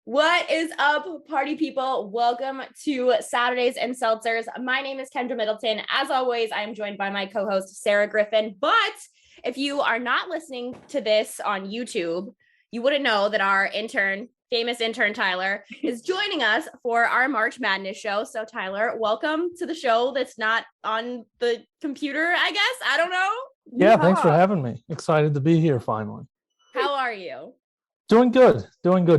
What is up, party people? Welcome to Saturdays and Seltzers. My name is Kendra Middleton. As always, I am joined by my co-host, Sarah Griffin. But if you are not listening to this on YouTube, you wouldn't know that our famous intern, Tyler, is joining us for our March Madness show. So Tyler, welcome to the show that's not on the computer, I guess. I don't know. Yeah, thanks for having me. Excited to be here finally. How are you? Doing good.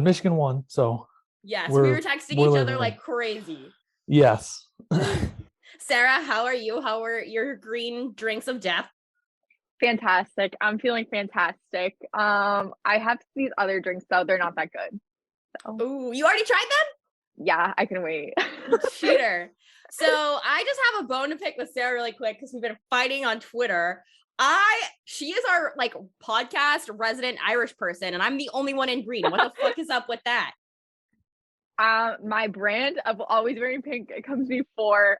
Michigan won, so. Yes, we were texting each other like crazy. Yes. Sarah, how are you? How are your green drinks of death? Fantastic. I'm feeling fantastic. I have these other drinks though. They're not that good. So. Ooh, you already tried them? Yeah, I can wait. Cheater. So I just have a bone to pick with Sarah really quick because we've been fighting on Twitter. She is our podcast resident Irish person, and I'm the only one in green. What the fuck is up with that? My brand of always wearing pink, it comes before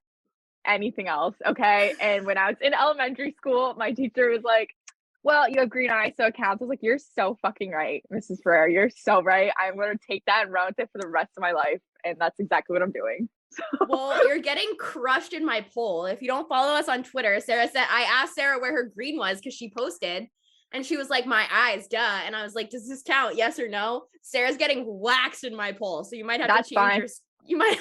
anything else. Okay. And when I was in elementary school, my teacher was like, well, you have green eyes, so it counts. I was like, you're so fucking right, Mrs. Ferrer. You're so right. I'm going to take that and run with it for the rest of my life. And that's exactly what I'm doing. Well, you're getting crushed in my poll. If you don't follow us on Twitter, I asked Sarah where her green was because she posted and she was like, my eyes, duh. And I was like, does this count? Yes or no? Sarah's getting waxed in my poll. So you might have to change you might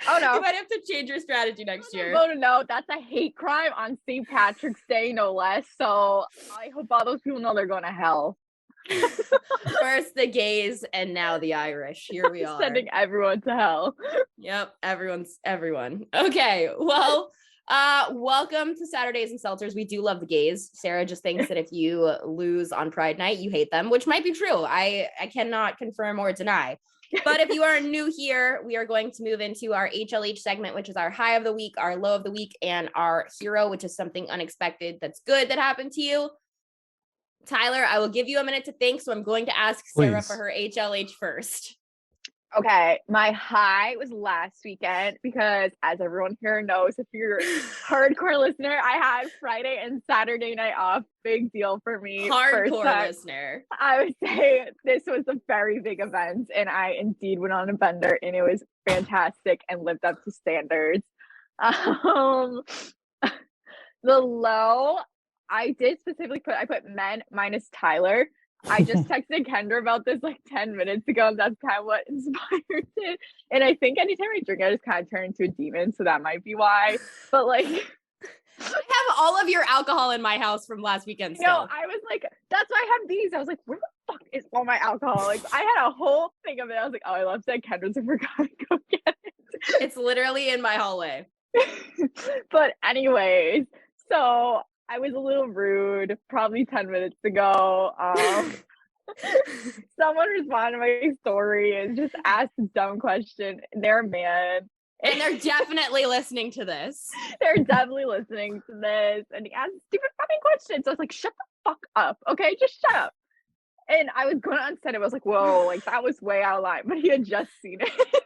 oh no. You might have to change your strategy next year. Oh no, that's a hate crime on St. Patrick's Day, no less. So I hope all those people know they're going to hell. First the gays and now the Irish. Here we are. Sending everyone to hell. Yep, everyone. Okay, well, welcome to Saturdays and Seltzers. We do love the gays. Sarah just thinks that if you lose on Pride Night, you hate them, which might be true. I cannot confirm or deny. But if you are new here, we are going to move into our HLH segment, which is our high of the week, our low of the week, and our hero, which is something unexpected that's good that happened to you. Tyler, I will give you a minute to think, so I'm going to ask Sarah for her HLH first. Okay, my high was last weekend because, as everyone here knows, if you're a hardcore listener, I had Friday and Saturday night off. Big deal for me. Hardcore listener. I would say this was a very big event, and I indeed went on a bender, and it was fantastic and lived up to standards. The low, I did specifically I put men minus Tyler. I just texted Kendra about this 10 minutes ago, and that's kind of what inspired it. And I think anytime I drink, I just kind of turn into a demon, so that might be why. But I have all of your alcohol in my house from last weekend. Still. No, I was like, that's why I have these. I was like, where the fuck is all my alcohol? I had a whole thing of it. I was like, oh, I love that Kendra's and forgot to go get it. It's literally in my hallway. But anyways, so I was a little rude probably 10 minutes ago. Someone responded to my story and just asked a dumb question. They're a man. And they're definitely listening to this. They're definitely listening to this. And he asked stupid fucking questions. So I was like, shut the fuck up. Okay, just shut up. And I was going to unsend it. I was like, whoa, that was way out of line. But he had just seen it.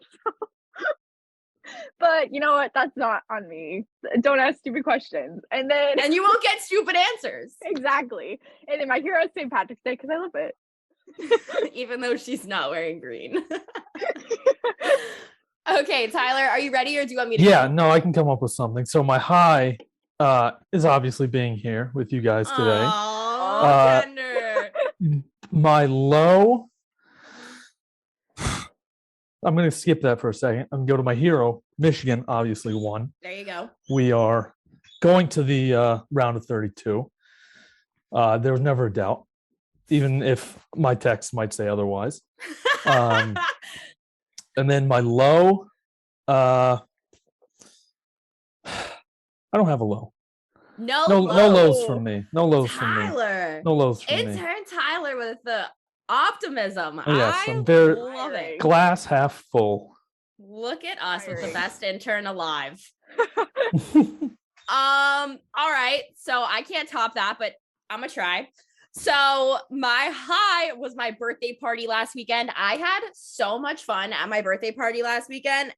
But you know what? That's not on me. Don't ask stupid questions. And you won't get stupid answers. Exactly. And then my hero is St. Patrick's Day because I love it. Even though she's not wearing green. Okay, Tyler, are you ready or do you want me to? Yeah, no, I can come up with something. So my high is obviously being here with you guys today. Aww, tender. My low, I'm going to skip that for a second. I'm going to go to my hero. Michigan obviously won. There you go. We are going to the round of 32. There was never a doubt, even if my text might say otherwise. And then my low, I don't have a low. No lows from me. No lows from me. Tyler. No lows from me. Intern Tyler with the optimism. Yes, I I'm very love it. Glass half full. Look at us with the best intern alive. All right. So I can't top that, but I'm gonna try. So my high was my birthday party last weekend. I had so much fun at my birthday party last weekend.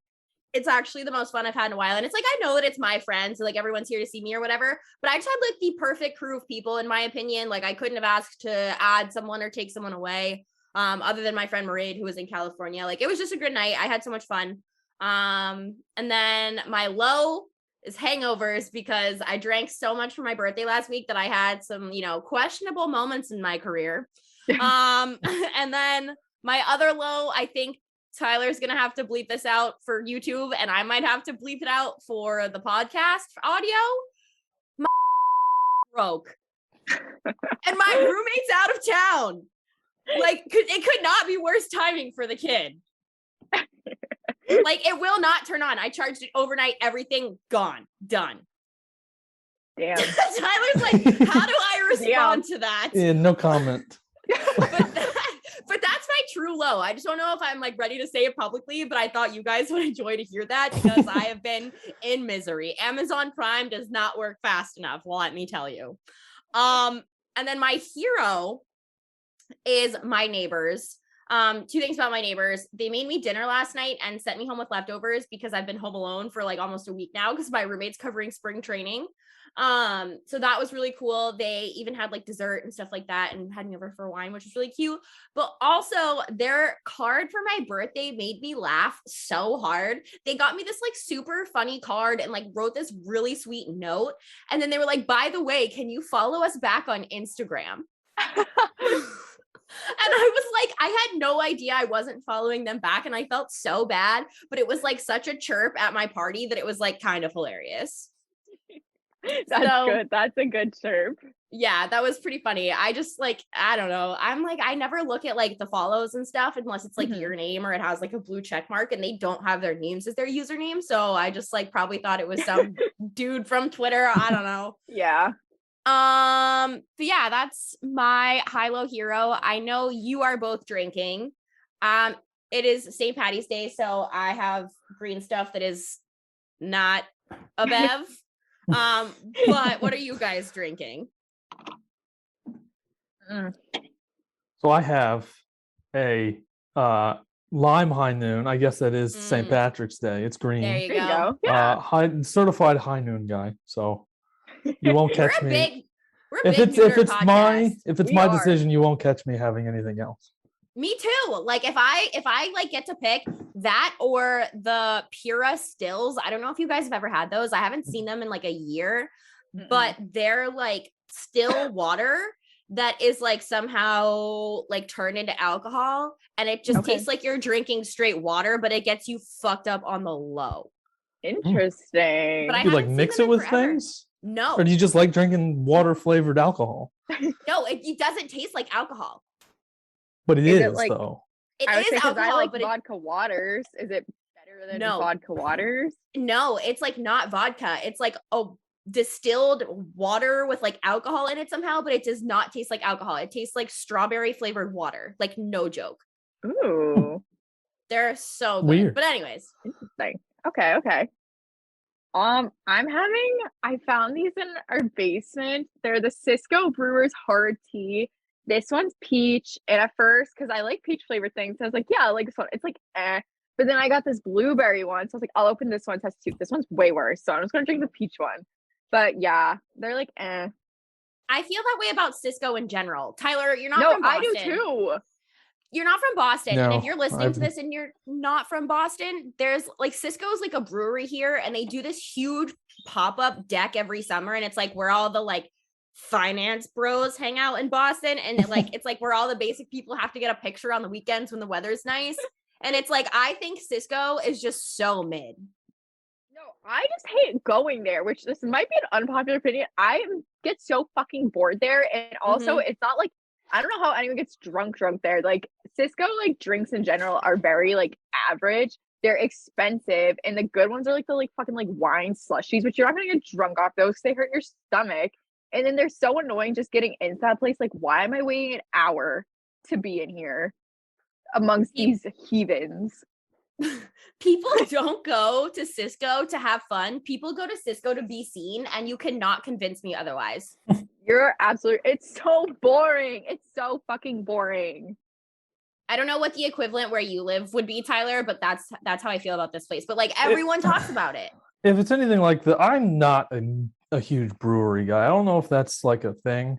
It's actually the most fun I've had in a while. And it's I know that it's my friends, so everyone's here to see me or whatever, but I just had the perfect crew of people in my opinion. I couldn't have asked to add someone or take someone away. other than my friend Mairead, who was in California. Like, it was just a good night. I had so much fun. And then my low is hangovers because I drank so much for my birthday last week that I had some, questionable moments in my career. And then my other low, I think Tyler's going to have to bleep this out for YouTube, and I might have to bleep it out for the podcast audio. My broke. And my roommate's out of town. Like, it could not be worse timing for the kid. Like, it will not turn on. I charged it overnight, everything gone, done. Damn. Tyler's like, how do I respond to that? Yeah, no comment. But that's my true low. I just don't know if I'm like ready to say it publicly, but I thought you guys would enjoy to hear that because I have been in misery. Amazon Prime does not work fast enough, let me tell you. And then my hero is my neighbors. Two things about my neighbors. They made me dinner last night and sent me home with leftovers because I've been home alone for like almost a week now because my roommate's covering spring training. So that was really cool. They even had like dessert and stuff like that and had me over for wine, which was really cute. But also their card for my birthday made me laugh so hard. They got me this like super funny card and like wrote this really sweet note. And then they were like, by the way, can you follow us back on Instagram? And I was like, I had no idea I wasn't following them back. And I felt so bad, but it was like such a chirp at my party that it was like kind of hilarious. That's good. That's a good chirp. Yeah, that was pretty funny. I just like, I don't know. I'm like, I never look at like the follows and stuff unless it's like your name or it has like a blue check mark and they don't have their names as their username. So I just like probably thought it was some dude from Twitter. I don't know. Yeah. But yeah, that's my high-low hero. I know you are both drinking. It is St. Patty's Day, so I have green stuff that is not a bev. But what are you guys drinking? So I have a lime high noon. I guess that is St. Patrick's Day. It's green. There you go. Yeah. Certified high noon guy. So you won't catch me. If it's my decision, you won't catch me having anything else. Me too. Like if I like get to pick that or the Pura stills, I don't know if you guys have ever had those. I haven't seen them in like a year, but they're like still water that is like somehow like turned into alcohol, and it just tastes like you're drinking straight water, but it gets you fucked up on the low. Interesting. But you like mix it with things? No. Or do you just like drinking water flavored alcohol? No, it doesn't taste like alcohol. But it is like, though. It is alcohol, I like but vodka waters. Is it better than vodka waters? No, it's like not vodka. It's like a distilled water with like alcohol in it somehow, but it does not taste like alcohol. It tastes like strawberry flavored water. Like no joke. Ooh. They're so good. Weird. But anyways. Interesting. Okay. I found these in our basement. They're the Cisco Brewers Hard Tea. This one's peach. And at first, because I like peach flavored things, so I was like, yeah, I like this one. It's like, eh. But then I got this blueberry one. So I was like, I'll open this one, test two. This one's way worse. So I'm just going to drink the peach one. But yeah, they're like, eh. I feel that way about Cisco in general. Tyler, you're not from Boston. No, I do too. You're not from Boston. No, and if you're listening to this and you're not from Boston, there's like Cisco's like a brewery here, and they do this huge pop-up deck every summer. And it's like where all the like finance bros hang out in Boston. And it's like where all the basic people have to get a picture on the weekends when the weather's nice. And it's like, I think Cisco is just so mid. No, I just hate going there, which this might be an unpopular opinion. I get so fucking bored there. And also it's not like, I don't know how anyone gets drunk there. Like Cisco, like drinks in general are very like average. They're expensive, and the good ones are like the like fucking like wine slushies, which you're not gonna get drunk off those because they hurt your stomach. And then they're so annoying just getting into that place. Like, why am I waiting an hour to be in here amongst these heathens? People don't go to Cisco to have fun. People go to Cisco to be seen, and you cannot convince me otherwise. You're absolutely, it's so boring. It's so fucking boring. I don't know what the equivalent where you live would be, Tyler, but that's how I feel about this place. But like everyone talks about it. If it's anything like that, I'm not a huge brewery guy. I don't know if that's like a thing.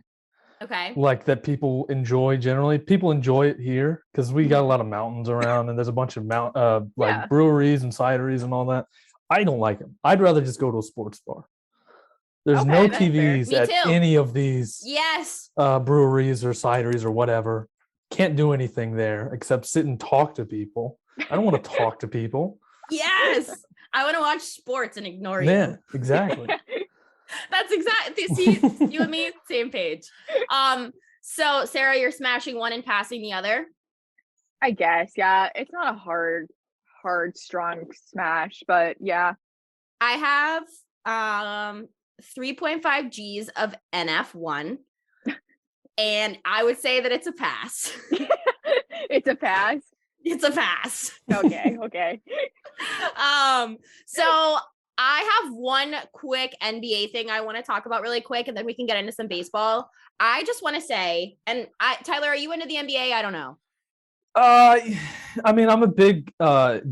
Okay. like that people enjoy generally. People enjoy it here because we got a lot of mountains around and there's a bunch of like Yeah. breweries and cideries and all that. I don't like them. I'd rather just go to a sports bar. There's Okay, no that's fair. TVs Me at too. any of these Yes. breweries or cideries or whatever. Can't do anything there except sit and talk to people. I don't want to talk to people. Yes. I want to watch sports and ignore you. Yeah, exactly. That's exactly. See, you and me, same page. So Sarah, you're smashing one and passing the other. I guess, yeah. It's not a hard, strong smash, but yeah. I have 3.5 G's of NF1. And I would say that it's a pass. It's a pass. It's a pass. Okay. So I have one quick NBA thing I want to talk about really quick, and then we can get into some baseball. I just want to say, and Tyler, are you into the NBA? I don't know. I mean, I'm a big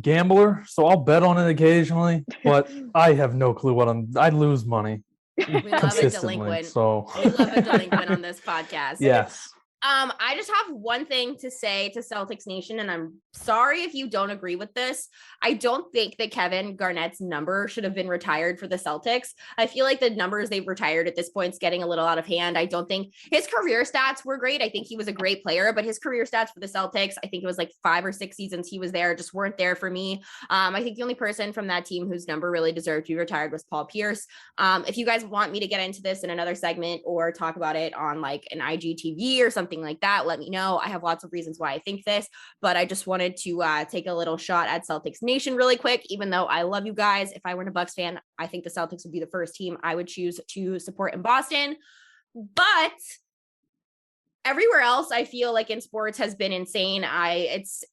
gambler, so I'll bet on it occasionally, but I have no clue I lose money We love a consistently. delinquent. So We love a delinquent on this podcast. yes. I just have one thing to say to Celtics Nation, and I'm sorry if you don't agree with this. I don't think that Kevin Garnett's number should have been retired for the Celtics. I feel like the numbers they've retired at this point is getting a little out of hand. I don't think his career stats were great. I think he was a great player, but his career stats for the Celtics, I think it was like 5 or 6 seasons he was there, just weren't there for me. I think the only person from that team whose number really deserved to be retired was Paul Pierce. If you guys want me to get into this in another segment or talk about it on like an IGTV or something like that, let me know. I have lots of reasons why I think this, but I just wanted to take a little shot at Celtics Nation really quick. Even though I love you guys, if I were a Bucks fan, I think the Celtics would be the first team I would choose to support in Boston. But everywhere else, I feel like in sports has been insane. It's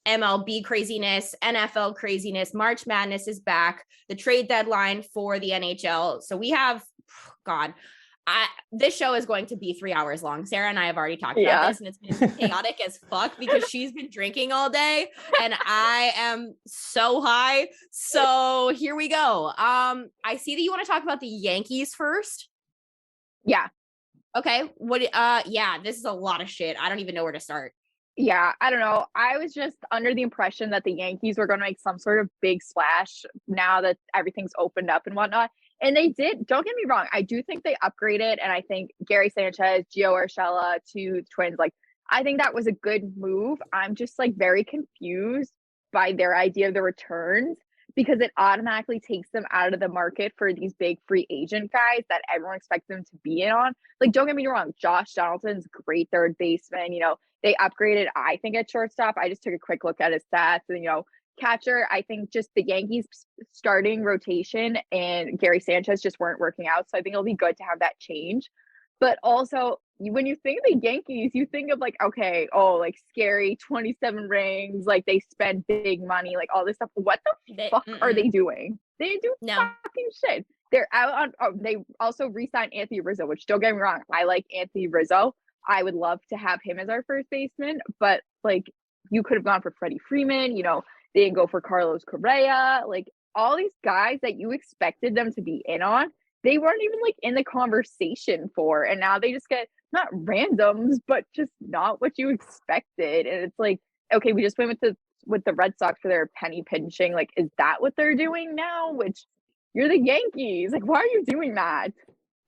MLB craziness, NFL craziness. March Madness is back. The trade deadline for the NHL. So we have, God. This show is going to be 3 hours long. Sarah and I have already talked about this, and it's been chaotic as fuck because she's been drinking all day and I am so high. So here we go. I see that you want to talk about the Yankees first. Yeah. Okay. Yeah, this is a lot of shit. I don't even know where to start. Yeah, I don't know. I was just under the impression that the Yankees were going to make some sort of big splash now that everything's opened up and whatnot. And they did. Don't get me wrong. I do think they upgraded. And I think Gary Sanchez, Gio Urshela, two Twins, like, I think that was a good move. I'm just like very confused by their idea of the returns because it automatically takes them out of the market for these big free agent guys that everyone expects them to be in on. Like, don't get me wrong. Josh Donaldson's great third baseman. They upgraded, I think, at shortstop. I just took a quick look at his stats and, catcher, I think just the Yankees starting rotation and Gary Sanchez just weren't working out. So I think it'll be good to have that change. But also, when you think of the Yankees, you think of like, okay, like scary 27 rings, like they spend big money, like all this stuff. What the fuck are they doing? They do fucking shit. They're out on, they also re-signed Anthony Rizzo, which don't get me wrong, I like Anthony Rizzo. I would love to have him as our first baseman, but like you could have gone for Freddie Freeman, they didn't go for Carlos Correa, like all these guys that you expected them to be in on, they weren't even like in the conversation for, and now they just get not randoms, but just not what you expected. And it's like, okay, we just went with the Red Sox for their penny pinching. Like, is that what they're doing now? Which you're the Yankees. Like, why are you doing that?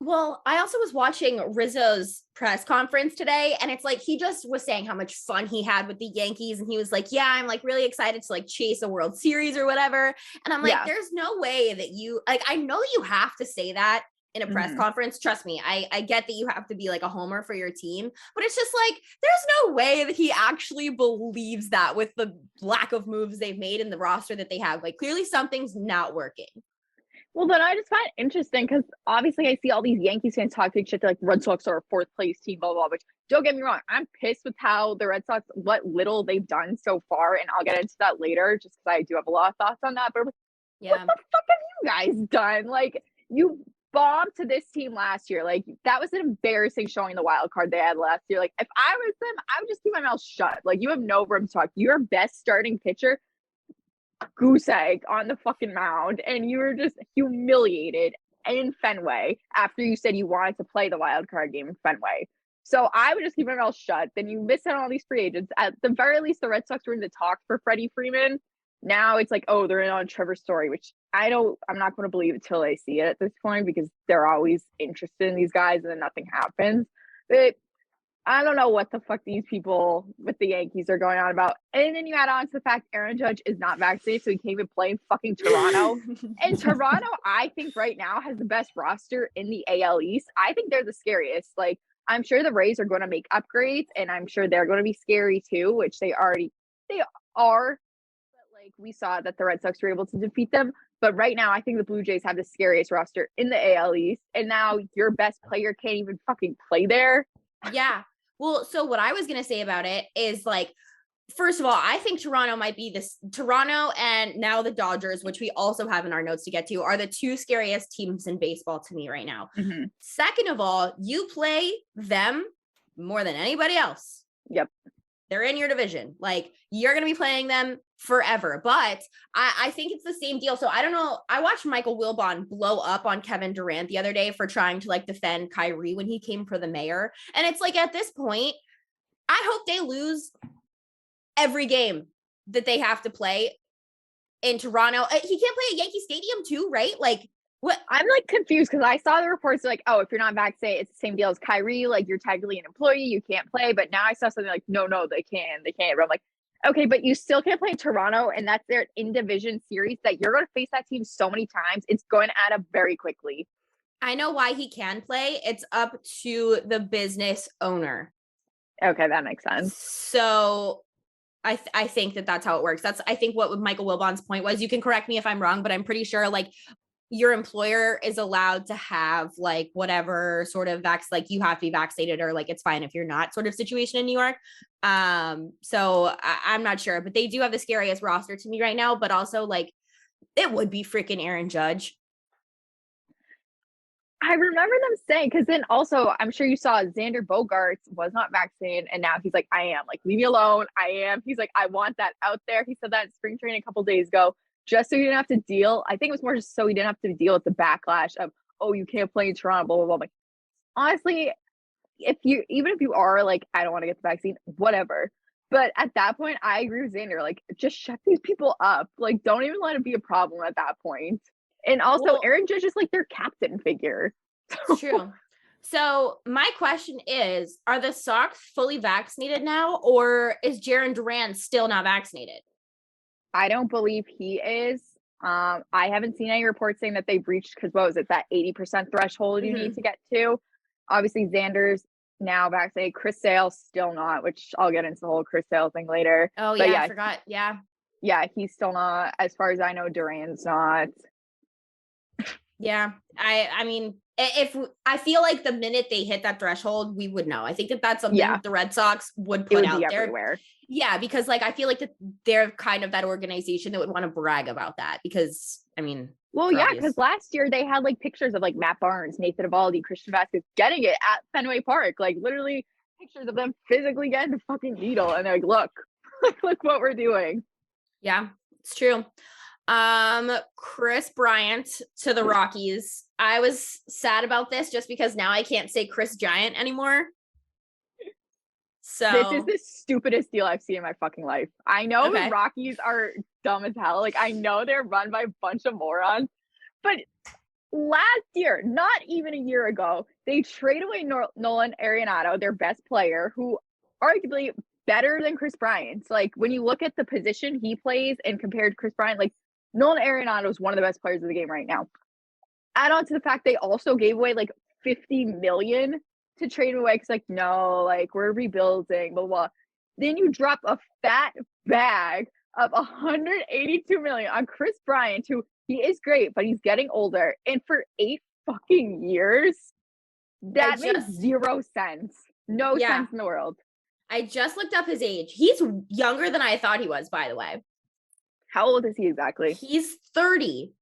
Well, I also was watching Rizzo's press conference today, and it's like he just was saying how much fun he had with the Yankees, and he was like, yeah, I'm like really excited to like chase a World Series or whatever. And I'm like, there's no way that you like, I know you have to say that in a press conference. Trust me, I get that you have to be like a homer for your team, but it's just like, there's no way that he actually believes that with the lack of moves they've made in the roster that they have. Like, clearly something's not working. Well, then I just find it interesting because obviously I see all these Yankees fans talk big shit. They're like, Red Sox are a fourth place team, blah, blah, blah. Which, don't get me wrong, I'm pissed with how the Red Sox, what little they've done so far. And I'll get into that later just because I do have a lot of thoughts on that. But what the fuck have you guys done? Like, you bombed to this team last year. Like, that was an embarrassing showing the wild card they had last year. Like, if I was them, I would just keep my mouth shut. Like, you have no room to talk. Your best starting pitcher, goose egg on the fucking mound, and you were just humiliated in Fenway after you said you wanted to play the wild card game in Fenway. So I would just keep my mouth shut. Then you miss out on all these free agents. At the very least, the Red Sox were in the talks for Freddie Freeman. Now it's like, oh, they're in on Trevor Story, which I'm not going to believe until I see it at this point, because they're always interested in these guys and then nothing happens. But I don't know what the fuck these people with the Yankees are going on about. And then you add on to the fact Aaron Judge is not vaccinated, so he can't even play in fucking Toronto. And Toronto, I think right now has the best roster in the AL East. I think they're the scariest. Like, I'm sure the Rays are going to make upgrades, and I'm sure they're going to be scary too, which they are. But like, we saw that the Red Sox were able to defeat them. But right now, I think the Blue Jays have the scariest roster in the AL East. And now your best player can't even fucking play there. Yeah. Well, so what I was going to say about it is, like, first of all, I think Toronto might be Toronto and now the Dodgers, which we also have in our notes to get to, are the two scariest teams in baseball to me right now. Mm-hmm. Second of all, you play them more than anybody else. Yep. They're in your division. Like, you're going to be playing them forever. But I think it's the same deal. So I don't know. I watched Michael Wilbon blow up on Kevin Durant the other day for trying to, like, defend Kyrie when he came for the mayor. And it's like, at this point, I hope they lose every game that they have to play in Toronto. He can't play at Yankee Stadium too, right? Like, what? I'm like confused because I saw the reports like, oh, if you're not vaccinated, it's the same deal as Kyrie. Like, you're technically an employee, you can't play. But now I saw something like, no, they can't. But I'm like, okay, but you still can't play in Toronto, and that's their in-division series that you're going to face that team so many times. It's going to add up very quickly. I know why he can play. It's up to the business owner. Okay, that makes sense. So I think that's how it works. That's, I think, what Michael Wilbon's point was. You can correct me if I'm wrong, but I'm pretty sure, like, your employer is allowed to have, like, whatever sort of like, you have to be vaccinated, or, like, it's fine if you're not, sort of situation in New York. So I'm not sure, but they do have the scariest roster to me right now. But also, like, it would be freaking Aaron Judge. I remember them saying, because then also I'm sure you saw Xander Bogaerts was not vaccinated, and now he's like, I am. Like, leave me alone. I am. He's like, I want that out there. He said that in spring training a couple days ago, just so he didn't have to deal. I think it was more just so he didn't have to deal with the backlash of, oh, you can't play in Toronto, blah, blah, blah. Like, honestly, even if you are like, I don't want to get the vaccine, whatever. But at that point, I agree with Xander. Like, just shut these people up. Like, don't even let it be a problem at that point. And also, Aaron Judge is like their captain figure. True. So my question is, are the Sox fully vaccinated now, or is Jarren Duran still not vaccinated? I don't believe he is. I haven't seen any reports saying that they've reached, because what was it, that 80% threshold you need to get to? Obviously, Xander's now vaccinated. Chris Sale's still not, which I'll get into the whole Chris Sale thing later. Oh, but yeah, I forgot. Yeah. Yeah, he's still not. As far as I know, Duran's not. Yeah. I mean, if I feel like the minute they hit that threshold, we would know. I think that's something the Red Sox would put out there. Everywhere. Yeah, because, like, I feel like they're kind of that organization that would want to brag about that, because, I mean, well, yeah, because last year they had, like, pictures of, like, Matt Barnes, Nathan Eovaldi, Christian Vasquez getting it at Fenway Park, like, literally pictures of them physically getting the fucking needle, and they're like, look what we're doing. Yeah, it's true. Chris Bryant to the Rockies. I was sad about this just because now I can't say Chris Giant anymore. So this is the stupidest deal I've seen in my fucking life. I know the Rockies are dumb as hell. Like, I know they're run by a bunch of morons, but last year, not even a year ago, they traded away Nolan Arenado, their best player, who arguably better than Chris Bryant. Like, when you look at the position he plays and compared to Chris Bryant, like, Nolan Arenado is one of the best players of the game right now. Add on to the fact they also gave away like $50 million to trade him away, because, like, no, like, we're rebuilding, blah, blah. Then you drop a fat bag of $182 million on Chris Bryant, who he is great, but he's getting older. And for 8 fucking years, that makes 0 sense. No sense in the world. I just looked up his age. He's younger than I thought he was, by the way. How old is he exactly? He's 30.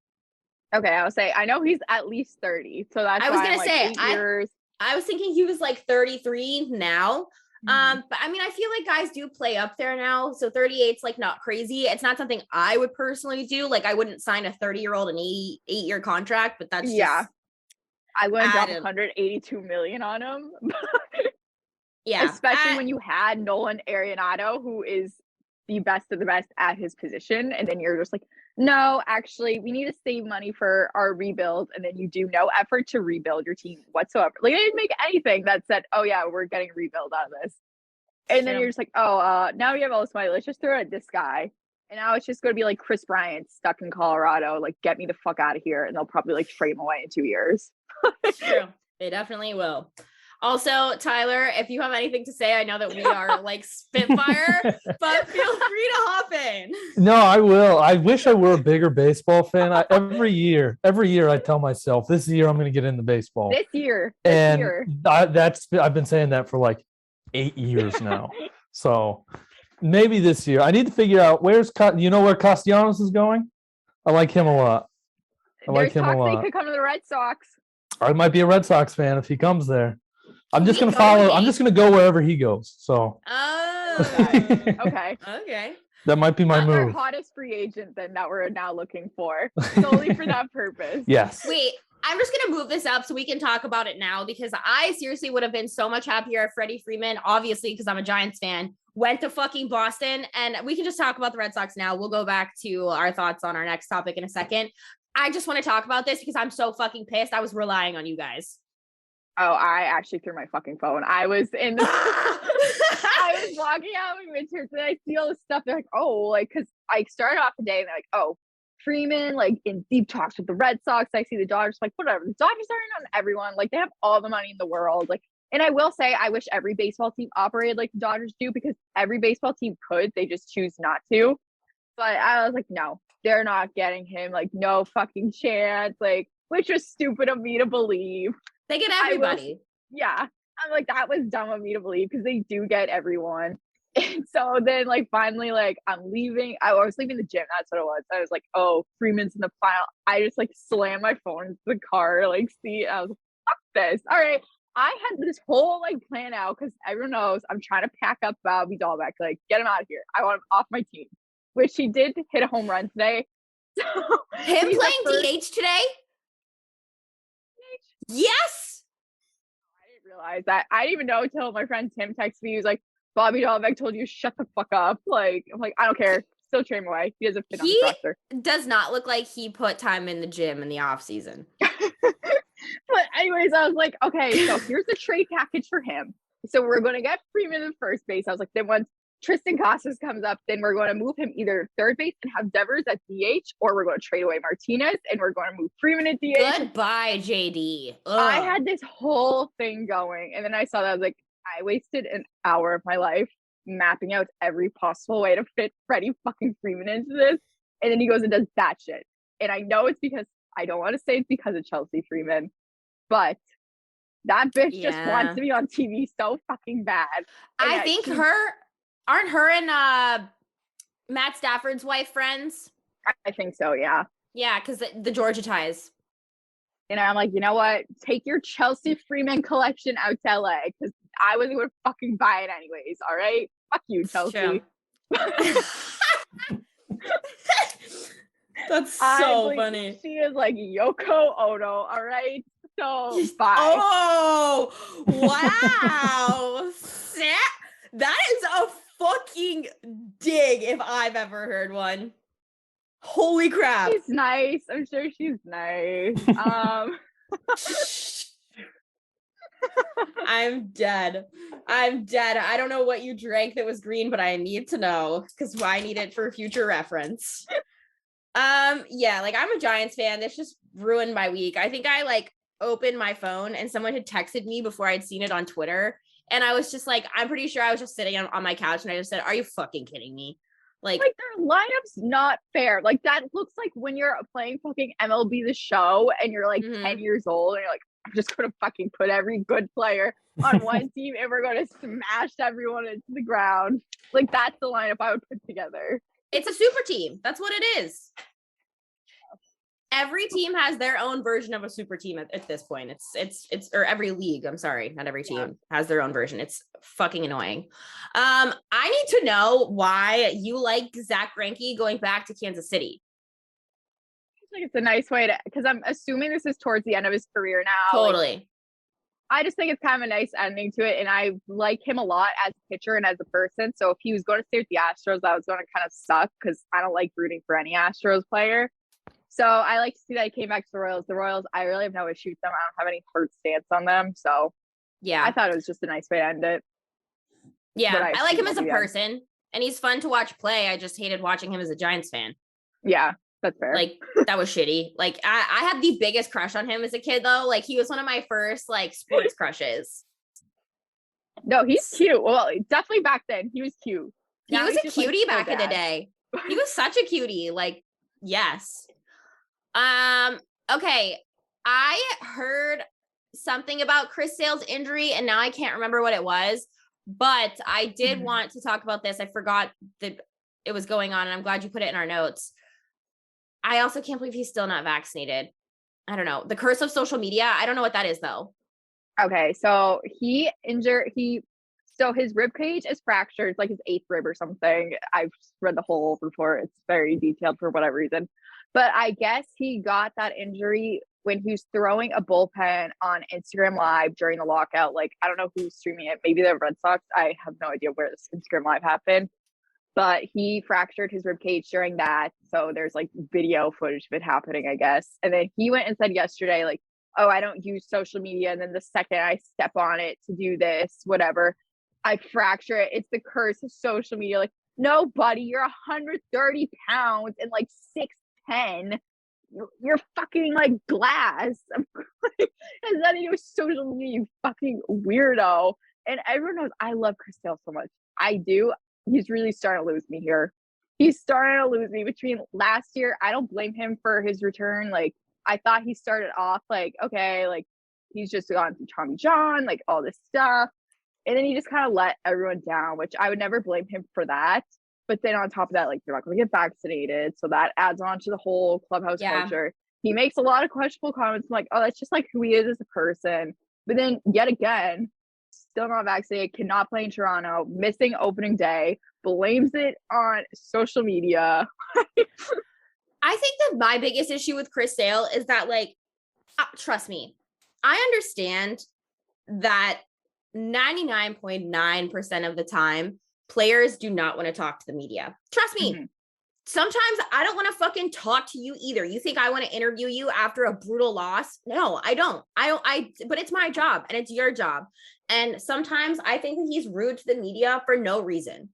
Okay, I would say, I know he's at least 30. So that's, I was going to say, 8 years. I was thinking he was like 33 now. But I mean, I feel like guys do play up there now. So 38's like not crazy. It's not something I would personally do. Like, I wouldn't sign a 30-year-old an 8-year contract, but that's just I wouldn't drop $182 million on him. Yeah. Especially when you had Nolan Arenado, who is the best of the best at his position. And then you're just like, no, actually, we need to save money for our rebuild. And then you do no effort to rebuild your team whatsoever. Like, they didn't make anything that said, oh, yeah, we're getting a rebuild out of this. And then you're just like, oh, now we have all this money. Let's just throw it at this guy. And now it's just going to be like Chris Bryant stuck in Colorado. Like, get me the fuck out of here. And they'll probably like trade him away in 2 years. It's true. They definitely will. Also, Tyler, if you have anything to say, I know that we are like Spitfire, but feel free to hop in. No, I will. I wish I were a bigger baseball fan. Every year I tell myself this year I'm going to get into baseball. This year. I've been saying that for like 8 years now. So maybe this year I need to figure out where Castellanos is going. I like him a lot. They could come to the Red Sox. I might be a Red Sox fan if he comes there. I'm just going to follow. I'm just going to go wherever he goes. So. Oh, okay. That might be my That's move. our hottest free agent then that we're now looking for solely for that purpose. Yes. Wait, I'm just going to move this up so we can talk about it now, because I seriously would have been so much happier if Freddie Freeman, obviously, because I'm a Giants fan, went to fucking Boston. And we can just talk about the Red Sox now. We'll go back to our thoughts on our next topic in a second. I just want to talk about this because I'm so fucking pissed. I was relying on you guys. Oh, I actually threw my fucking phone. I was in the I was walking out of Richards and I see all this stuff. They're like, oh, like, because I started off the day and they're like, oh, Freeman, like, in deep talks with the Red Sox. I see the Dodgers, like, whatever. The Dodgers are in on everyone. Like, they have all the money in the world. Like, and I will say, I wish every baseball team operated like the Dodgers do, because every baseball team could. They just choose not to. But I was like, no, they're not getting him. Like, no fucking chance. Like, which was stupid of me to believe. They get everybody. Yeah. I'm like, that was dumb of me to believe, because they do get everyone. And so then, like, finally, like, I'm leaving. I was leaving the gym. That's what it was. I was like, oh, Freeman's in the final. I just, like, slammed my phone into the car, like, see, I was like, fuck this. All right. I had this whole, like, plan out, because everyone knows I'm trying to pack up Bobby Dahlbeck, like, get him out of here. I want him off my team, which he did hit a home run today. So him playing DH today? Yes. I didn't realize that. I didn't even know until my friend Tim texted me. He was like, Bobby Dahlbeck told you shut the fuck up. Like, I'm like, I don't care. Still trade him away. He doesn't fit on the roster. Does not look like he put time in the gym in the off season. But anyways, I was like, okay, so here's the trade package for him. So we're going to get Freeman in first base. I was like, then once Tristan Casas comes up, then we're going to move him either third base and have Devers at DH, or we're going to trade away Martinez and we're going to move Freeman at DH. Goodbye, JD. Ugh. I had this whole thing going, and then I saw that. I was like, I wasted an hour of my life mapping out every possible way to fit Freddie fucking Freeman into this. And then he goes and does that shit. And I know it's because, I don't want to say it's because of Chelsea Freeman, but that bitch just wants to be on TV so fucking bad. And I think aren't her and Matt Stafford's wife friends? I think so, yeah. Yeah, because the Georgia ties. And I'm like, you know what? Take your Chelsea Freeman collection out to LA, because I wasn't going to fucking buy it anyways, all right? Fuck you, Chelsea. That's so funny. She is like Yoko Ono, all right? So, bye. Oh, wow. That is a fucking dig if I've ever heard one. Holy crap. She's nice. I'm sure she's nice. I'm dead. I don't know what you drank that was green, but I need to know, because I need it for future reference. Yeah, like, I'm a Giants fan. This just ruined my week. I think I like opened my phone and someone had texted me before I'd seen it on Twitter. And I was just like, I'm pretty sure I was just sitting on my couch and I just said, are you fucking kidding me? Like their lineup's not fair. Like, that looks like when you're playing fucking MLB The Show and you're like 10 years old and you're like, I'm just going to fucking put every good player on one team and we're going to smash everyone into the ground. Like, that's the lineup I would put together. It's a super team. That's what it is. Every team has their own version of a super team at this point. It's or every league, I'm sorry, not every team has their own version. It's fucking annoying. I need to know why you like Zach Greinke going back to Kansas City. I think it's a nice way to, because I'm assuming this is towards the end of his career now. Totally. I just think it's kind of a nice ending to it. And I like him a lot as a pitcher and as a person. So if he was going to stay with the Astros, that was going to kind of suck because I don't like rooting for any Astros player. So I like to see that he came back to the Royals. The Royals, I really have no issue with them. I don't have any hurt stance on them. So yeah, I thought it was just a nice way to end it. Yeah, But I like him as a yeah. person, and he's fun to watch play. I just hated watching him as a Giants fan. Yeah, that's fair. Like, that was shitty. Like, I had the biggest crush on him as a kid, though. Like, he was one of my first, like, sports crushes. No, he's cute. Well, definitely back then, he was cute. He Now was he's a just, like, cutie so back in the bad. day. He was such a cutie. Like, yes. Okay. I heard something about Chris Sale's injury, and now I can't remember what it was. But I did want to talk about this. I forgot that it was going on, and I'm glad you put it in our notes. I also can't believe he's still not vaccinated. I don't know. The curse of social media. I don't know what that is, though. Okay, so so his rib cage is fractured. It's like his 8th rib or something. I've read the whole report. It's very detailed for whatever reason. But I guess he got that injury when he was throwing a bullpen on Instagram Live during the lockout. Like, I don't know who's streaming it. Maybe the Red Sox. I have no idea where this Instagram Live happened. But he fractured his rib cage during that. So there's like video footage of it happening, I guess. And then he went and said yesterday, like, oh, I don't use social media. And then the second I step on it to do this, whatever, I fracture it. It's the curse of social media. Like, no, buddy, you're 130 pounds and like 6'10". You're fucking like glass. It has nothing to do with social media, you fucking weirdo. And everyone knows I love Chris Sale so much. I do. He's really starting to lose me here. He's starting to lose me between last year. I don't blame him for his return. Like, I thought he started off like, okay, like he's just gone through Tommy John, like all this stuff. And then he just kind of let everyone down, which I would never blame him for that. But then on top of that, like, they're not going to get vaccinated. So that adds on to the whole clubhouse culture. He makes a lot of questionable comments. I'm like, oh, that's just like who he is as a person. But then yet again, still not vaccinated, cannot play in Toronto, missing opening day, blames it on social media. I think that my biggest issue with Chris Sale is that, like, trust me, I understand that 99.9% of the time, players do not want to talk to the media. Trust me. Mm-hmm. Sometimes I don't want to fucking talk to you either. You think I want to interview you after a brutal loss? No, I don't. But it's my job and it's your job. And sometimes I think that he's rude to the media for no reason.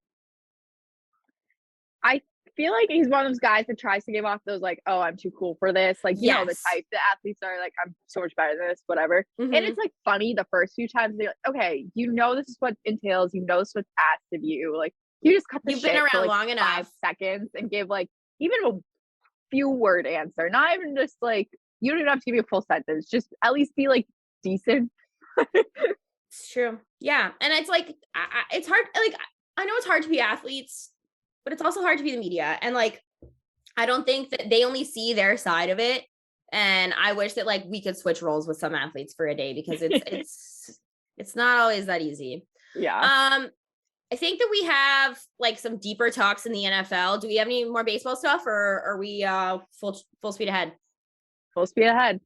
I feel like he's one of those guys that tries to give off those like, oh, I'm too cool for this. Like, you know, the type that athletes are like, I'm so much better than this, whatever. Mm-hmm. And it's like funny the first few times they're like, okay, you know, this is what entails. You know, this is what's asked of you. Like, you just cut the You've shit been around for, like, long 5 enough. seconds and give like even a few word answer. Not even just like, you don't even have to give me a full sentence. Just at least be like decent. It's true. Yeah. And it's like, it's hard. Like, I know it's hard to be athletes, but it's also hard to be the media. And like, I don't think that they only see their side of it. And I wish that like we could switch roles with some athletes for a day because it's not always that easy. Yeah. I think that we have like some deeper talks in the NFL. Do we have any more baseball stuff or are we full speed ahead? Full speed ahead.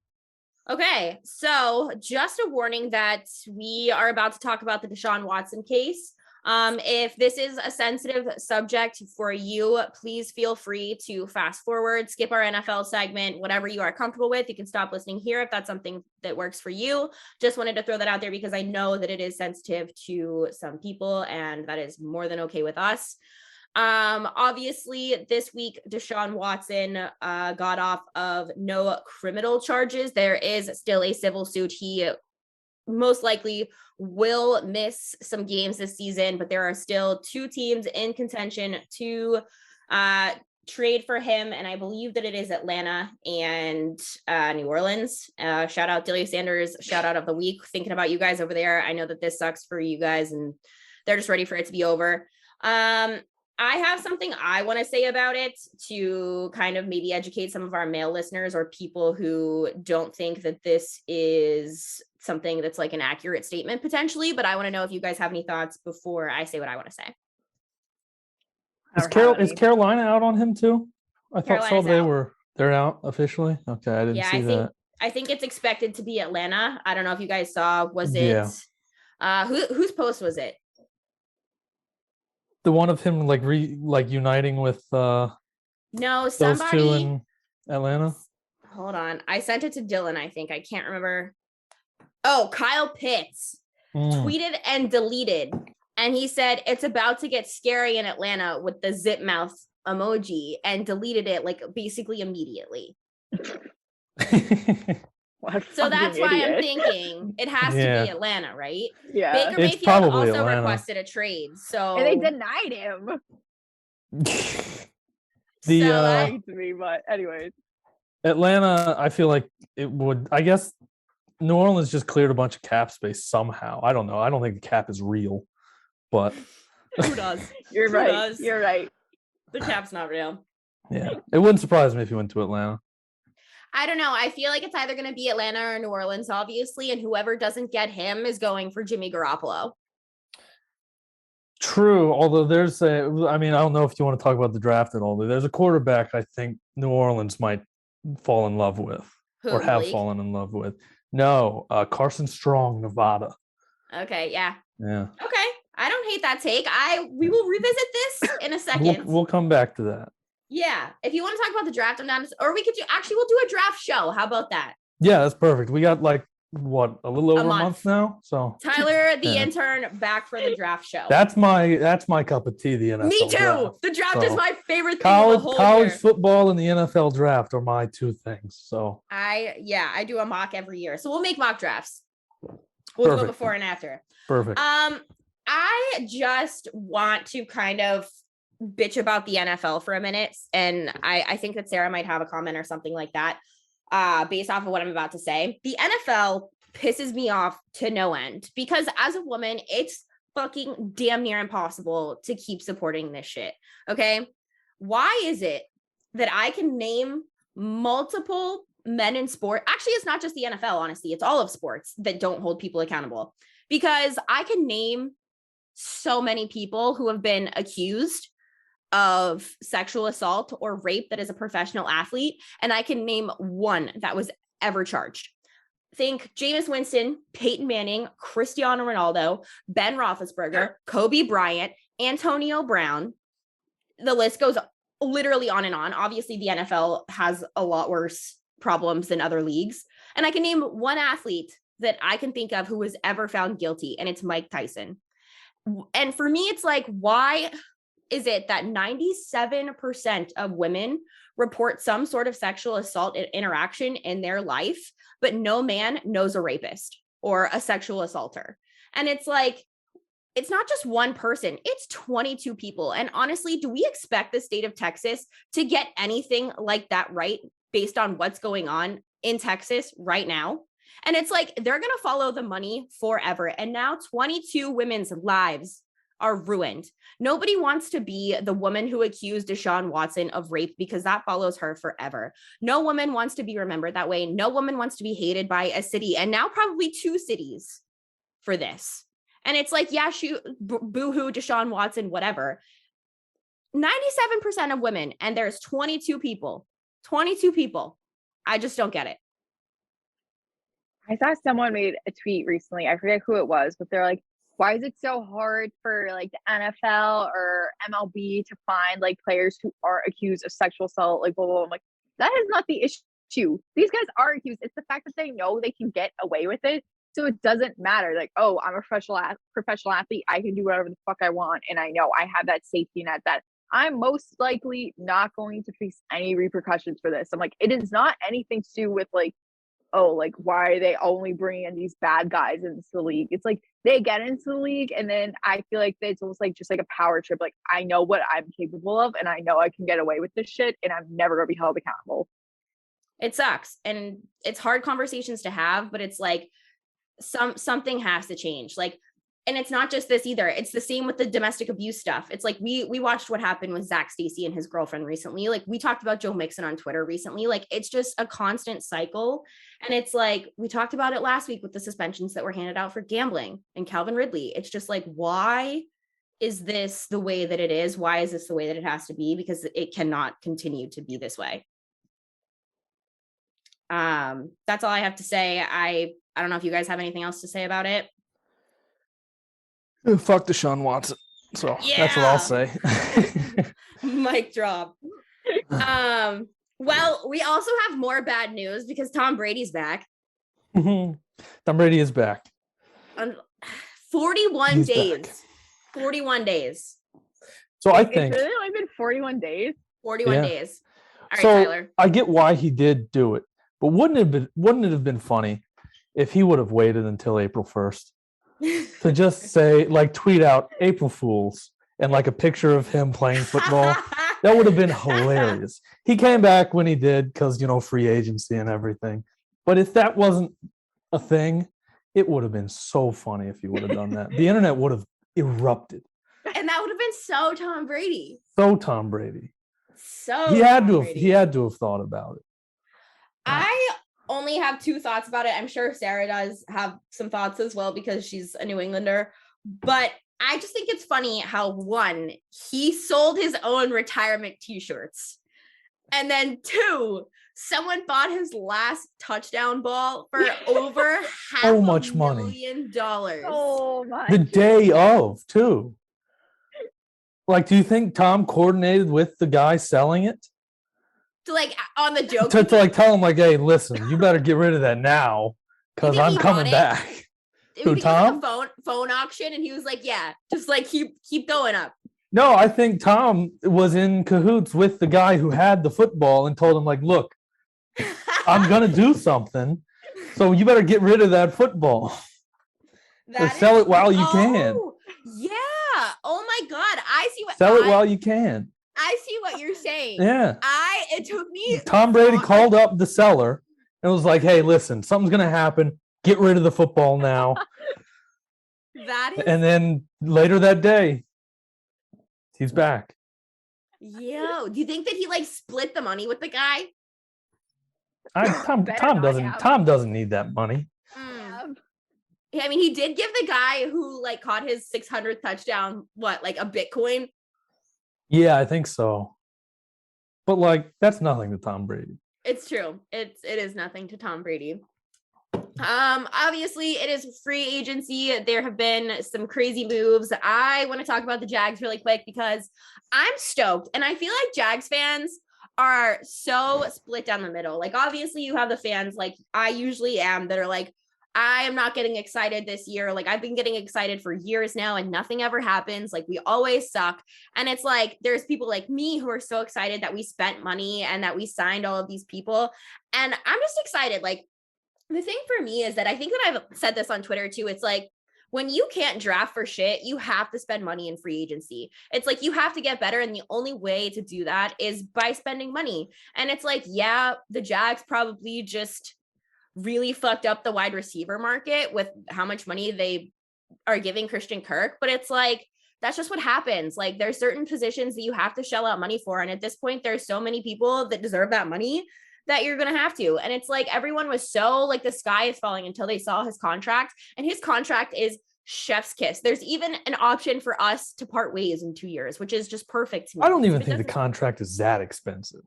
Okay. So just a warning that we are about to talk about the Deshaun Watson case. If this is a sensitive subject for you, please feel free to fast forward, skip our NFL segment, whatever you are comfortable with. You can stop listening here if that's something that works for you. Just wanted to throw that out there because I know that it is sensitive to some people and that is more than okay with us. Obviously this week, Deshaun Watson, got off of no criminal charges. There is still a civil suit. He most likely will miss some games this season, but there are still 2 teams in contention to trade for him. And I believe that it is Atlanta and New Orleans. Shout out Dilly Sanders, shout out of the week, thinking about you guys over there. I know that this sucks for you guys and they're just ready for it to be over. I have something I want to say about it to kind of maybe educate some of our male listeners or people who don't think that this is something that's like an accurate statement potentially, but I want to know if you guys have any thoughts before I say what I want to say. Is Carolina out on him too? I thought so. They're out officially. Okay, I didn't see that. I think it's expected to be Atlanta. I don't know if you guys saw. Was it? Yeah. Whose post was it? The one of him like uniting with No, those two somebody. in Atlanta. Hold on. I sent it to Dylan, I think. I can't remember. Oh, Kyle Pitts tweeted and deleted. And he said, it's about to get scary in Atlanta with the zip mouth emoji, and deleted it like basically immediately. So that's why I'm thinking it has to be Atlanta, right? Yeah. Baker It's Mayfield probably also Atlanta. requested a trade. So And they denied him. The To me, but anyways. Atlanta, I feel like it would. I guess New Orleans just cleared a bunch of cap space somehow. I don't know. I don't think the cap is real, but who does? You're Who right. does? You're right. The cap's not real. Yeah, it wouldn't surprise me if he went to Atlanta. I don't know. I feel like it's either going to be Atlanta or New Orleans, obviously, and whoever doesn't get him is going for Jimmy Garoppolo. True, although I don't know if you want to talk about the draft at all, but there's a quarterback I think New Orleans might fall in love with or have fallen in love with. No, Carson Strong, Nevada. Okay, yeah. Yeah. Okay, I don't hate that take. We will revisit this in a second. We'll come back to that. Yeah, if you want to talk about the draft, I'm down. Or we'll do a draft show. How about that? Yeah, that's perfect. We got like a little over a month now. So Tyler, the intern, back for the draft show. That's my cup of tea. The NFL. Me too. Draft. The draft is my favorite thing of the whole college year. football and the NFL draft are my two things. So I do a mock every year. So we'll make mock drafts. We'll do it before and after. Perfect. I just want to kind of bitch about the NFL for a minute. And I think that Sarah might have a comment or something like that based off of what I'm about to say. The NFL pisses me off to no end because as a woman, it's fucking damn near impossible to keep supporting this shit. Okay. Why is it that I can name multiple men in sport? Actually, it's not just the NFL, honestly. It's all of sports that don't hold people accountable, because I can name so many people who have been accused of sexual assault or rape that is a professional athlete, and I can name one that was ever charged. Think Jameis Winston, Peyton Manning, Cristiano Ronaldo, Ben Roethlisberger, Kobe Bryant, Antonio Brown. The list goes literally on and on. Obviously, the NFL has a lot worse problems than other leagues. And I can name one athlete that I can think of who was ever found guilty, and it's Mike Tyson. And for me, it's like, why is it that 97% of women report some sort of sexual assault interaction in their life, but no man knows a rapist or a sexual assaulter? And it's like, it's not just one person, it's 22 people. And honestly, do we expect the state of Texas to get anything like that right based on what's going on in Texas right now? And it's like, they're going to follow the money forever. And now 22 women's lives are ruined. Nobody wants to be the woman who accused Deshaun Watson of rape, because that follows her forever. No woman wants to be remembered that way. No woman wants to be hated by a city, and now probably two cities, for this. And it's like, yeah, boo-hoo, Deshaun Watson, whatever. 97% of women, and there's 22 people. 22 people. I just don't get it. I saw someone made a tweet recently. I forget who it was, but they're like, why is it so hard for like the NFL or MLB to find like players who are accused of sexual assault? Like, blah, blah, blah. I'm like, that is not the issue. These guys are accused. It's the fact that they know they can get away with it. So it doesn't matter. Like, oh, I'm a professional athlete. I can do whatever the fuck I want. And I know I have that safety net that I'm most likely not going to face any repercussions for this. I'm like, it is not anything to do with like, oh, like, why are they only bringing in these bad guys into the league? It's like they get into the league, and then I feel like it's almost like just like a power trip. Like, I know what I'm capable of, and I know I can get away with this shit, and I'm never going to be held accountable. It sucks. And it's hard conversations to have, but it's like something has to change. Like, and it's not just this either. It's the same with the domestic abuse stuff. It's like we watched what happened with Zach Stacy and his girlfriend recently. Like, we talked about Joe Mixon on Twitter recently. Like, it's just a constant cycle. And it's like, we talked about it last week with the suspensions that were handed out for gambling and Calvin Ridley. It's just like, why is this the way that it is? Why is this the way that it has to be? Because it cannot continue to be this way. That's all I have to say. I don't know if you guys have anything else to say about it. Fuck Deshaun Watson. So that's what I'll say. Mic drop. Well, we also have more bad news because Tom Brady's back. Tom Brady is back. 41 He's days. Back. 41 days. So I It's think really only been 41 days. 41 Yeah. days. All right, so Tyler. I get why he did do it, but wouldn't it have been funny if he would have waited until April 1st to just say, like, tweet out April Fools and like a picture of him playing football? That would have been hilarious. He came back when he did because, free agency and everything. But if that wasn't a thing, it would have been so funny if he would have done that. The internet would have erupted. And that would have been so Tom Brady. So Tom Brady. So He had Tom to have Brady. he had to have thought about it. I only have 2 thoughts about it. I'm sure Sarah does have some thoughts as well because she's a New Englander. But I just think it's funny how, one, he sold his own retirement t-shirts. And then 2, someone bought his last touchdown ball for over So much money. $500,000. Oh my. The day of, too. Like, do you think Tom coordinated with the guy selling it? To like on the joke. To like tell him, like, hey, listen, you better get rid of that now because You think I'm he coming bought it? back. It Who, was like Tom? a phone auction, and he was like, "Yeah, just like keep going up." No, I think Tom was in cahoots with the guy who had the football and told him, like, look, I'm gonna do something, so you better get rid of that football. Or sell it while you can. Yeah. Oh my God. I see what. Sell it while you can. I see what you're saying. Yeah. It took me. Tom Brady called up the seller and was like, hey, listen, something's gonna happen. Get rid of the football now. That is. And then later that day, he's back. Yo, do you think that he like split the money with the guy? Tom doesn't need that money. I mean, he did give the guy who like caught his 600th touchdown, like a Bitcoin? Yeah, I think so. But like, that's nothing to Tom Brady. It's true. It is nothing to Tom Brady. Obviously it is free agency. There have been some crazy moves. I want to talk about the Jags really quick because I'm stoked, and I feel like Jags fans are so split down the middle. Like, obviously you have the fans like I usually am that are like, I am not getting excited this year. Like, I've been getting excited for years now and nothing ever happens. Like, we always suck. And it's like, there's people like me who are so excited that we spent money and that we signed all of these people. And I'm just excited. Like, the thing for me is that I think that I've said this on Twitter too. It's like, when you can't draft for shit, you have to spend money in free agency. It's like, you have to get better. And the only way to do that is by spending money. And it's like, yeah, the Jags probably just really fucked up the wide receiver market with how much money they are giving Christian Kirk. But it's like, that's just what happens. Like, there's certain positions that you have to shell out money for. And at this point, there's so many people that deserve that money that you're going to have to. And it's like, everyone was so like, the sky is falling until they saw his contract, and his contract is chef's kiss. There's even an option for us to part ways in 2 years, which is just perfect to me. I don't even think the contract is that expensive.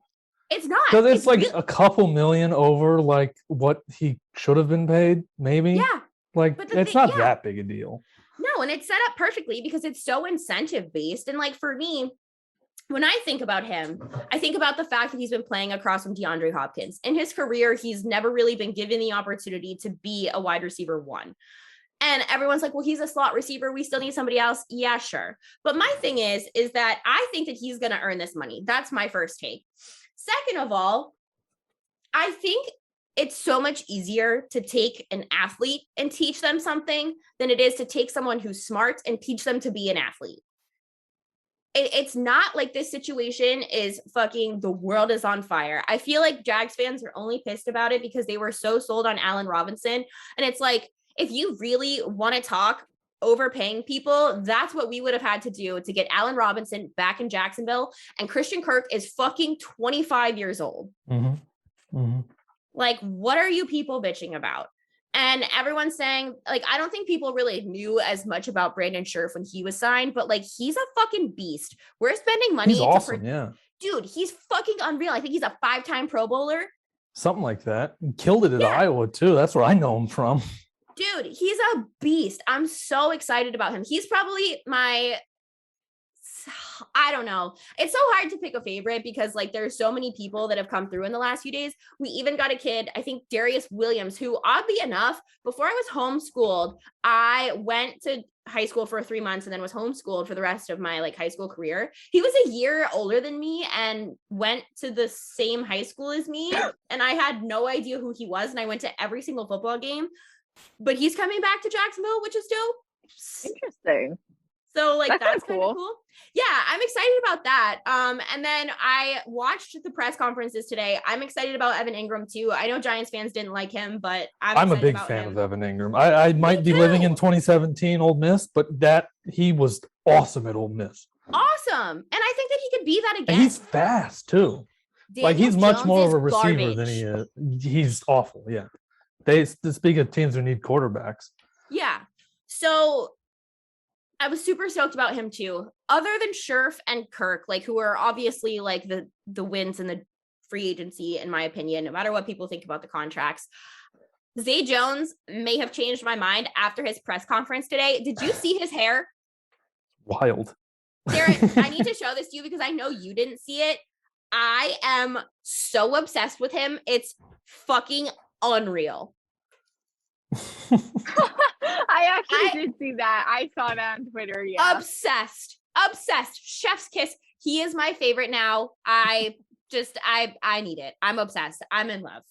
It's not. Because it's like really a couple million over like what he should have been paid, maybe. Yeah. Like, it's not that big a deal. No, and it's set up perfectly because it's so incentive based. And like, for me, when I think about him, I think about the fact that he's been playing across from DeAndre Hopkins. In his career, he's never really been given the opportunity to be a wide receiver one. And everyone's like, well, he's a slot receiver. We still need somebody else. Yeah, sure. But my thing is that I think that he's going to earn this money. That's my first take. Second of all, I think it's so much easier to take an athlete and teach them something than it is to take someone who's smart and teach them to be an athlete. It's not like this situation is fucking the world is on fire. I feel like Jags fans are only pissed about it because they were so sold on Allen Robinson. And it's like, if you really want to talk overpaying people, that's what we would have had to do to get Allen Robinson back in Jacksonville. And Christian Kirk is fucking 25 years old. Mm-hmm. Mm-hmm. Like, what are you people bitching about? And everyone's saying, like, I don't think people really knew as much about Brandon Scherff when he was signed, but like, he's a fucking beast. We're spending money. He's awesome, yeah. Dude, he's fucking unreal. I think he's a 5-time Pro Bowler. Something like that. He killed it at Yeah. Iowa too. That's where I know him from. Dude, he's a beast. I'm so excited about him. He's probably I don't know. It's so hard to pick a favorite because like there's so many people that have come through in the last few days. We even got a kid, I think Darius Williams, who oddly enough, before I was homeschooled, I went to high school for 3 months and then was homeschooled for the rest of my like high school career. He was a year older than me and went to the same high school as me. And I had no idea who he was. And I went to every single football game, but he's coming back to Jacksonville, which is dope. Interesting. So like that's kind cool. of cool. Yeah, I'm excited about that. And then I watched the press conferences today. I'm excited about Evan Ingram too. I know Giants fans didn't like him, but I'm a big fan of Evan Ingram. I might be living in 2017 Ole Miss, but he was awesome at Ole Miss. Awesome. And I think that he could be that again. And he's fast too. Daniel he's much Jones more is of a receiver garbage. than he is. He's awful. Yeah. Speak of teams who need quarterbacks. Yeah. So I was super stoked about him too. Other than Scherf and Kirk, like who are obviously like the wins in the free agency, in my opinion, no matter what people think about the contracts. Zay Jones may have changed my mind after his press conference today. Did you see his hair? Wild. Sarah, I need to show this to you because I know you didn't see it. I am so obsessed with him. It's fucking unreal. I actually did see that. I saw that on Twitter. Yeah. Obsessed. Chef's kiss. He is my favorite now. I need it. I'm obsessed. I'm in love.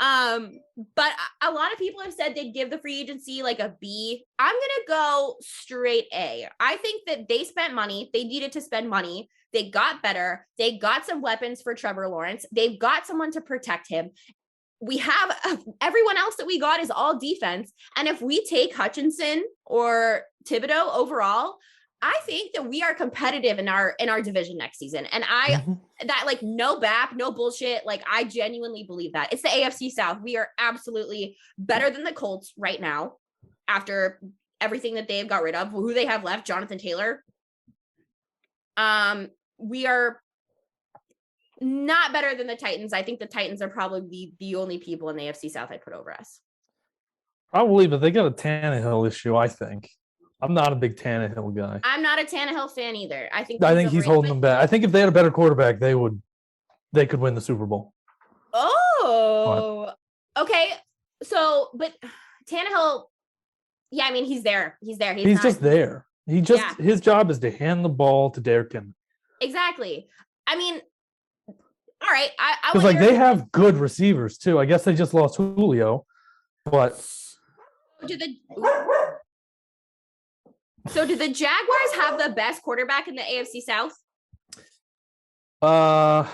But a lot of people have said they'd give the free agency like a B. I'm going to go straight A. I think that they spent money. They needed to spend money. They got better. They got some weapons for Trevor Lawrence. They've got someone to protect him. We have everyone else that we got is all defense. And if we take Hutchinson or Thibodeau overall, I think that we are competitive in our division next season. And that like no BAP, no bullshit. Like I genuinely believe that. It's the AFC South. We are absolutely better than the Colts right now after everything that they've got rid of, who they have left, Jonathan Taylor. We are not better than the Titans. I think the Titans are probably the only people in the AFC South I'd put over us. Probably, but they got a Tannehill issue, I think. I'm not a big Tannehill guy. I'm not a Tannehill fan either. I think he's holding them back. I think if they had a better quarterback, they could win the Super Bowl. Oh, okay. So, but Tannehill, yeah, I mean, he's there. He's just there. His job is to hand the ball to Derrick Henry. Exactly. I mean, all right. Because like they have good receivers too. I guess they just lost Julio, but do the Jaguars have the best quarterback in the AFC South? Oh,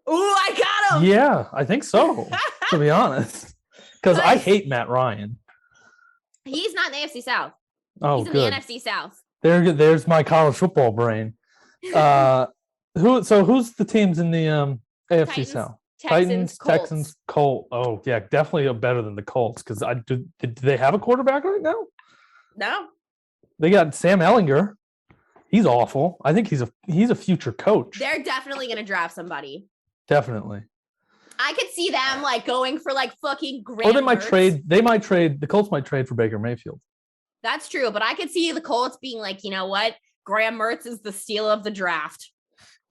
I got him. Yeah, I think so. To be honest, because I hate Matt Ryan. He's not in the AFC South. Oh, he's in good. the NFC South. There's my college football brain. Who's the teams in the AFC South? Titans, Texans, Colts. Oh, yeah, definitely better than the Colts. Because do they have a quarterback right now? No. They got Sam Ehlinger. He's awful. I think he's a future coach. They're definitely going to draft somebody. Definitely. I could see them like going for like fucking Graham. Or they might trade. The Colts might trade for Baker Mayfield. That's true, but I could see the Colts being like, you know what? Graham Mertz is the steal of the draft.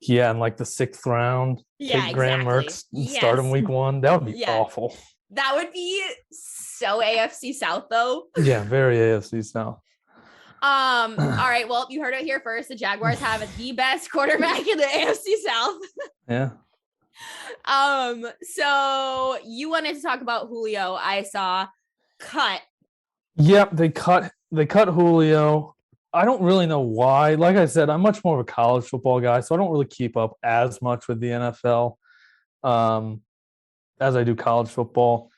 Yeah, in like the 6th round. Yeah, take Graham Mertz and start him week 1. That would be awful. That would be so AFC South though. Yeah, very AFC South. All right. Well, you heard it here first. The Jaguars have the best quarterback in the AFC South. Yeah. So you wanted to talk about Julio. I saw cut. Yep, they cut Julio. I don't really know why. Like I said, I'm much more of a college football guy, so I don't really keep up as much with the NFL as I do college football.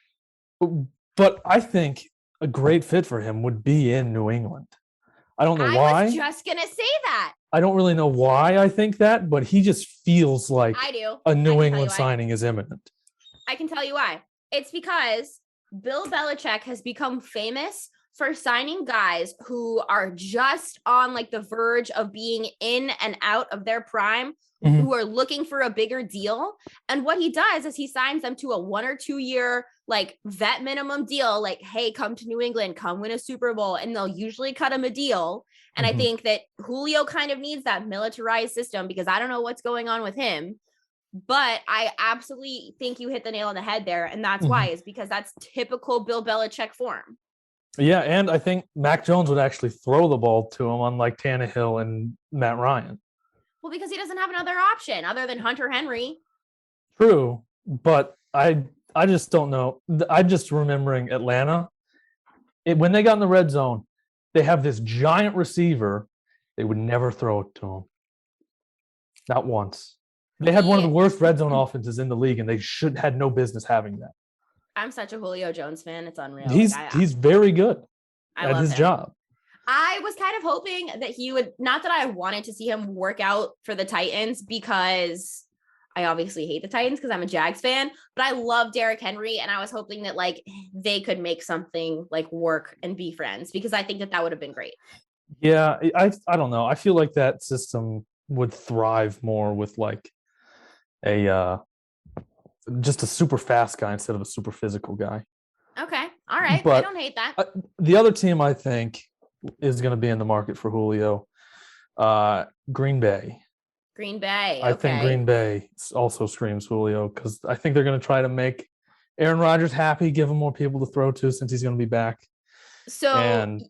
But I think a great fit for him would be in New England. I don't know why. I was just going to say that. I don't really know why I think that, but he just feels like a New England signing is imminent. I can tell you why. It's because Bill Belichick has become famous for signing guys who are just on like the verge of being in and out of their prime, who are looking for a bigger deal. And what he does is he signs them to a 1 or 2 year like vet minimum deal, like, hey, come to New England, come win a Super Bowl, and they'll usually cut him a deal. And I think that Julio kind of needs that militarized system, because I don't know what's going on with him, but I absolutely think you hit the nail on the head there. And that's why, is because that's typical Bill Belichick form. Yeah, and I think Mac Jones would actually throw the ball to him, unlike Tannehill and Matt Ryan. Well, because he doesn't have another option other than Hunter Henry. True, but I just don't know. I'm just remembering Atlanta. When they got in the red zone, they have this giant receiver. They would never throw it to him. Not once. They had one of the worst red zone offenses in the league, and they had no business having that. I'm such a Julio Jones fan. It's unreal. He's very good at his job. I was kind of hoping that he would, not that I wanted to see him work out for the Titans, because I obviously hate the Titans because I'm a Jags fan, but I love Derrick Henry. And I was hoping that like they could make something like work and be friends, because I think that would have been great. Yeah. I don't know. I feel like that system would thrive more with like just a super fast guy instead of a super physical guy. Okay. All right. But I don't hate that. The other team I think is going to be in the market for Julio, Green Bay. Green Bay. I think Green Bay also screams Julio, because I think they're going to try to make Aaron Rodgers happy, give him more people to throw to since he's going to be back. And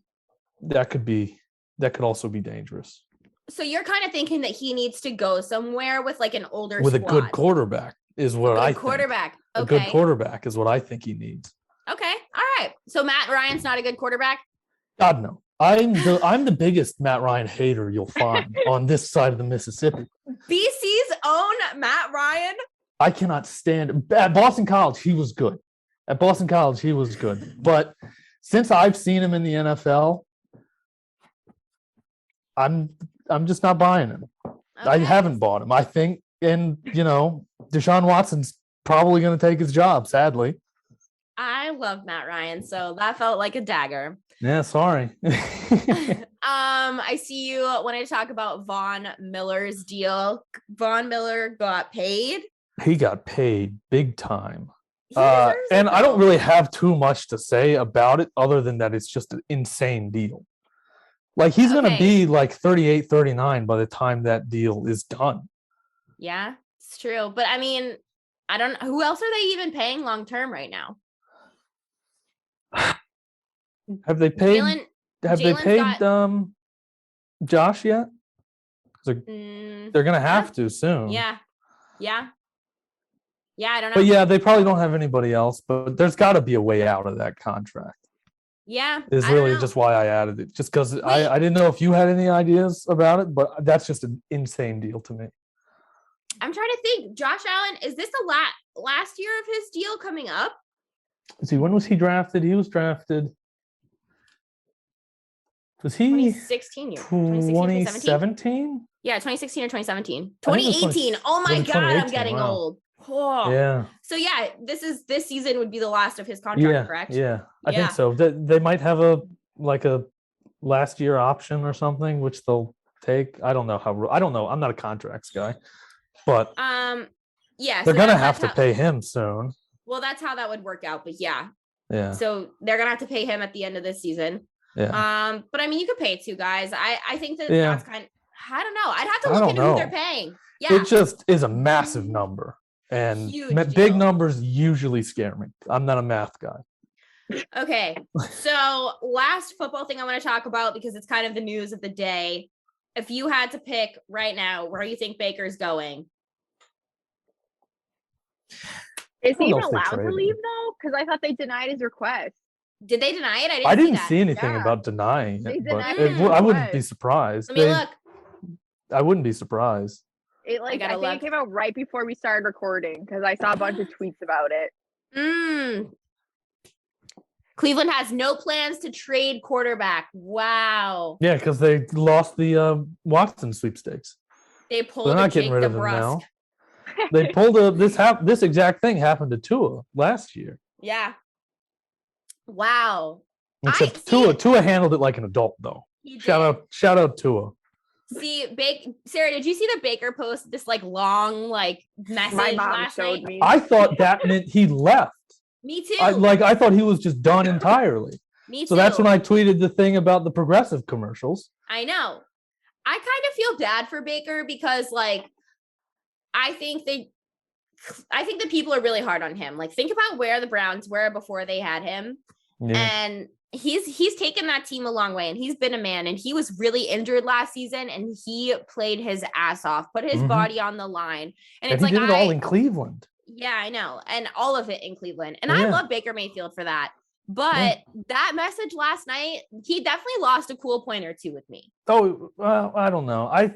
that could also be dangerous. So you're kind of thinking that he needs to go somewhere with like an older with squad. A good quarterback is what I think. Quarterback. Okay. A good quarterback is what I think he needs. Okay. All right. So Matt Ryan's not a good quarterback? God, no. I'm the biggest Matt Ryan hater you'll find on this side of the Mississippi. BC's own Matt Ryan? I cannot stand at Boston College. He was good. But since I've seen him in the NFL, I'm just not buying him. Okay. I haven't bought him. I think, and Deshaun Watson's probably going to take his job, sadly. I love Matt Ryan, so that felt like a dagger. Yeah, sorry. I see you wanted to talk about Von Miller's deal. Von Miller got paid. He got paid big time. And I don't really have too much to say about it other than that it's just an insane deal. Like he's going to be like 38, 39 by the time that deal is done. Yeah, it's true. But I mean, I don't know. Who else are they even paying long term right now? Have they paid? Josh yet? They're gonna have to soon. Yeah. I don't know. But yeah, they probably don't have anybody else. But there's got to be a way out of that contract. Yeah, is really just why I added it. Just because I didn't know if you had any ideas about it, but that's just an insane deal to me. I'm trying to think. Josh Allen, is this the last year of his deal coming up? Let's see, when was he drafted? He was drafted. Was he 2016 year? 2017? Yeah, 2016 or 2017. 2018. Oh my God, I'm getting old. Oh. Yeah. So yeah, this season would be the last of his contract, correct? Yeah, I think so. They might have a last year option or something, which they'll take. I don't know. I'm not a contracts guy, but yeah, they're gonna have to pay him soon. Well, that's how that would work out. But yeah. So they're gonna have to pay him at the end of this season. Yeah. But I mean, you could pay two guys. I think that's kind of, I don't know. I'd have to look into who they're paying. Yeah. It just is a massive number. And big numbers usually scare me. I'm not a math guy. Okay. So last football thing I want to talk about, because it's kind of the news of the day. If you had to pick right now where you think Baker's going. Is he even allowed to leave though? Because I thought they denied his request. Did they deny it? I didn't see anything about denying it, but I wouldn't be surprised. Let me look. I wouldn't be surprised. I think it came out right before we started recording because I saw a bunch of tweets about it. Cleveland has no plans to trade quarterback. Wow. Yeah, because they lost the Watson sweepstakes. They pulled. They're not getting rid of him now. They pulled this exact thing happened to Tua last year. Yeah. Wow. Except Tua handled it like an adult though. Shout out Tua. See, Sarah, did you see the Baker post this like long like message My mom last showed night? me. I thought that meant he left. Me too. I thought he was just done entirely. Me too. So that's when I tweeted the thing about the Progressive commercials. I know. I kind of feel bad for Baker because like I think the people are really hard on him. Like think about where the Browns were before they had him. Yeah. And he's taken that team a long way, and he's been a man, and he was really injured last season, and he played his ass off, put his body on the line. And it's he did it all in Cleveland. Yeah, I know. And all of it in Cleveland. And I love Baker Mayfield for that. But that message last night, he definitely lost a cool point or two with me. Oh, I don't know. I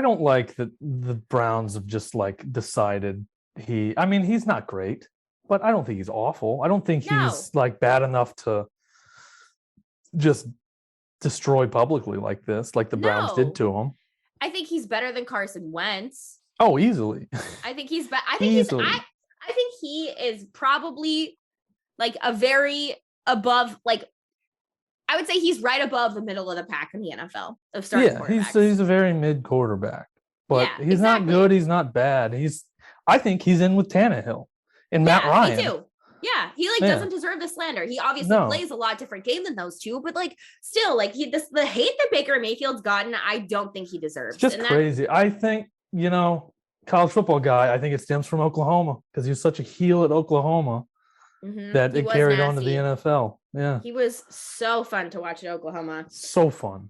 don't like that the Browns have just like decided he's not great, but I don't think he's awful. I don't think he's like bad enough to just destroy publicly like this, like the Browns did to him. I think he's better than Carson Wentz. Oh, easily. I think he's I think he is probably like a very above, like I would say he's right above the middle of the pack in the NFL of starting quarterbacks. He's a very mid quarterback, but he's not good. He's not bad. I think he's in with Tannehill and Matt Ryan. Me too. Yeah, he doesn't deserve the slander. He obviously plays a lot different game than those two, but like still, like the hate that Baker Mayfield's gotten, I don't think he deserves. It's just crazy. I think college football guy. I think it stems from Oklahoma because he was such a heel at Oklahoma that it carried on to the NFL. Yeah, he was so fun to watch at Oklahoma. So fun.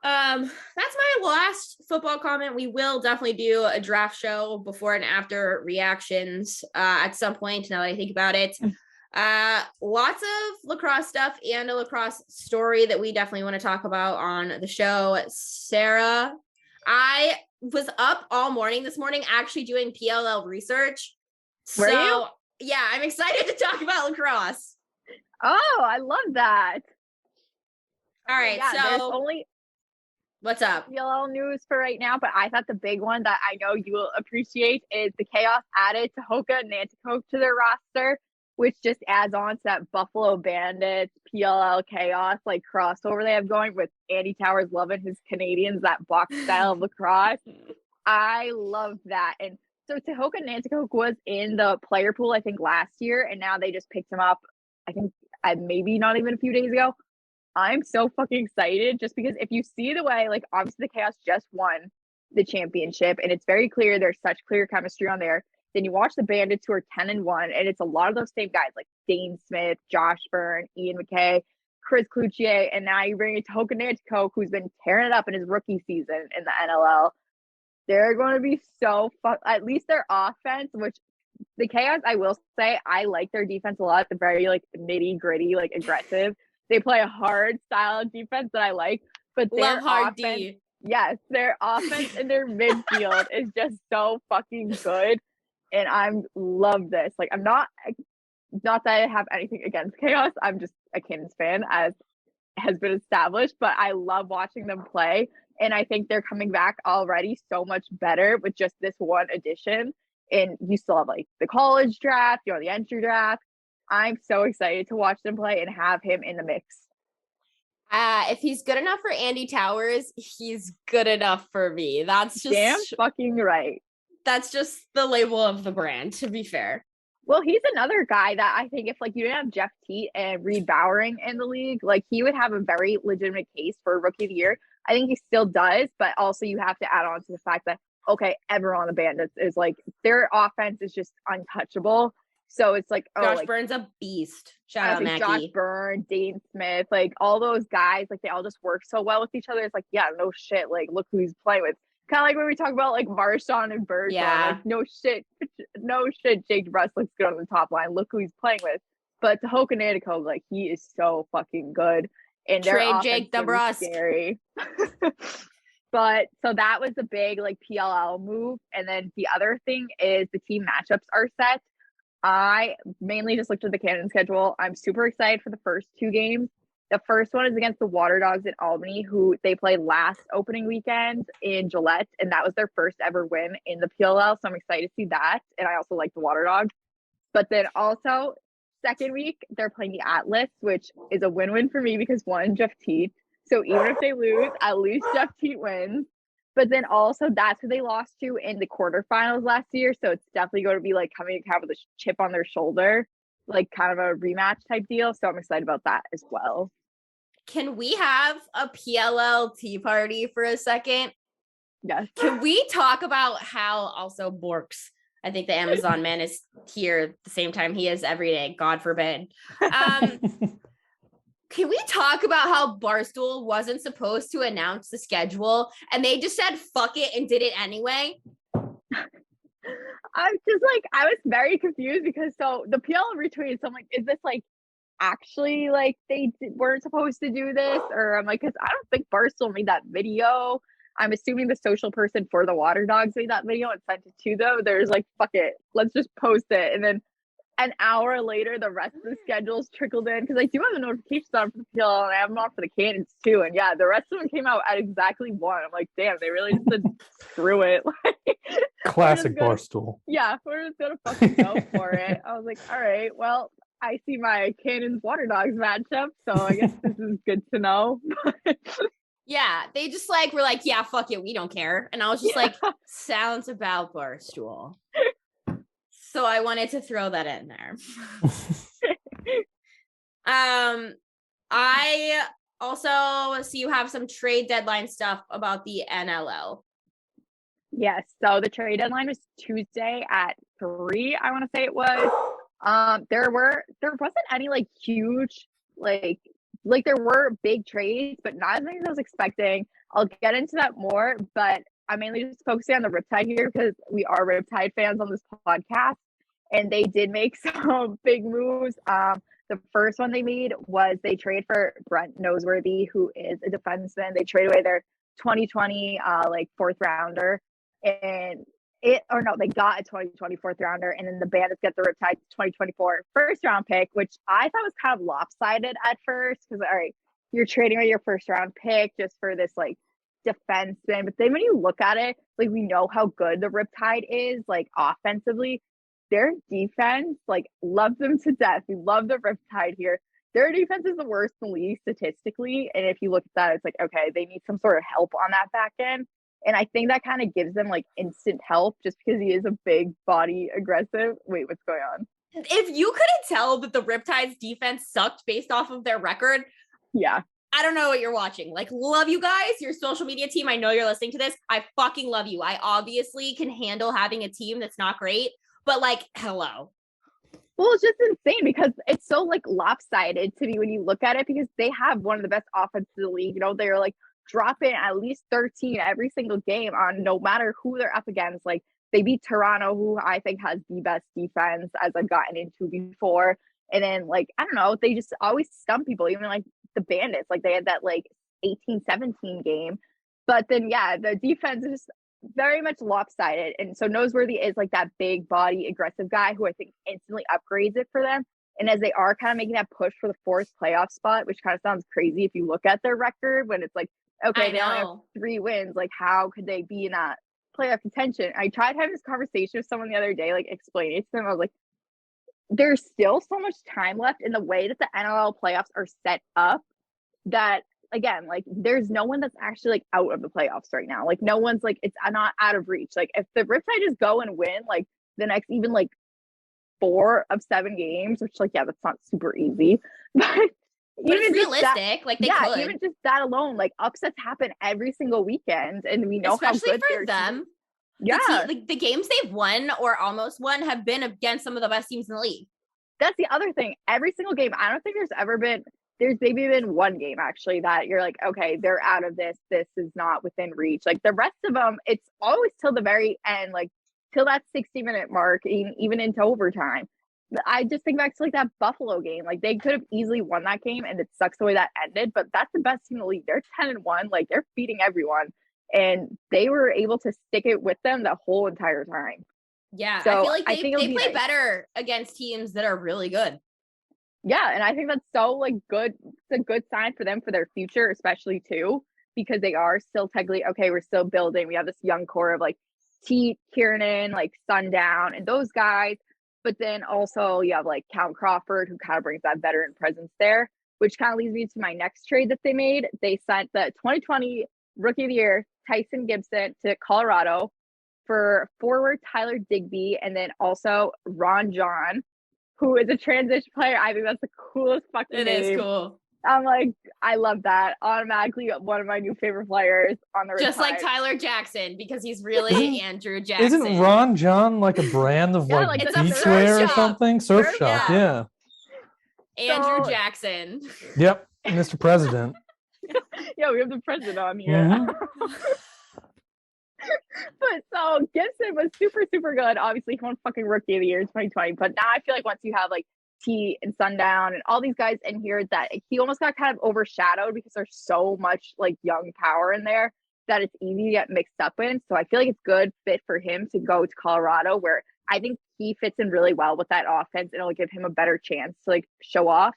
That's my last football comment. We will definitely do a draft show before and after reactions at some point, now that I think about it. Lots of lacrosse stuff and a lacrosse story that we definitely want to talk about on the show. Sarah, I was up all morning this morning actually doing PLL research. Were you? Yeah, I'm excited to talk about lacrosse. Oh, I love that. All right, so what's up? PLL news for right now, but I thought the big one that I know you will appreciate is the Chaos added Tahoka and Nanticoke to their roster, which just adds on to that Buffalo Bandits, PLL Chaos like crossover they have going with Andy Towers loving his Canadians, that box style of lacrosse. I love that. And so Tahoka and Nanticoke was in the player pool, I think, last year, and now they just picked him up, I think, maybe not even a few days ago. I'm so fucking excited just because if you see the way, like, obviously the Chaos just won the championship and it's very clear there's such clear chemistry on there. Then you watch the Bandits who are 10-1, and it's a lot of those same guys like Dane Smith, Josh Byrne, Ian McKay, Chris Cloutier, and now you bring in Tahoka Nanticoke, who's been tearing it up in his rookie season in the NLL. They're going to be so fun. At least their offense, which the Chaos, I will say, I like their defense a lot. They're very like nitty gritty, like aggressive. They play a hard style of defense that I like, but their offense, yes, their offense and their midfield is just so fucking good. And I love this. Like, I'm not that I have anything against Chaos. I'm just a Cannons fan, as has been established, but I love watching them play. And I think they're coming back already so much better with just this one addition. And you still have like the college draft, the entry draft. I'm so excited to watch them play and have him in the mix. If he's good enough for Andy Towers, he's good enough for me. That's just damn fucking right. That's just the label of the brand, to be fair. Well, he's another guy that I think if like you didn't have Jeff Teat and Reed Bowering in the league, like he would have a very legitimate case for Rookie of the Year. I think he still does, but also you have to add on to the fact that, okay, everyone on the Bandits is like, their offense is just untouchable. So it's like, Josh Byrne's a beast. Shout out, Mackie. Josh Byrne, Dane Smith, like all those guys, like they all just work so well with each other. It's like, yeah, no shit. Like, look who he's playing with. Kind of like when we talk about like Marshawn and Bergeron. Yeah. Like, no shit. Jake Bruss looks good on the top line. Look who he's playing with. But Tahoka Nanticoke, like he is so fucking good. And trade Jake DeBrusk. Scary. But so that was the big like PLL move. And then the other thing is the team matchups are set. I mainly just looked at the Cannon schedule. I'm super excited for the first two games. The first one is against the Water Dogs in Albany, who they played last opening weekend in Gillette, and that was their first ever win in the PLL. So I'm excited to see that. And I also like the Water Dogs. But then also second week, they're playing the Atlas, which is a win-win for me because one, Jeff Teat. So even if they lose, at least Jeff Teat wins. But then also that's who they lost to in the quarterfinals last year. So it's definitely going to be like coming to camp with a chip on their shoulder, like kind of a rematch type deal. So I'm excited about that as well. Can we have a PLL tea party for a second? Yes. Can we talk about how also Borks, I think the Amazon man, is here at the same time he is every day, God forbid. Can we talk about how Barstool wasn't supposed to announce the schedule and they just said fuck it and did it anyway? I'm just like, I was very confused because so the PL retweeted, so I'm like, is this like actually like they weren't supposed to do this? Or I'm like, because I don't think Barstool made that video. I'm assuming the social person for the Water Dogs made that video and sent it to them. There's like, fuck it, let's just post it. And then an hour later, the rest of the schedules trickled in because I do have the notifications on for the PL and I have them on for the Cannons too. And yeah, the rest of them came out at exactly 1. I'm like, damn, they really just said screw it. Classic Barstool. Yeah, we're just gonna fucking go for it. I was like, all right, well, I see my Cannons Water Dogs matchup, so I guess this is good to know. Yeah, they just like were like, yeah, fuck it, we don't care. And I was just like, sounds about Barstool. So I wanted to throw that in there. I also see you have some trade deadline stuff about the NLL. Yes, so the trade deadline was Tuesday at 3, I want to say it was. There wasn't any like huge like there were big trades, but not as many as I was expecting. I'll get into that more, but I'm mainly just focusing on the Riptide here because we are Riptide fans on this podcast, and they did make some big moves. The first one they made was they traded for Brent Noseworthy, who is a defenseman. They traded away their 2020 like 4th rounder, and they got a 2020 4th rounder, and then the Bandits get the Riptide 2024 first round pick, which I thought was kind of lopsided at first because all right, you're trading away your first round pick just for this like defenseman, but then when you look at it, like we know how good the Riptide is, like offensively. Their defense, like, love them to death. We love the Riptide here. Their defense is the worst in the league statistically, and if you look at that, it's like, okay, they need some sort of help on that back end, and I think that kind of gives them like instant help just because he is a big body aggressive. Wait, what's going on? If you couldn't tell that the Riptide's defense sucked based off of their record, yeah, I don't know what you're watching. Like, love you guys, your social media team. I know you're listening to this. I fucking love you. I obviously can handle having a team that's not great, but like, hello. Well, it's just insane because it's so like lopsided to me when you look at it because they have one of the best offenses in the league. You know, they're like dropping at least 13 every single game on no matter who they're up against. Like they beat Toronto, who I think has the best defense as I've gotten into before. And then like, I don't know, they just always stump people, even like the Bandits. Like they had that like 18-17 game. But then, yeah, the defense is very much lopsided. And so Noseworthy is like that big body aggressive guy who I think instantly upgrades it for them. And as they are kind of making that push for the 4th playoff spot, which kind of sounds crazy if you look at their record when it's like, okay, they only have 3 wins. Like, how could they be in that playoff contention? I tried having this conversation with someone the other day, like explaining it to them. I was like, there's still so much time left in the way that the NLL playoffs are set up that, again, like there's no one that's actually like out of the playoffs right now. Like no one's like, it's not out of reach. Like if the Riptide just go and win like the next even like 4 of 7 games, which like, yeah, that's not super easy, but it's realistic. Like they could. Even just that alone, like upsets happen every single weekend, and we know especially how good for them. Yeah, like the games they've won or almost won have been against some of the best teams in the league. That's the other thing. Every single game, I don't think there's maybe been one game actually that you're like, okay, they're out of this. This is not within reach. Like the rest of them, it's always till the very end, like till that 60-minute mark, even into overtime. I just think back to like that Buffalo game. Like they could have easily won that game, and it sucks the way that ended. But that's the best team in the league. They're 10-1. Like they're beating everyone, and they were able to stick it with them the whole entire time. Yeah, so I feel like they play better against teams that are really good. Yeah, and I think that's so like good. It's a good sign for them for their future, especially too, because they are still technically okay. We're still building. We have this young core of like Teat, Kiernan, like Sundown, and those guys. But then also you have like Count Crawford, who kind of brings that veteran presence there, which kind of leads me to my next trade that they made. They sent the 2020 Rookie of the Year, Tyson Gibson, to Colorado for forward Tyler Digby, and then also Ron John, who is a transition player. I think that's the coolest fucking name. It is cool. I'm like, I love that. Automatically one of my new favorite players on the Just like Tyler Jackson, because he's really Andrew Jackson. Isn't Ron John like a brand of Yeah, like like, it's a beachwear surf or shop. something? Surf Surf shop, shop. yeah. Andrew So- Jackson. Yep, Mr. President. Yeah, we have the president on here. Mhm. But so Gibson was super, super good. Obviously, he won fucking Rookie of the Year in 2020. But now I feel like once you have like T and Sundown and all these guys in here, that he almost got kind of overshadowed because there's so much like young power in there that it's easy to get mixed up in. So I feel like it's good fit for him to go to Colorado, where I think he fits in really well with that offense, and it'll give him a better chance to like show off.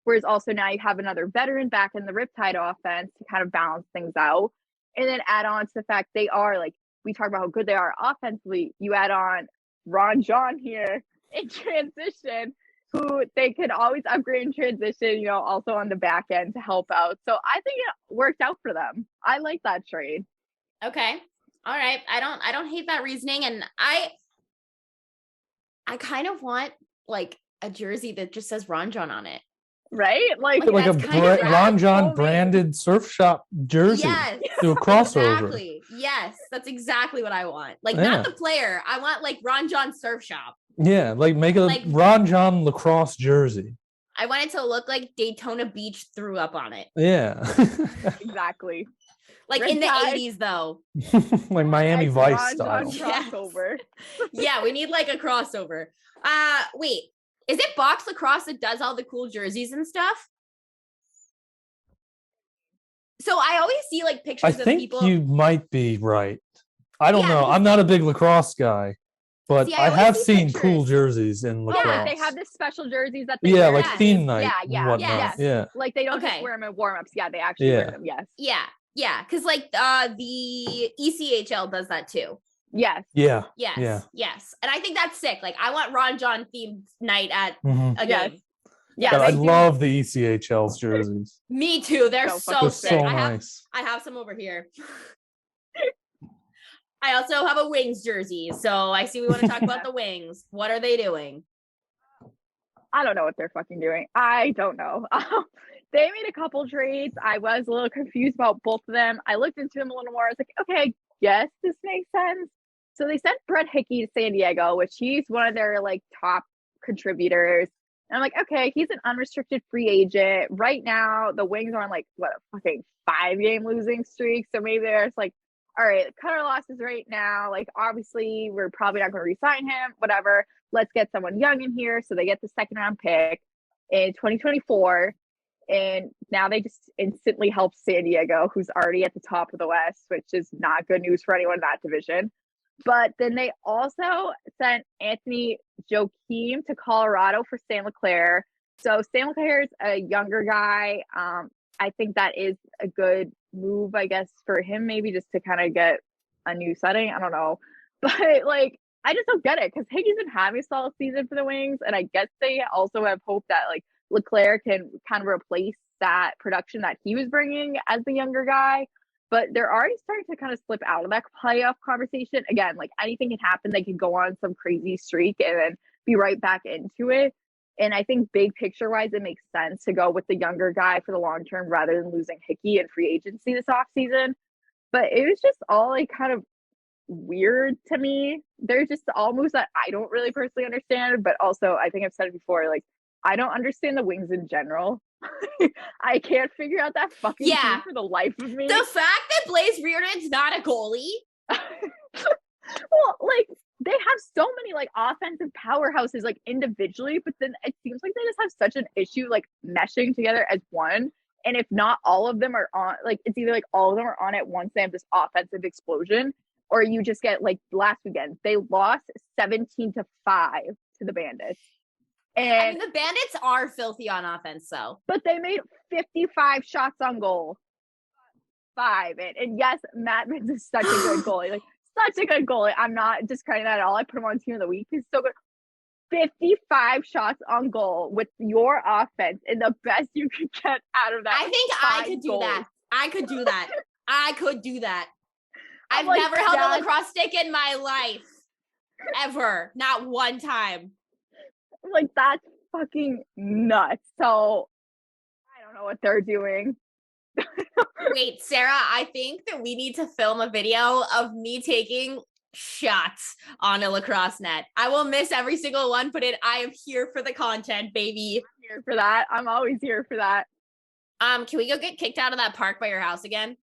Whereas also now you have another veteran back in the Riptide offense to kind of balance things out. And then add on to the fact they are like, we talk about how good they are offensively. You add on Ron John here in transition, who they could always upgrade in transition, you know, also on the back end to help out. So I think it worked out for them. I like that trade. Okay. All right. I don't hate that reasoning. And I kind of want like a jersey that just says Ron John on it. Right? Like Like a that's kind of Ron John homemade. branded surf shop jersey. Yes. Do a crossover. Exactly. Yes, that's exactly what I want. Like Yeah. not the player. I want like Ron John Surf Shop. Yeah, like make a Like- Ron John lacrosse jersey. I want it to look like Daytona Beach threw up on it. Yeah. exactly. Like in the Riptide. 80s though. Like Miami Nice Vice Ron style. John crossover. Yeah, we need like a crossover. Wait. Is it Box Lacrosse that does all the cool jerseys and stuff? So I always see like I pictures of think people. you might be right. I don't Yeah, know. because- I'm not a big lacrosse guy, but See, I I always have see seen cool pictures. jerseys in Yeah, lacrosse. they have the special jerseys that they Yeah, wear like at theme games. night Yeah, and yeah, whatnot. yes. Yeah. Like they don't Okay. just wear them in warm-ups. Yeah, they actually wear Yeah. them. Yes. Yeah, because like the ECHL does that too. Yes. Yeah. Yes, Yeah. yes, and I think that's sick. Like I want Ron John themed night at Mhm. a Yes. game. Yeah, But I they do. love the ECHL's jerseys. Me too. They're So so, fucking They're sick. so I have nice. some over here. I also have a Wings jersey, so I see we want to talk about the Wings. What are they doing? I don't know what they're fucking doing. I don't know. They made a couple trades. I was a little confused about both of them. I looked into them a little more. I was like, okay, I guess this makes sense. So they sent Brett Hickey to San Diego, which he's one of their like top contributors. And I'm like, okay, he's an unrestricted free agent. Right now, the Wings are on like what a fucking 5-game losing streak. So maybe there's like, all right, cut our losses right now. Like, obviously, we're probably not going to re-sign him, whatever. Let's get someone young in here. So they get the second round pick in 2024. And now they just instantly help San Diego, who's already at the top of the West, which is not good news for anyone in that division. But then they also sent Anthony Joachim to Colorado for Sam LeClaire. So Sam LeClaire is a younger guy. I think that is a good move, I guess, for him, maybe just to kind of get a new setting. I don't know. But like, I just don't get it because Higgins been having a solid season for the Wings. And I guess they also have hope that like LeClaire can kind of replace that production that he was bringing as the younger guy. But they're already starting to kind of slip out of that playoff conversation. Again, like anything can happen. They could go on some crazy streak and then be right back into it. And I think big picture wise, it makes sense to go with the younger guy for the long term rather than losing Hickey in free agency this offseason. But it was just all like kind of weird to me. There's just all moves that I don't really personally understand. But also, I think I've said it before, like, I don't understand the Wings in general. I can't figure out that fucking team for the life of me. The fact that Blaze Reardon's not a goalie. Well, like they have so many like offensive powerhouses like individually, but then it seems like they just have such an issue like meshing together as one. And if not all of them are on, like it's either like all of them are on at once, they have this offensive explosion, or you just get like last weekend they lost 17-5 to the Bandits. And I mean, the Bandits are filthy on offense, though. but they made 55 shots on goal. 5. And yes, Matt Mintz is such a good goalie. Like such a good goalie. I'm not discrediting that at all. I put him on team of the week. He's so good. 55 shots on goal with your offense and the best you could get out of that. I think I could do that. I could do that. I could do that. I've never held a lacrosse stick in my life. Ever. Not one time. Like, that's fucking nuts. So I don't know what they're doing. Wait, Sarah, I think that we need to film a video of me taking shots on a lacrosse net. I will miss every single one, but I am here for the content, baby. I'm here for that. I'm always here for that. Can we go get kicked out of that park by your house again?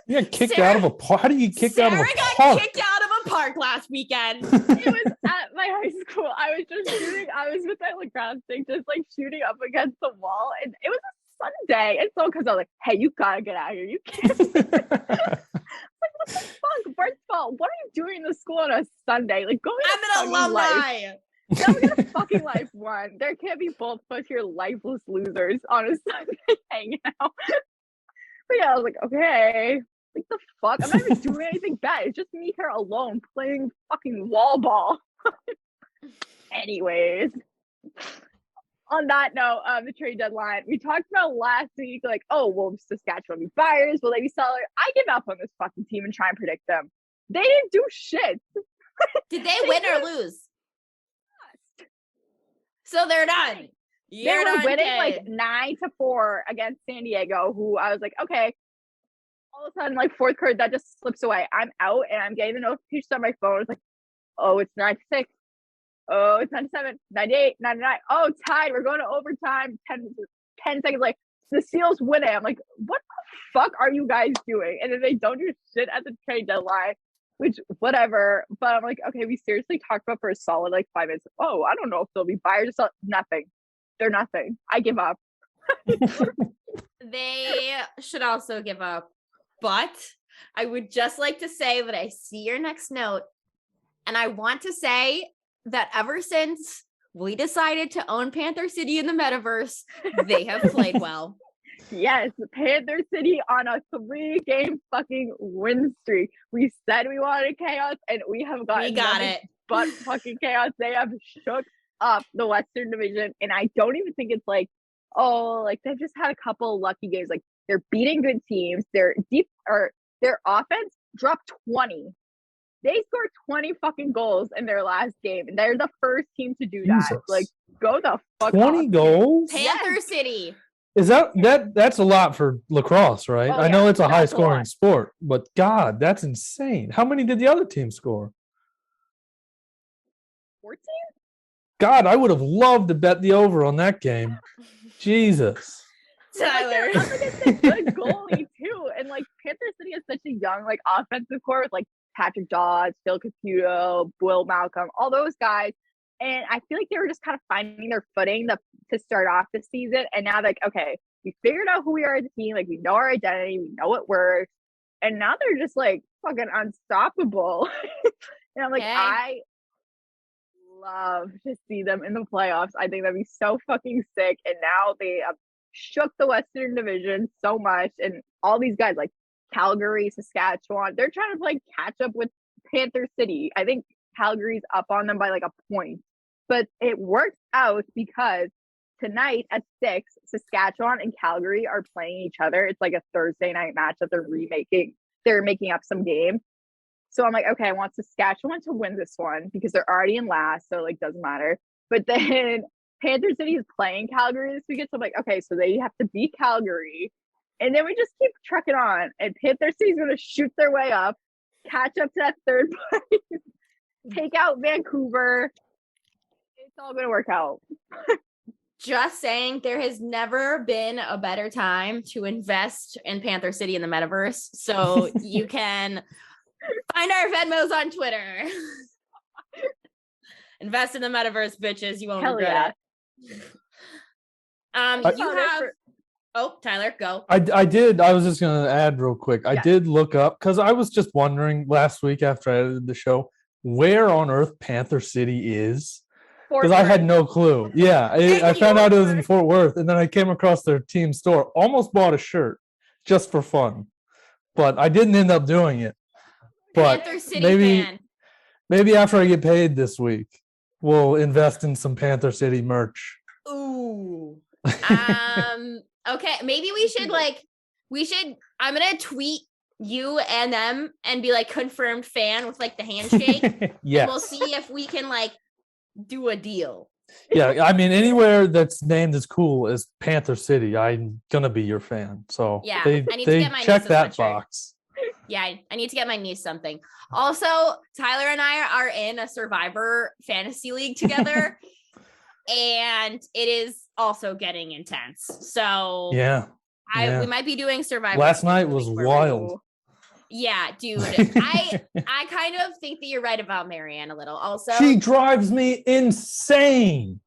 You got kicked out of a park? How do you get kicked out of a park? Sarah got kicked out of a park last weekend. It was at my high school. I was just shooting. I was with my lacrosse stick, just like shooting up against the wall. And it was a Sunday. And so, because I was like, hey, you gotta get out of here. You can't. Like, what the fuck? First of all, what are you doing in the school on a Sunday? Like, go I'm an alumni. Life. Go get a fucking life, one. There can't be both of us here lifeless losers on a Sunday hanging out. But yeah, I was like, okay, like the fuck? I'm not even doing anything bad. It's just me here alone playing fucking wall ball. Anyways, on that note, the trade deadline, we talked about last week, like, oh, will Saskatchewan be buyers? Will they be sellers? I give up on this fucking team and try and predict them. They didn't do shit. Did they win or lose? So they're done. They were winning like 9-4 against San Diego, who I was like, okay. All of a sudden, like fourth quarter, that just slips away. I'm out and I'm getting the notification on my phone. It's like, oh, it's 9-6. Oh, it's 9-7, 98, 99. Oh, tied. We're going to overtime. 10 seconds. Like, the Seals win it. I'm like, what the fuck are you guys doing? And then they don't do shit at the trade deadline, which, whatever. But I'm like, okay, we seriously talked about for a solid like 5 minutes. Oh, I don't know if they'll be buyers or something. Nothing. They're nothing. I give up. They should also give up. But I would just like to say that I see your next note. And I want to say that ever since we decided to own Panther City in the metaverse, they have played well. Yes, Panther City on a 3-game fucking win streak. We said we wanted chaos, and we have gotten We got it. But fucking chaos. They have shook up the Western Division, and I don't even think it's like, oh, like they've just had a couple lucky games. Like, they're beating good teams. Their offense dropped 20. They scored 20 fucking goals in their last game, and they're the first team to do that. Jesus. Like, go the fuck 20 off. goals? Panther City. Is that's a lot for lacrosse, right? Oh, I know yeah, it's a that's high a scoring lot. sport, but God, that's insane. How many did the other team score? 14? God, I would have loved to bet the over on that game. Jesus. Tyler. Like, they're up against a good goalie too, and like Panther City is such a young like offensive core with like Patrick Dodds, Phil Caputo, Will Malcolm, all those guys, and I feel like they were just kind of finding their footing to start off the season, and now like, okay, we figured out who we are as a team, like we know our identity, we know what works, and now they're just like fucking unstoppable. And I'm like, Okay. I love to see them in the playoffs. I think that'd be so fucking sick. And now they have shook the Western Division so much, and all these guys like Calgary, Saskatchewan, they're trying to like catch up with Panther City. I think Calgary's up on them by like a point, but it works out because tonight at 6, Saskatchewan and Calgary are playing each other. It's like a Thursday night match that they're making up some game. So I'm like, okay, I want Saskatchewan to win this one because they're already in last, so like doesn't matter. But then Panther City is playing Calgary this weekend, so I'm like, okay, so they have to beat Calgary, and then we just keep trucking on, and Panther City's going to shoot their way up, catch up to that third place, take out Vancouver. It's all going to work out. Just saying, there has never been a better time to invest in Panther City in the metaverse. So you can find our Venmos on Twitter. Invest in the metaverse, bitches. You won't Hell regret it. You have. Oh, Tyler, go. I did. I was just going to add real quick. I did look up because I was just wondering last week after I edited the show where on earth Panther City is. Because I had no clue. Yeah, I found out it was in Fort Worth, and then I came across their team store. Almost bought a shirt just for fun, but I didn't end up doing it. But Panther City maybe fan. Maybe after I get paid this week, we'll invest in some Panther City merch. Ooh. Okay. Maybe I'm gonna tweet you and them and be like confirmed fan with like the handshake. Yes. And we'll see if we can like do a deal. Yeah, I mean, anywhere that's named as cool as Panther City, I'm gonna be your fan. So Yeah, they I need to get my check niece a that sweatshirt. box. Yeah, I need to get my niece something. Also, Tyler and I are in a Survivor fantasy league together, and it is also getting intense. So Yeah, we might be doing Survivor. Last night was wild. Yeah, dude. I kind of think that you're right about Marianne a little. Also, she drives me insane.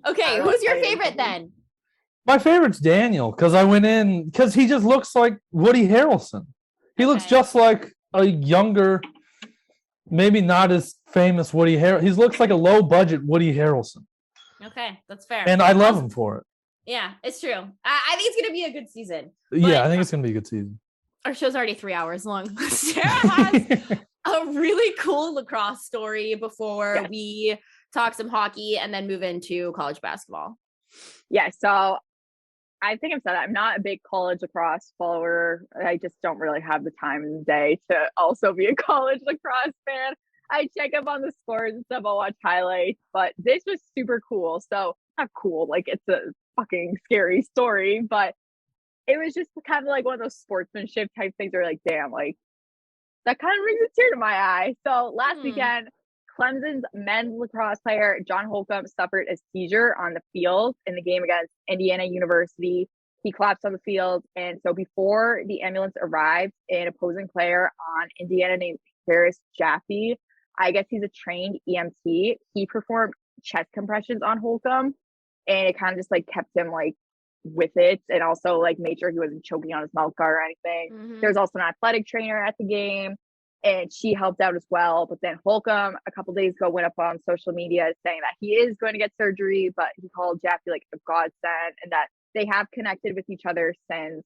Okay, who's your favorite then? My favorite's Daniel because I went in because he just looks like Woody Harrelson. He looks just like a younger, maybe not as famous Woody Harrelson. He looks like a low budget Woody Harrelson. Okay, that's fair. And I love him for it. Yeah, it's true. I think it's gonna be a good season. Yeah, I think it's gonna be a good season. Our show's already 3 hours long. Sarah has a really cool lacrosse story before we talk some hockey and then move into college basketball. Yeah, so I think I've said I'm not a big college lacrosse follower. I just don't really have the time in the day to also be a college lacrosse fan. I check up on the scores and stuff. I'll watch highlights, but this was super cool. So not cool, like it's a fucking scary story, but it was just kind of like one of those sportsmanship type things where like, damn, like that kind of brings a tear to my eye. So last weekend, Clemson's men's lacrosse player, John Holcomb, suffered a seizure on the field in the game against Indiana University. He collapsed on the field. And so before the ambulance arrived, an opposing player on Indiana named Harris Jaffe, I guess he's a trained EMT, he performed chest compressions on Holcomb. And it kind of just like kept him like with it, and also like made sure he wasn't choking on his milk guard or anything. There's also an athletic trainer at the game, and she helped out as well. But then Holcomb a couple days ago went up on social media saying that he is going to get surgery, but he called Jaffe like a godsend, and that they have connected with each other since.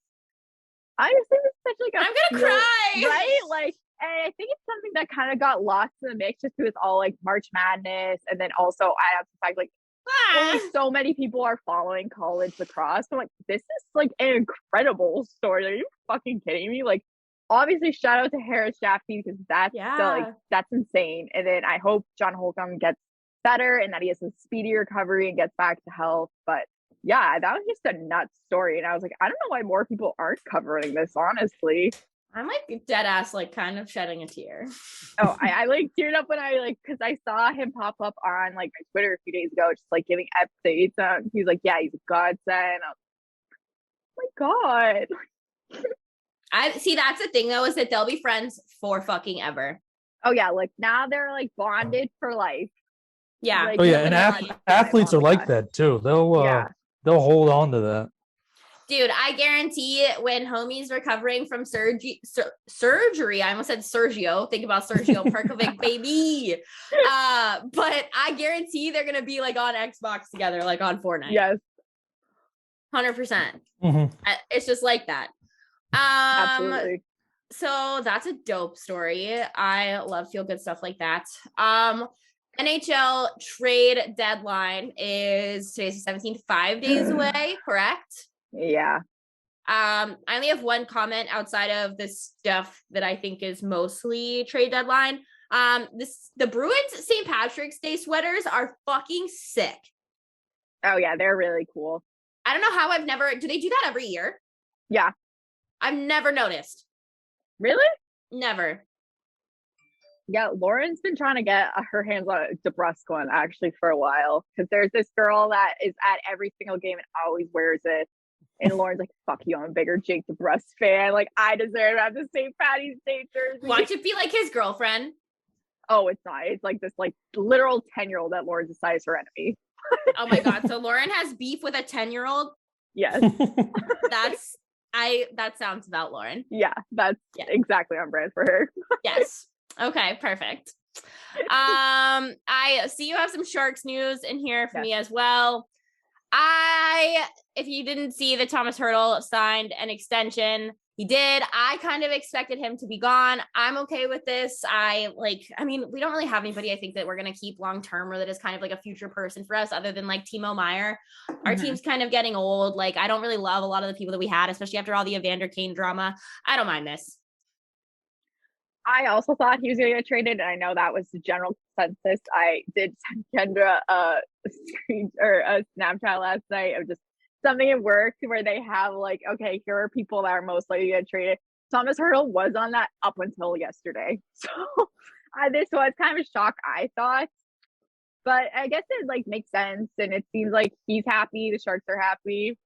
I just think it's such like a I'm gonna cry, right? Like, and I think it's something that kind of got lost in the mix just with all like March Madness, and then also I have the fact like only so many people are following college lacrosse. I'm like, this is like an incredible story. Are you fucking kidding me? Like, obviously, shout out to Harris Jaffe because that's that's insane. And then I hope John Holcomb gets better and that he has a speedy recovery and gets back to health. But yeah, that was just a nuts story. And I was like, I don't know why more people aren't covering this, honestly. I'm like dead ass, like kind of shedding a tear. Oh, I like teared up when I like, because I saw him pop up on like my Twitter a few days ago, just like giving updates. He's like, yeah, he's a godsend. Oh my God. I see. That's the thing though, is that they'll be friends for fucking ever. Oh yeah, like now they're like bonded for life. Yeah. Like, and athletes are like that too. They'll hold on to that. Dude, I guarantee when homie's recovering from surgery, I almost said Sergio. Think about Sergio Perkovic, baby. But I guarantee they're gonna be like on Xbox together, like on Fortnite. Yes, 100%. It's just like that. Absolutely. So that's a dope story. I love feel good stuff like that. NHL trade deadline is today's the 17th, 5 days away, correct? Yeah. I only have one comment outside of this stuff that I think is mostly trade deadline. The Bruins St. Patrick's Day sweaters are fucking sick. Oh yeah, they're really cool. I don't know how do they do that every year? Yeah. I've never noticed. Really? Never. Yeah, Lauren's been trying to get her hands on a DeBrusque one actually for a while, because there's this girl that is at every single game and always wears it. And Lauren's like, fuck you, I'm a bigger Jake DeBrusque fan. Like, I deserve to have the St. Patty's Day jersey. Watch it be like his girlfriend. Oh, it's not. It's like this like literal 10-year-old that Lauren decides her enemy. Oh my God. So Lauren has beef with a 10-year-old? Yes. That sounds about Lauren. Yeah, that's exactly on brand for her. Yes. Okay, perfect. I see you have some Sharks news in here for me as well. If you didn't see that Thomas Hertl signed an extension, He did. I kind of expected him to be gone. I'm okay with this. We don't really have anybody I think that we're going to keep long term or that is kind of like a future person for us other than like Timo Meyer. Our team's kind of getting old. Like, I don't really love a lot of the people that we had, especially after all the Evander Kane drama. I don't mind this. I also thought he was going to get traded, and I know that was the general consensus. I did send Kendra a Snapchat last night of just something at work where they have like, okay, here are people that are most likely to get traded. Thomas Hertl was on that up until yesterday. So this was kind of a shock, I thought. But I guess it like makes sense, and it seems like he's happy. The Sharks are happy.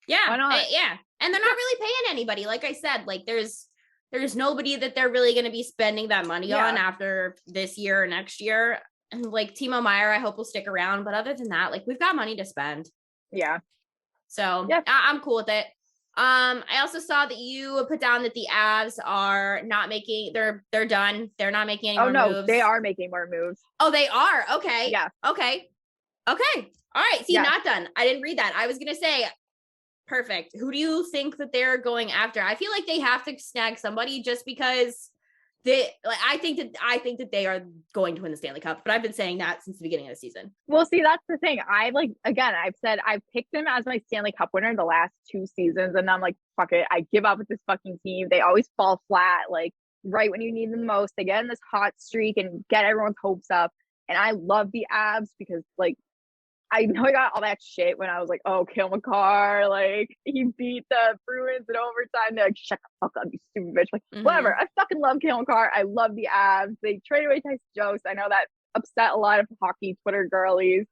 Yeah. Why not? Yeah. And they're not really paying anybody. Like I said, like there's nobody that they're really going to be spending that money on after this year or next year. And like Timo Meyer, I hope will stick around. But other than that, like we've got money to spend. Yeah. So I'm cool with it. I also saw that you put down that the Avs are not making, they're done. They're not making any more moves. They are making more moves. Oh, they are. Okay. Yeah. Okay. All right. See, not done. I didn't read that. I was going to say, perfect. Who do you think that they're going after? I feel like they have to snag somebody just because I think that they are going to win the Stanley Cup, but I've been saying that since the beginning of the season. Well, see, that's the thing. I've said I've picked them as my Stanley Cup winner the last 2 seasons, and I'm like, fuck it. I give up with this fucking team. They always fall flat, like right when you need them the most. They get in this hot streak and get everyone's hopes up. And I love the Avs because like, I know I got all that shit when I was like, oh, Cale Makar, like he beat the Bruins in overtime. They're like, shut the fuck up, you stupid bitch. Like, whatever. I fucking love Cale Makar. I love the Avs. They traded away Tyson Jost. I know that upset a lot of hockey Twitter girlies.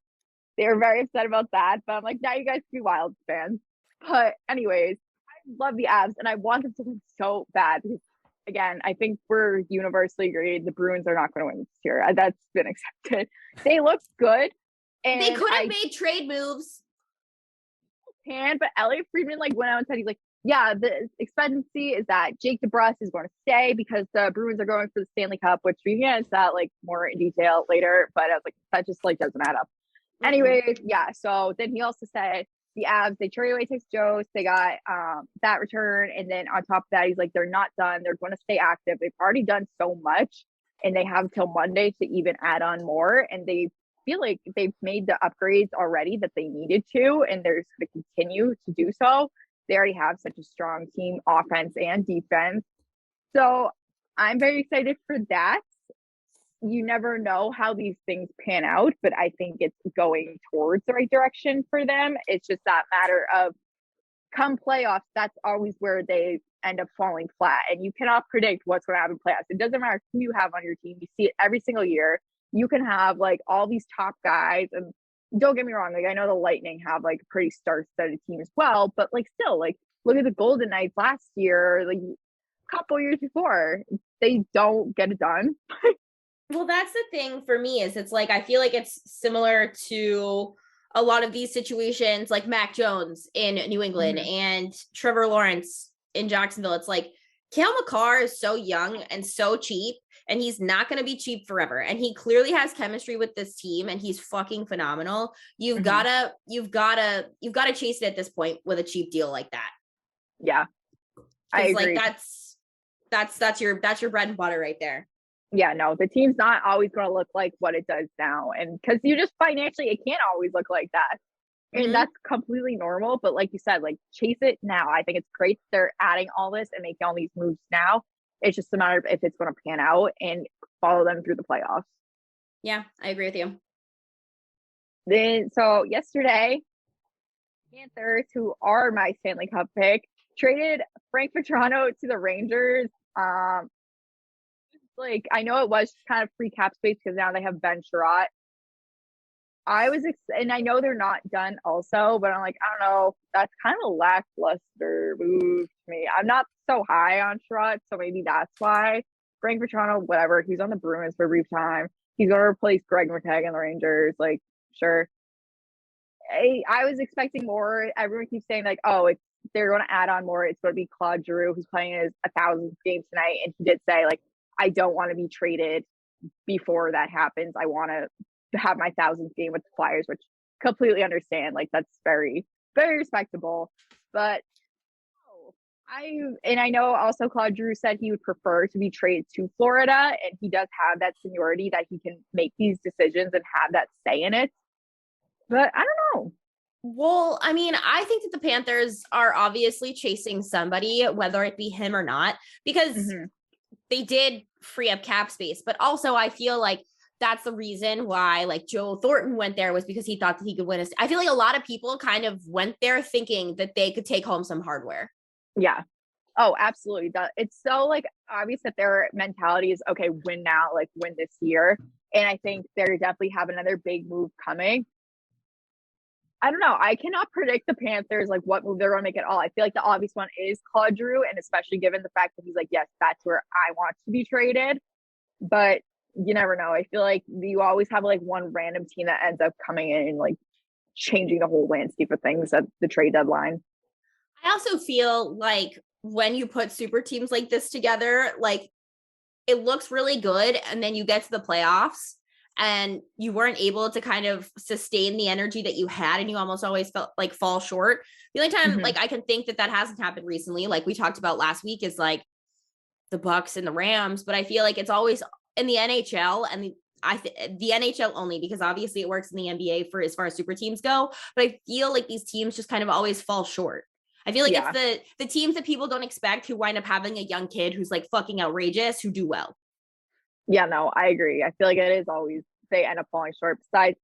They were very upset about that. But I'm like, now you guys can be Wild fans. But anyways, I love the Avs and I want them to win so bad because again, I think we're universally agreed the Bruins are not going to win this year. That's been accepted. They look good. And they could have made trade moves. But Elliot Friedman like went out and said he's like, yeah, the expectancy is that Jake DeBrusk is going to stay because the Bruins are going for the Stanley Cup, which we can get into that like more in detail later. But I was like, that just like doesn't add up. Anyways, yeah. So then he also said the Avs, they traded away Tyson Jost, they got that return, and then on top of that, he's like, they're not done. They're going to stay active. They've already done so much, and they have till Monday to even add on more, and they feel like they've made the upgrades already that they needed to, and they're just going to continue to do so. They already have such a strong team, offense and defense. So I'm very excited for that. You never know how these things pan out, but I think it's going towards the right direction for them. It's just that matter of come playoffs, that's always where they end up falling flat. And you cannot predict what's going to happen in playoffs. It doesn't matter who you have on your team. You see it every single year. You can have like all these top guys, and don't get me wrong, like I know the Lightning have like a pretty star-studded team as well, but like still, like look at the Golden Knights last year, like a couple years before, they don't get it done. Well, that's the thing for me is it's like I feel like it's similar to a lot of these situations, like Mac Jones in New England and Trevor Lawrence in Jacksonville. It's like Cale Makar is so young and so cheap. And he's not going to be cheap forever. And he clearly has chemistry with this team and he's fucking phenomenal. You've gotta chase it at this point with a cheap deal like that. Yeah. I agree. Like that's your bread and butter right there. Yeah, no, the team's not always going to look like what it does now. And because you just financially, it can't always look like that. And that's completely normal. But like you said, like chase it now. I think it's great they're adding all this and making all these moves now. It's just a matter of if it's going to pan out and follow them through the playoffs. Yeah, I agree with you. Then, so yesterday, Panthers, who are my Stanley Cup pick, traded Frank Petrano to the Rangers. Like, I know it was kind of free cap space because now they have Ben Sherratt. And I know they're not done also, but I'm like, I don't know. That's kind of a lackluster move to me. I'm not so high on Sherratt, so maybe that's why. Frank Petrano, whatever. He's on the Bruins for a brief time. He's going to replace Greg McKegg and the Rangers. Like, sure. I was expecting more. Everyone keeps saying, like, oh, they're going to add on more. It's going to be Claude Giroux, who's playing his 1,000th game tonight. And he did say, like, I don't want to be traded before that happens. I want to have my 1,000th game with the Flyers, which completely understand. Like, that's very, very respectable. But I know also Claude Giroux said he would prefer to be traded to Florida, and he does have that seniority that he can make these decisions and have that say in it. But I don't know. Well, I mean, I think that the Panthers are obviously chasing somebody, whether it be him or not, because they did free up cap space. But also, I feel like that's the reason why, like, Joe Thornton went there, was because he thought that he could win. I feel like a lot of people kind of went there thinking that they could take home some hardware. Yeah. Oh, absolutely. It's so, like, obvious that their mentality is, okay, win now, like, win this year. And I think they definitely have another big move coming. I don't know. I cannot predict the Panthers, like, what move they're going to make at all. I feel like the obvious one is Claude Giroux, and especially given the fact that he's like, yes, that's where I want to be traded. But you never know. I feel like you always have, like, one random team that ends up coming in and, like, changing the whole landscape of things at the trade deadline. I also feel like when you put super teams like this together, like, it looks really good, and then you get to the playoffs and you weren't able to kind of sustain the energy that you had, and you almost always felt like fall short. The only time like I can think that hasn't happened recently, like we talked about last week, is like the Bucks and the Rams. But I feel like it's always in the NHL, and the NHL only, because obviously it works in the NBA for as far as super teams go. But I feel like these teams just kind of always fall short. I feel like it's the teams that people don't expect who wind up having a young kid who's like fucking outrageous who do well. Yeah, no, I agree. I feel like it is always, they end up falling short. Besides,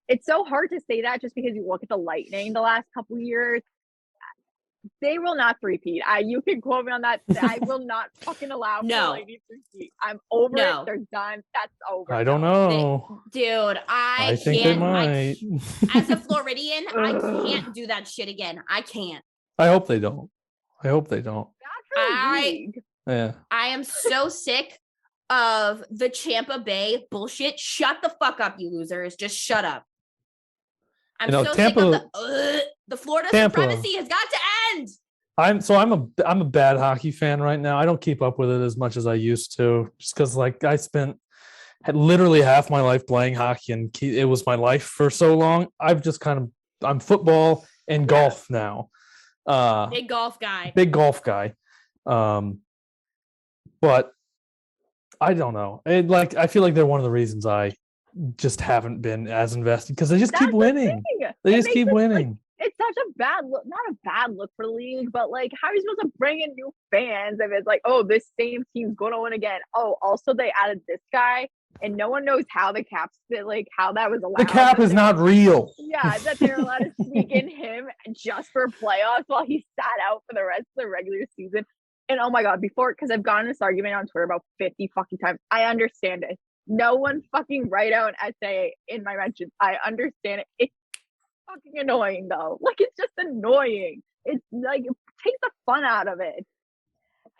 it's so hard to say that just because you look at the Lightning the last couple of years. They will not three-peat. You can quote me on that. I will not fucking allow for the Lightning to three-peat. I'm over it. They're done. That's over. I don't know. Dude, I think they might. As a Floridian, I can't do that shit again. I can't. I hope they don't. Yeah. I am so sick of the Tampa Bay bullshit. Shut the fuck up, you losers. Just shut up. I'm so sick of the Florida supremacy has got to end. I'm a bad hockey fan right now. I don't keep up with it as much as I used to, just because like I had literally half my life playing hockey, and it was my life for so long. I'm football and golf now. Big golf guy. But I don't know. I feel like they're one of the reasons I just haven't been as invested, because they just keep winning. They just keep winning. It's such a bad look, not a bad look for the league, but like, how are you supposed to bring in new fans if it's like, oh, this same team's going to win again? Oh, also they added this guy, and no one knows how the cap's fit, like how that was allowed. The cap is not real. Yeah, that they're allowed to sneak in him just for playoffs while he sat out for the rest of the regular season. And oh my God, because I've gotten this argument on Twitter about 50 fucking times. I understand it. No one fucking write out an essay in my mentions. I understand it. It's fucking annoying though. Like, it's just annoying. It's like, take the fun out of it.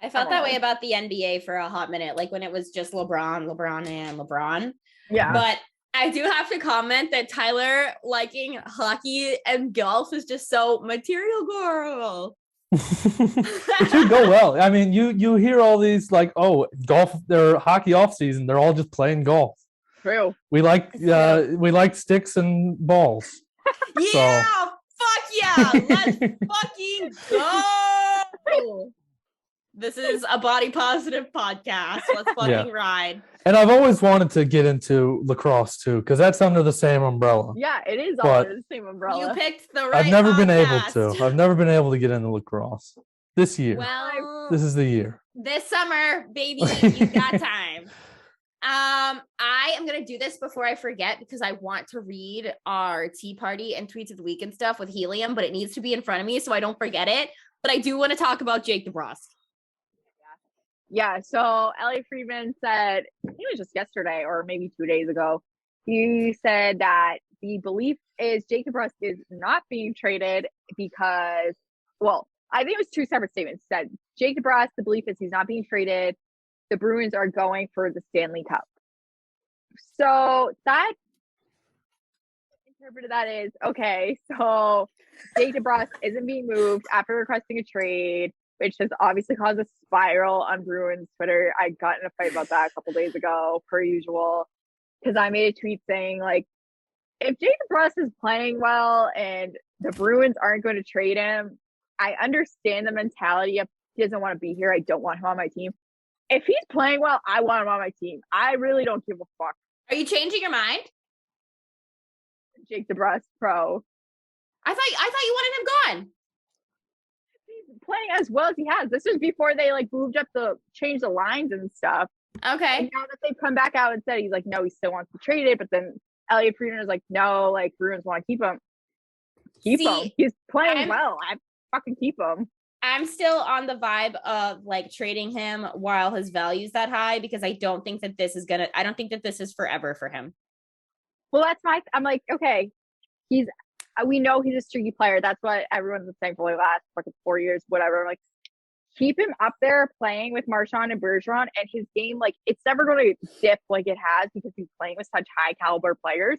I felt that way about the NBA for a hot minute, like when it was just LeBron. Yeah. But I do have to comment that Tyler liking hockey and golf is just so material girl. It should go well. I mean, you hear all these like, oh, golf, they're hockey off season. They're all just playing golf. True. We like sticks and balls. Yeah, fuck yeah, let's fucking go. This is a body positive podcast. Let's fucking ride. And I've always wanted to get into lacrosse too, because that's under the same umbrella. Yeah, it is under the same umbrella. You picked the right. I've never been able to get into lacrosse. This year. Well, this is the year. This summer, baby, you got time. I am gonna do this before I forget, because I want to read our tea party and tweets of the week and stuff with helium, but it needs to be in front of me so I don't forget it. But I do want to talk about Jake DeBrusk. Yeah, so Elliot Friedman said, I think it was just yesterday or maybe 2 days ago, he said that the belief is Jake DeBrusk is not being traded because, well, I think it was two separate statements. He said Jake DeBrusk, the belief is he's not being traded. The Bruins are going for the Stanley Cup. So that interpreted that is, okay, so Jake DeBrusk isn't being moved after requesting a trade, which has obviously caused a spiral on Bruins Twitter. I got in a fight about that a couple days ago, per usual, because I made a tweet saying, like, if Jake DeBrusk is playing well and the Bruins aren't going to trade him, I understand the mentality of he doesn't want to be here. I don't want him on my team. If he's playing well, I want him on my team. I really don't give a fuck. Are you changing your mind? Jake DeBrusk, pro. I thought you wanted him gone. He's playing as well as he has. This was before they like changed the lines and stuff. Okay. And now that they've come back out and said he's like, no, he still wants to trade it, but then Elliot Friedman is like, no, like Bruins want to keep him. Keep him. He's playing well. I fucking keep him. I'm still on the vibe of like trading him while his value's that high, because I don't think that this is forever for him. Well, I'm like, okay, we know he's a streaky player. That's what everyone's been saying for the last fucking 4 years, whatever. Like, keep him up there playing with Marchand and Bergeron, and his game, like, it's never going to dip like it has because he's playing with such high caliber players.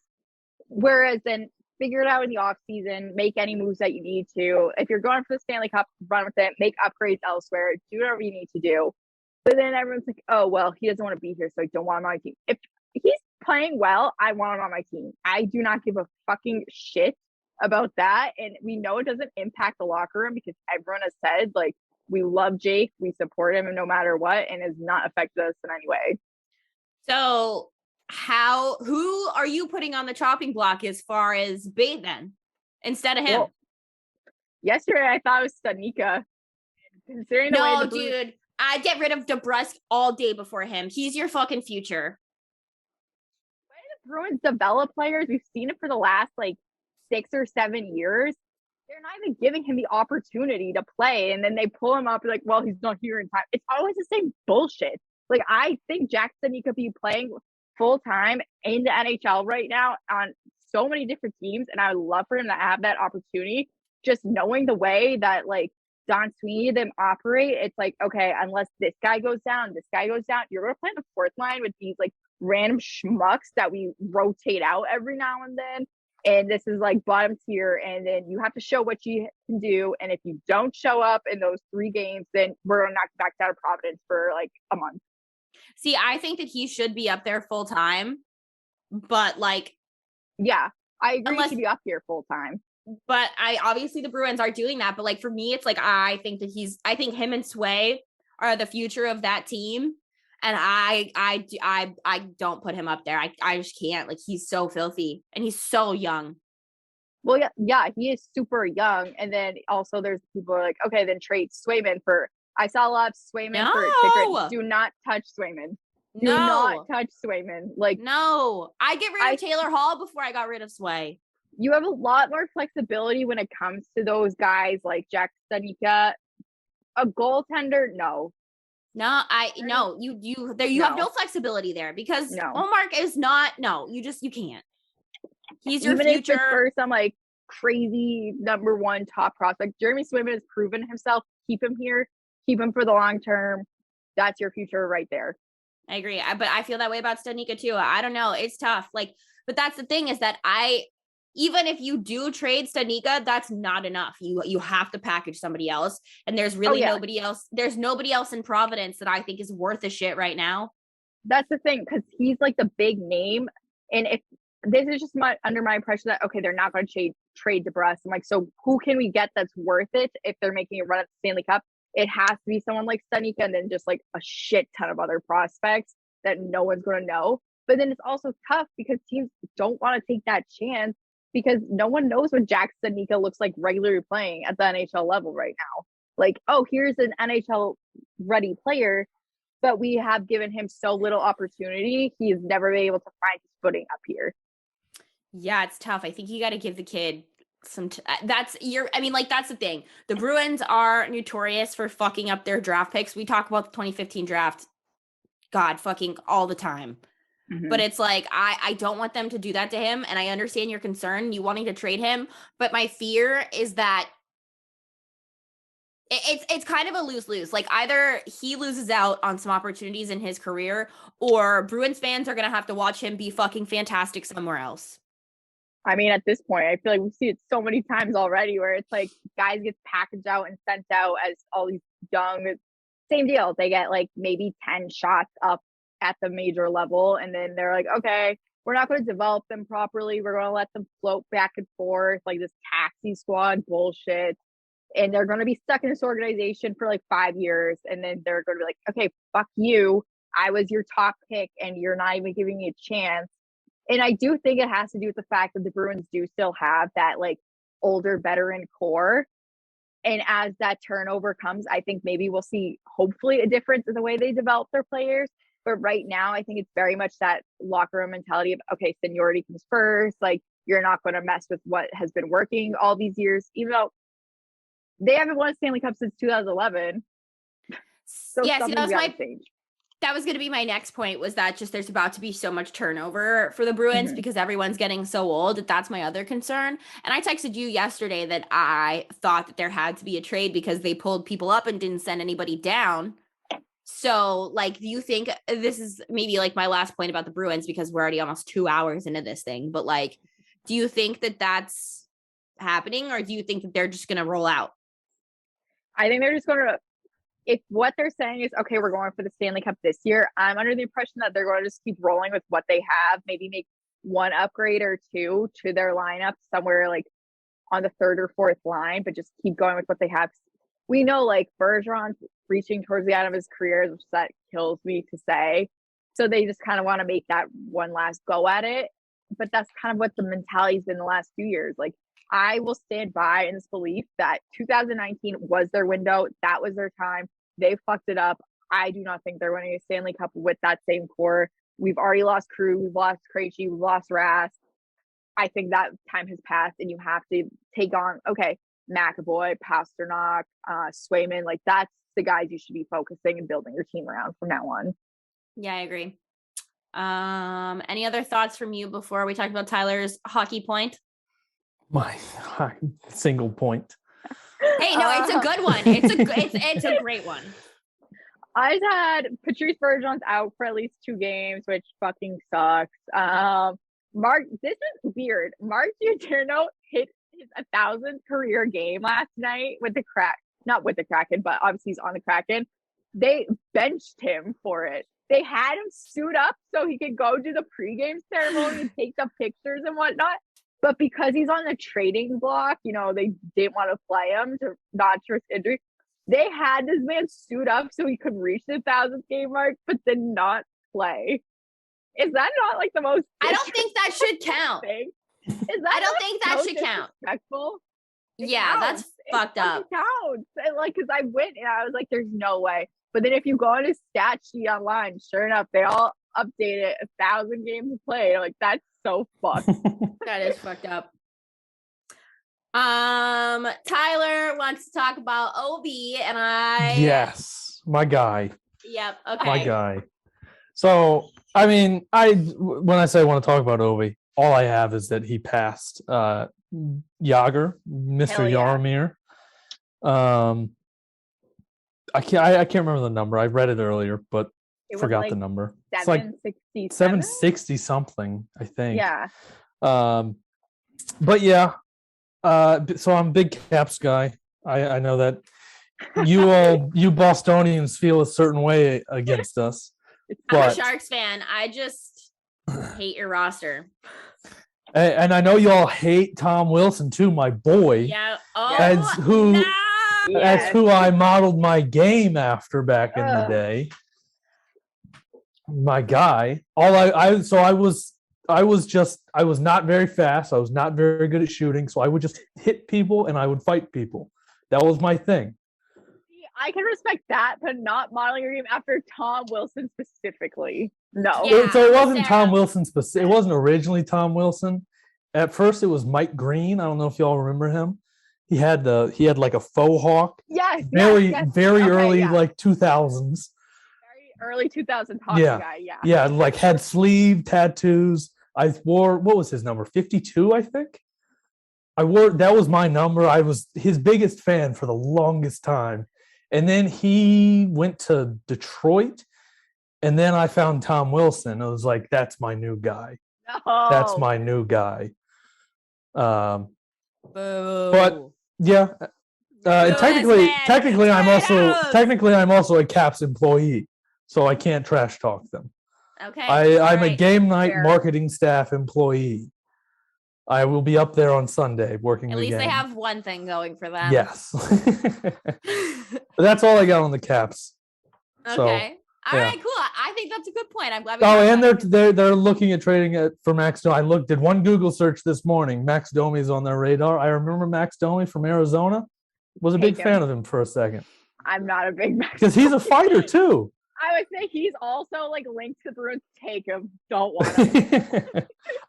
Whereas then figure it out in the off season, make any moves that you need to. If you're going for the Stanley Cup, run with it, make upgrades elsewhere, do whatever you need to do. But then everyone's like, oh, well, he doesn't want to be here, so I don't want him on my team. If he's playing well, I want him on my team. I do not give a fucking shit about that. And we know it doesn't impact the locker room because everyone has said, like, we love Jake, we support him no matter what, and has not affected us in any way. So who are you putting on the chopping block as far as bait then, instead of him? Well, yesterday I thought it was Studnicka. Considering the way dude, I'd get rid of DeBrusk all day before him. He's your fucking future. The way the Bruins develop players, we've seen it for the last like 6 or 7 years. They're not even giving him the opportunity to play, and then they pull him up and like, well, he's not here in time. It's always the same bullshit. Like, I think Jack Studnicka could be playing full time in the NHL right now on so many different teams, and I would love for him to have that opportunity. Just knowing the way that like Don Sweeney them operate, it's like, okay, unless this guy goes down, you're gonna play the fourth line with these like random schmucks that we rotate out every now and then. And this is like bottom tier, and then you have to show what you can do. And if you don't show up in those 3 games, then we're gonna knock you back down to Providence for like a month. See, I think that he should be up there full time, but like, yeah, I agree he should be up here full time. But obviously the Bruins are doing that. But like for me, it's like I think him and Sway are the future of that team, and I don't put him up there. I just can't. Like, he's so filthy and he's so young. Well, yeah, he is super young. And then also there's people who are like, okay, then trade Swayman for. I saw a lot of Swayman for tickets. Do not touch Swayman. Do not touch Swayman. Like, no, I get rid of Taylor Hall before I got rid of Sway. You have a lot more flexibility when it comes to those guys like Jack Studnicka. A goaltender, no. You have no flexibility there because Omar is not. No, you can't. He's your future. For some like crazy number 1 top prospect, Jeremy Swayman has proven himself. Keep him here. Keep him for the long term. That's your future right there. I agree. But I feel that way about Studnicka too. I don't know. It's tough. Like, but that's the thing is that even if you do trade Studnicka, that's not enough. You have to package somebody else. And there's really nobody else. There's nobody else in Providence that I think is worth a shit right now. That's the thing, because he's like the big name. And if this is just under my impression that, okay, they're not going to trade DeBrusk. I'm like, so who can we get that's worth it if they're making a run at the Stanley Cup? It has to be someone like Studnicka and then just like a shit ton of other prospects that no one's going to know. But then it's also tough because teams don't want to take that chance because no one knows what Jack Studnicka looks like regularly playing at the NHL level right now. Like, oh, here's an NHL ready player, but we have given him so little opportunity. He's never been able to find his footing up here. Yeah, it's tough. I think you got to give the kid that's the thing. The Bruins are notorious for fucking up their draft picks. We talk about the 2015 draft, God, fucking all the time. Mm-hmm. But it's like, I don't want them to do that to him. And I understand your concern, you wanting to trade him. But my fear is that it's kind of a lose-lose. Like, either he loses out on some opportunities in his career, or Bruins fans are going to have to watch him be fucking fantastic somewhere else. I mean, at this point, I feel like we've seen it so many times already where it's like guys get packaged out and sent out as all these young, same deal. They get like maybe 10 shots up at the major level. And then they're like, okay, we're not going to develop them properly. We're going to let them float back and forth like this taxi squad bullshit. and they're going to be stuck in this organization for like 5 years, and then they're going to be like, okay, fuck you, I was your top pick and you're not even giving me a chance. And I do think it has to do with the fact that the Bruins do still have that like older veteran core. And as that turnover comes, I think maybe we'll see hopefully a difference in the way they develop their players. But right now, I think it's very much that locker room mentality of, okay, seniority comes first. Like, you're not going to mess with what has been working all these years, even though they haven't won a Stanley Cup since 2011. So yeah, see, that was going to be my next point, was that just there's about to be so much turnover for the Bruins because everyone's getting so old. That's my other concern. And I texted you yesterday that I thought that there had to be a trade because they pulled people up and didn't send anybody down. So, like, do you think this is maybe like my last point about the Bruins, because we're already almost 2 hours into this thing, but like, do you think that that's happening, or do you think that they're just going to roll out? I think they're just going to, if what they're saying is, okay, we're going for the Stanley Cup this year, I'm under the impression that they're going to just keep rolling with what they have, maybe make one upgrade or two to their lineup somewhere like on the third or fourth line, but just keep going with what they have. We know like Bergeron's reaching towards the end of his career, which that kills me to say. So they just kind of want to make that one last go at it. But that's kind of what the mentality's been the last few years. Like, I will stand by in this belief that 2019 was their window. That was their time. They fucked it up. I do not think they're winning a Stanley Cup with that same core. We've already lost Crew. We've lost Krejci. We've lost Rask. I think that time has passed, and you have to take on, okay, McAvoy, Pasternak, Swayman. Like, that's the guys you should be focusing and building your team around from now on. Yeah, I agree. Any other thoughts from you before we talk about Tyler's hockey point? My single point. Hey, no, it's a good one. It's a great one. I've had Patrice Bergeron's out for at least 2 games, which fucking sucks. This is weird. Mark Giordano hit his 1,000th career game last night with the not with the Kraken, but obviously he's on the Kraken. They benched him for it. They had him suit up so he could go do the pregame ceremony and take the pictures and whatnot. But because he's on the trading block, you know, they didn't want to play him to not risk injury. They had this man suit up so he could reach the 1,000th game mark, but did not play. Is that not like the most? I don't think that should count. Thing? Is that? I don't think that should count. Respectful. Yeah, that's fucked up. It counts. And like, because I went and I was like, "There's no way." But then if you go on his stat sheet online, sure enough, they all update it 1,000 games played. I'm like, that's so fucked. That is fucked up. Tyler wants to talk about Obi, and yes, my guy. Yep. Okay. My guy. So, I mean, when I say I want to talk about Obi, all I have is that he passed Yager, Mr. Yaromir. I can't remember the number. I read it earlier, but forgot like the number. It's like 760 something, I think. Yeah. But yeah. So I'm a big Caps guy. I know that you Bostonians feel a certain way against us. I'm a Sharks fan. I just hate your roster. And I know y'all hate Tom Wilson too, my boy. Yeah. That's who I modeled my game after back in the day. My guy. I was not very fast. I was not very good at shooting, so I would just hit people and I would fight people. That was my thing. I can respect that, but not modeling your game after Tom Wilson specifically. No. Yeah, so it wasn't Tom Wilson specific. It wasn't originally Tom Wilson. At first, it was Mike Green. I don't know if y'all remember him. He had like a faux hawk. Yes. Very early, like 2000s. Very early 2000s hockey guy. Yeah. Yeah, like had sleeve tattoos. I wore, what was his number? 52, I think. That was my number. I was his biggest fan for the longest time. And then he went to Detroit, and then I found Tom Wilson. I was like, that's my new guy. No. That's my new guy. Boo. But yeah, technically, I'm also a Caps employee, so I can't trash talk them. Okay. I'm a game night marketing staff employee. I will be up there on Sunday working At the least game. they have one thing going for them. Yes. But that's all I got on the Caps. Okay. So, All right, cool. I think that's a good point. I'm glad we and they're looking at trading it for Max Domi. Did one Google search this morning. Max Domi's on their radar. I remember Max Domi from Arizona. Was a big fan of him for a second. I'm not a big Max because he's a fighter too. I would say he's also like linked to the Bruins. Take him. Don't want him.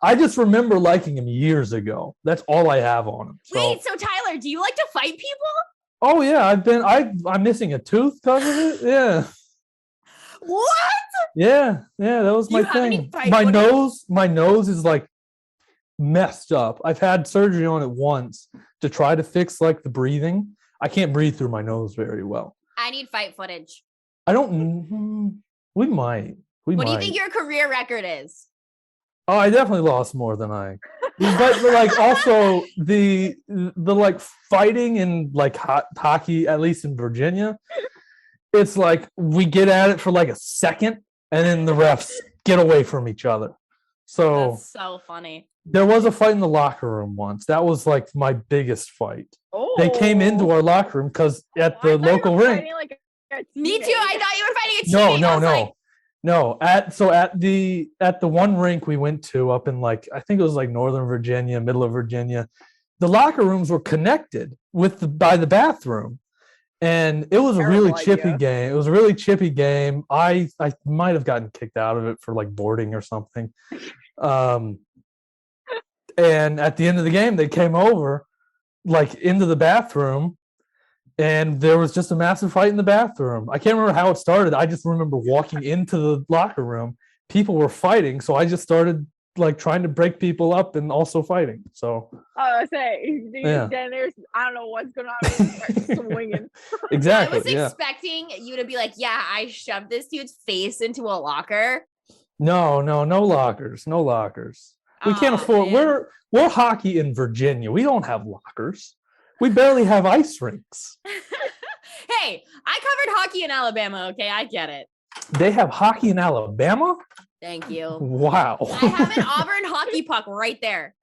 I just remember liking him years ago. That's all I have on him. Wait, so Tyler, do you like to fight people? Oh yeah, I'm missing a tooth because of it. Yeah. What? Yeah, that was my thing. My nose is like messed up. I've had surgery on it once to try to fix like the breathing. I can't breathe through my nose very well. I need fight footage. I don't. We might. What do you think your career record is? Oh, I definitely lost more than I. But like also the like fighting in like hockey, at least in Virginia, it's like we get at it for like a second and then the refs get away from each other. So that's so funny. There was a fight in the locker room once. That was like my biggest fight. Oh. They came into our locker room because at the local rink. Me too. I thought you were fighting a teammate. No. At the one rink we went to up in like I think it was like Northern Virginia, middle of Virginia, the locker rooms were connected by the bathroom, and it was a really chippy game. It was a really chippy game. I might have gotten kicked out of it for like boarding or something. And at the end of the game, they came over like into the bathroom. And there was just a massive fight in the bathroom. I can't remember how it started. I just remember walking into the locker room. People were fighting. So I just started like trying to break people up and also fighting. So I then there's I don't know what's going on. Swinging. Exactly. I was expecting you to be like, yeah, I shoved this dude's face into a locker. No lockers. No lockers. We can't afford. Man. We're hockey in Virginia. We don't have lockers. We barely have ice rinks. Hey, I covered hockey in Alabama, okay? I get it. They have hockey in Alabama? Thank you. Wow. I have an Auburn hockey puck right there.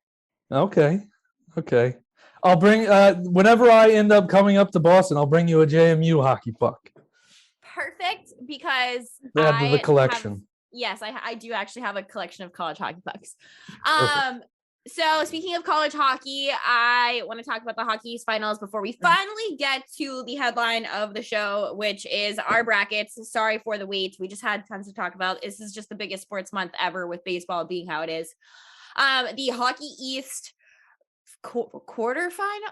Okay. I'll bring, whenever I end up coming up to Boston, I'll bring you a JMU hockey puck. Perfect, because they have the collection. Yes, I do actually have a collection of college hockey pucks. So speaking of college hockey, I want to talk about the Hockey East finals before we finally get to the headline of the show, which is our brackets. Sorry for the wait. We just had tons to talk about. This is just the biggest sports month ever with baseball being how it is. The Hockey East quarterfinal,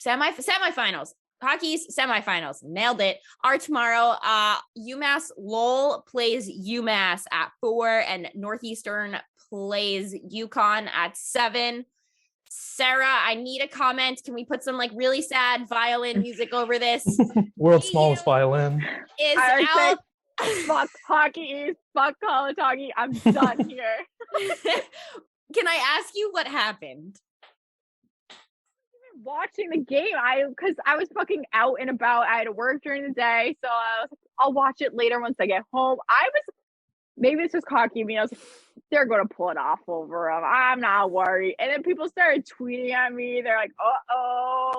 semifinals. Hockey East semifinals. Nailed it. Are tomorrow. UMass Lowell plays UMass at 4 and Northeastern plays UConn at 7. Sarah, I need a comment. Can we put some like really sad violin music over this? World's smallest violin. Is out. Fuck Hockey East. Fuck college hockey. I'm done here. Can I ask you what happened? Watching the game, because I was fucking out and about. I had to work during the day, so I was like, I'll watch it later once I get home. Maybe it's just cocky me. I was like, they're going to pull it off over them. I'm not worried. And then people started tweeting at me. They're like,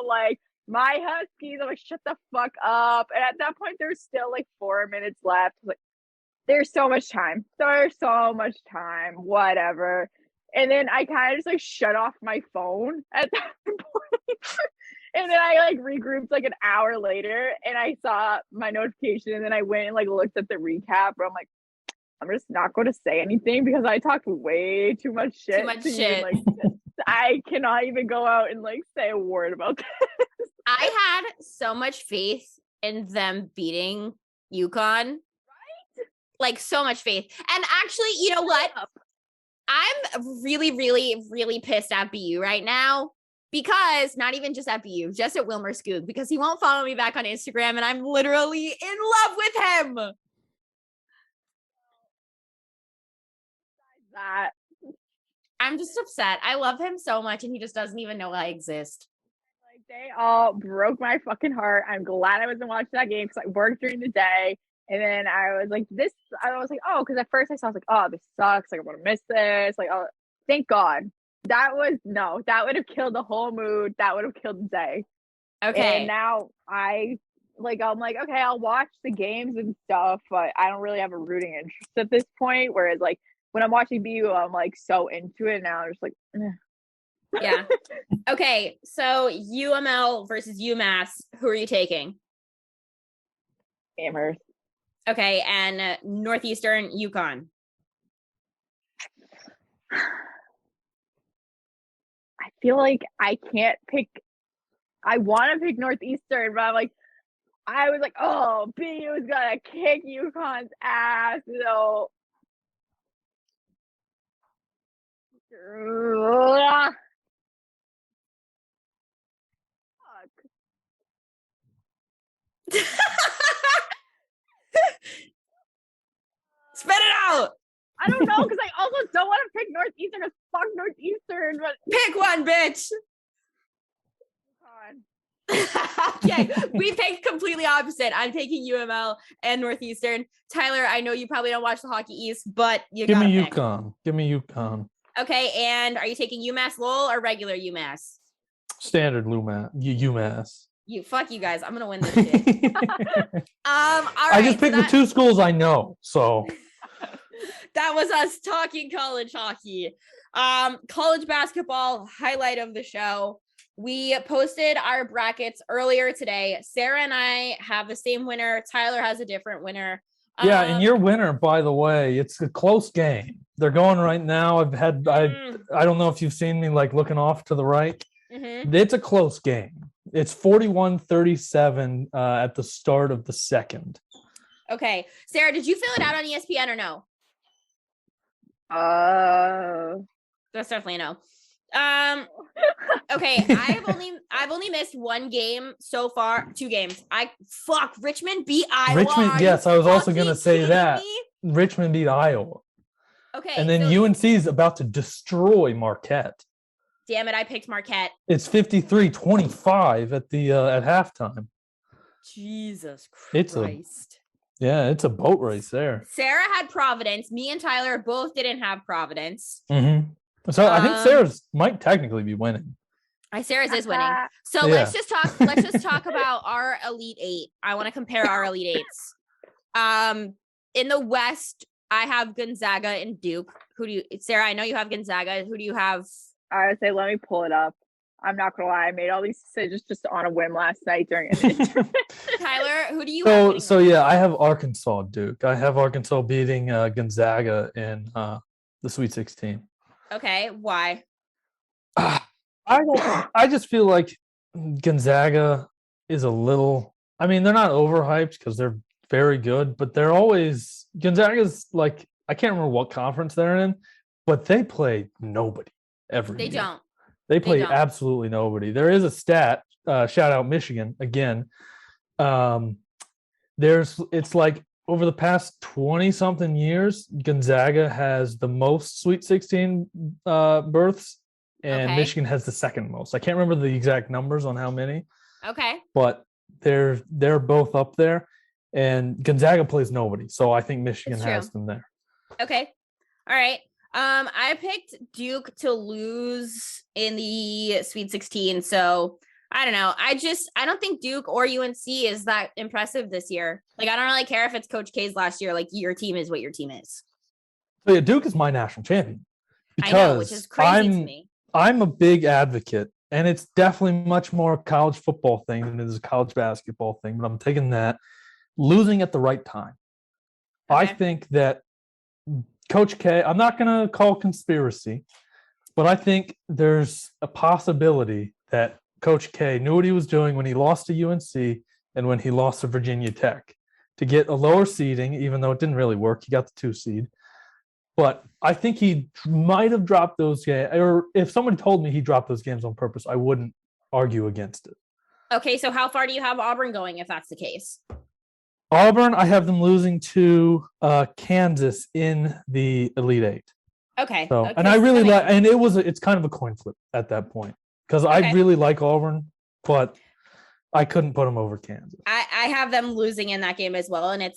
like my Huskies. I'm like, shut the fuck up. And at that point, there's still like 4 minutes left. Like, there's so much time. Whatever. And then I kind of just like shut off my phone at that point. And then I like regrouped like an hour later and I saw my notification and then I went and like looked at the recap where I'm like, I'm just not going to say anything because I talked way too much shit. I cannot even go out and like say a word about this. I had so much faith in them beating UConn. Right? Like so much faith. And actually, you know what? I'm really, really, really pissed at BU right now because not even just at BU, just at Wilmer Skoog, because he won't follow me back on Instagram and I'm literally in love with him. That I'm just upset. I love him so much and he just doesn't even know I exist. Like they all broke my fucking heart. I'm glad I wasn't watching that game because I worked during the day. And then I was like, oh, because at first I was like, oh, this sucks. Like, I'm going to miss this. Like, oh, thank God That would have killed the whole mood. That would have killed the day. Okay. And now I'm like, okay, I'll watch the games and stuff, but I don't really have a rooting interest at this point. Whereas like when I'm watching BU, I'm like so into it now. I'm just like, Yeah. Okay. So UML versus UMass. Who are you taking? Amherst. Okay. And Northeastern, UConn. I feel like I can't pick. I want to pick Northeastern, but I was like, oh, BU is gonna kick UConn's ass. So Spit it out. I don't know, because I also don't want to pick Northeastern because fuck Northeastern, but Pick one, bitch. Okay, we picked completely opposite. I'm taking UML and Northeastern. Tyler, I know you probably don't watch the Hockey East, but you Give gotta me pick. UConn. Give me UConn. Okay, and are you taking UMass Lowell or regular UMass? Standard UMass. Fuck you guys. I'm gonna win this shit. All right. I just picked the two schools I know, so that was us talking college hockey. College basketball highlight of the show. We posted our brackets earlier today. Sarah and I have the same winner. Tyler has a different winner. Yeah, and your winner, by the way, it's a close game. They're going right now. I don't know if you've seen me like looking off to the right. Mm-hmm. It's a close game. It's 41-37 at the start of the second. Okay. Sarah, did you fill it out on ESPN or no? That's definitely a no. Okay, I've only missed one game so far, 2 games. Richmond beat Iowa. Richmond, yes, I was also gonna say that. Me? Richmond beat Iowa. Okay. And then UNC is about to destroy Marquette. Damn it, I picked Marquette. It's 53-25 at halftime. Jesus Christ. It's a boat race there. Sarah had Providence. Me and Tyler both didn't have Providence. Mm-hmm. So I think Sarah's might technically be winning. Sarah's is winning. So let's just talk about our Elite Eight. I want to compare our Elite Eights. In the West, I have Gonzaga and Duke. Sarah, I know you have Gonzaga. Who do you have? I would say, let me pull it up. I'm not gonna lie, I made all these decisions just on a whim last night during an interview. Tyler, who do you have? So yeah, I have Arkansas Duke. I have Arkansas beating Gonzaga in the Sweet 16. Okay, why? I just feel like Gonzaga is a little. I mean, they're not overhyped because they're very good, but they're always Gonzaga's like I can't remember what conference they're in, but they play nobody every year. Don't. They play absolutely nobody. There is a stat. Shout out Michigan again. It's like over the past 20 something years, Gonzaga has the most Sweet 16 berths, and Michigan has the second most. I can't remember the exact numbers on how many. Okay. But they're both up there, and Gonzaga plays nobody. So I think Michigan has them there. Okay. All right. I picked Duke to lose in the Sweet 16. So I don't know. I don't think Duke or UNC is that impressive this year. Like, I don't really care if it's Coach K's last year. Like, your team is what your team is. So yeah, Duke is my national champion. I know, which is crazy to me. I'm a big advocate, and it's definitely much more a college football thing than it is a college basketball thing, but I'm taking that. Losing at the right time. Okay. I think that Coach K, I'm not going to call conspiracy, but I think there's a possibility that Coach K knew what he was doing when he lost to UNC and when he lost to Virginia Tech to get a lower seeding, even though it didn't really work. He got the 2 seed. But I think he might have dropped those games, or if someone told me he dropped those games on purpose, I wouldn't argue against it. Okay, so how far do you have Auburn going if that's the case? Auburn, I have them losing to Kansas in the Elite Eight. Okay. So, and I really like, and it's kind of a coin flip at that point because I really like Auburn, but I couldn't put them over Kansas. I have them losing in that game as well, and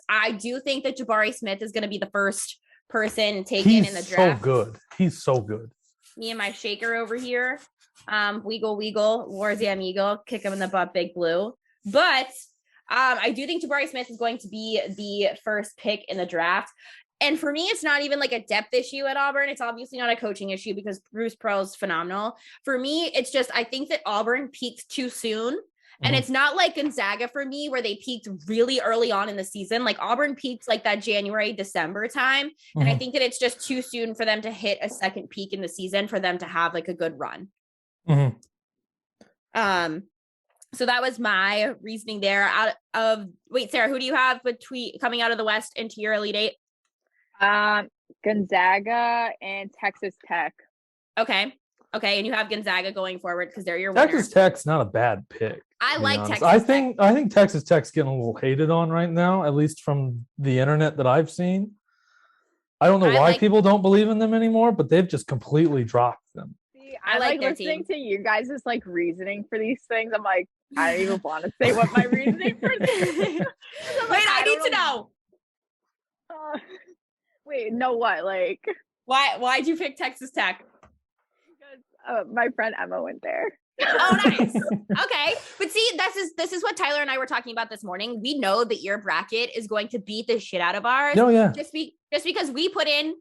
I do think that Jabari Smith is going to be the first person taken in the draft. He's so good. Me and my shaker over here. Weagle, Warzy amigo, kick him in the butt, Big Blue. But I do think Jabari Smith is going to be the first pick in the draft. And for me, it's not even like a depth issue at Auburn. It's obviously not a coaching issue because Bruce Pearl's phenomenal. For me, it's just I think that Auburn peaked too soon. And it's not like Gonzaga for me, where they peaked really early on in the season. Like Auburn peaked like that January, December time. And I think that it's just too soon for them to hit a second peak in the season for them to have like a good run. So that was my reasoning there. Sarah, who do you have coming out of the West into your Elite Eight? Gonzaga and Texas Tech. Okay. And you have Gonzaga going forward because they're your winner. Texas Tech's not a bad pick. I like Texas Tech. I think Texas Tech's getting a little hated on right now, at least from the internet that I've seen. I don't know why people don't believe in them anymore, but they've just completely dropped them. See, I like listening to you guys' like reasoning for these things. I'm like, I don't even want to say what my reasoning for this is. Wait, I need to know. Wait, know what? Like, why'd you pick Texas Tech? Because my friend Emma went there. Oh, nice. Okay. But see, this is what Tyler and I were talking about this morning. We know that your bracket is going to beat the shit out of ours. Oh, yeah. Just because we put in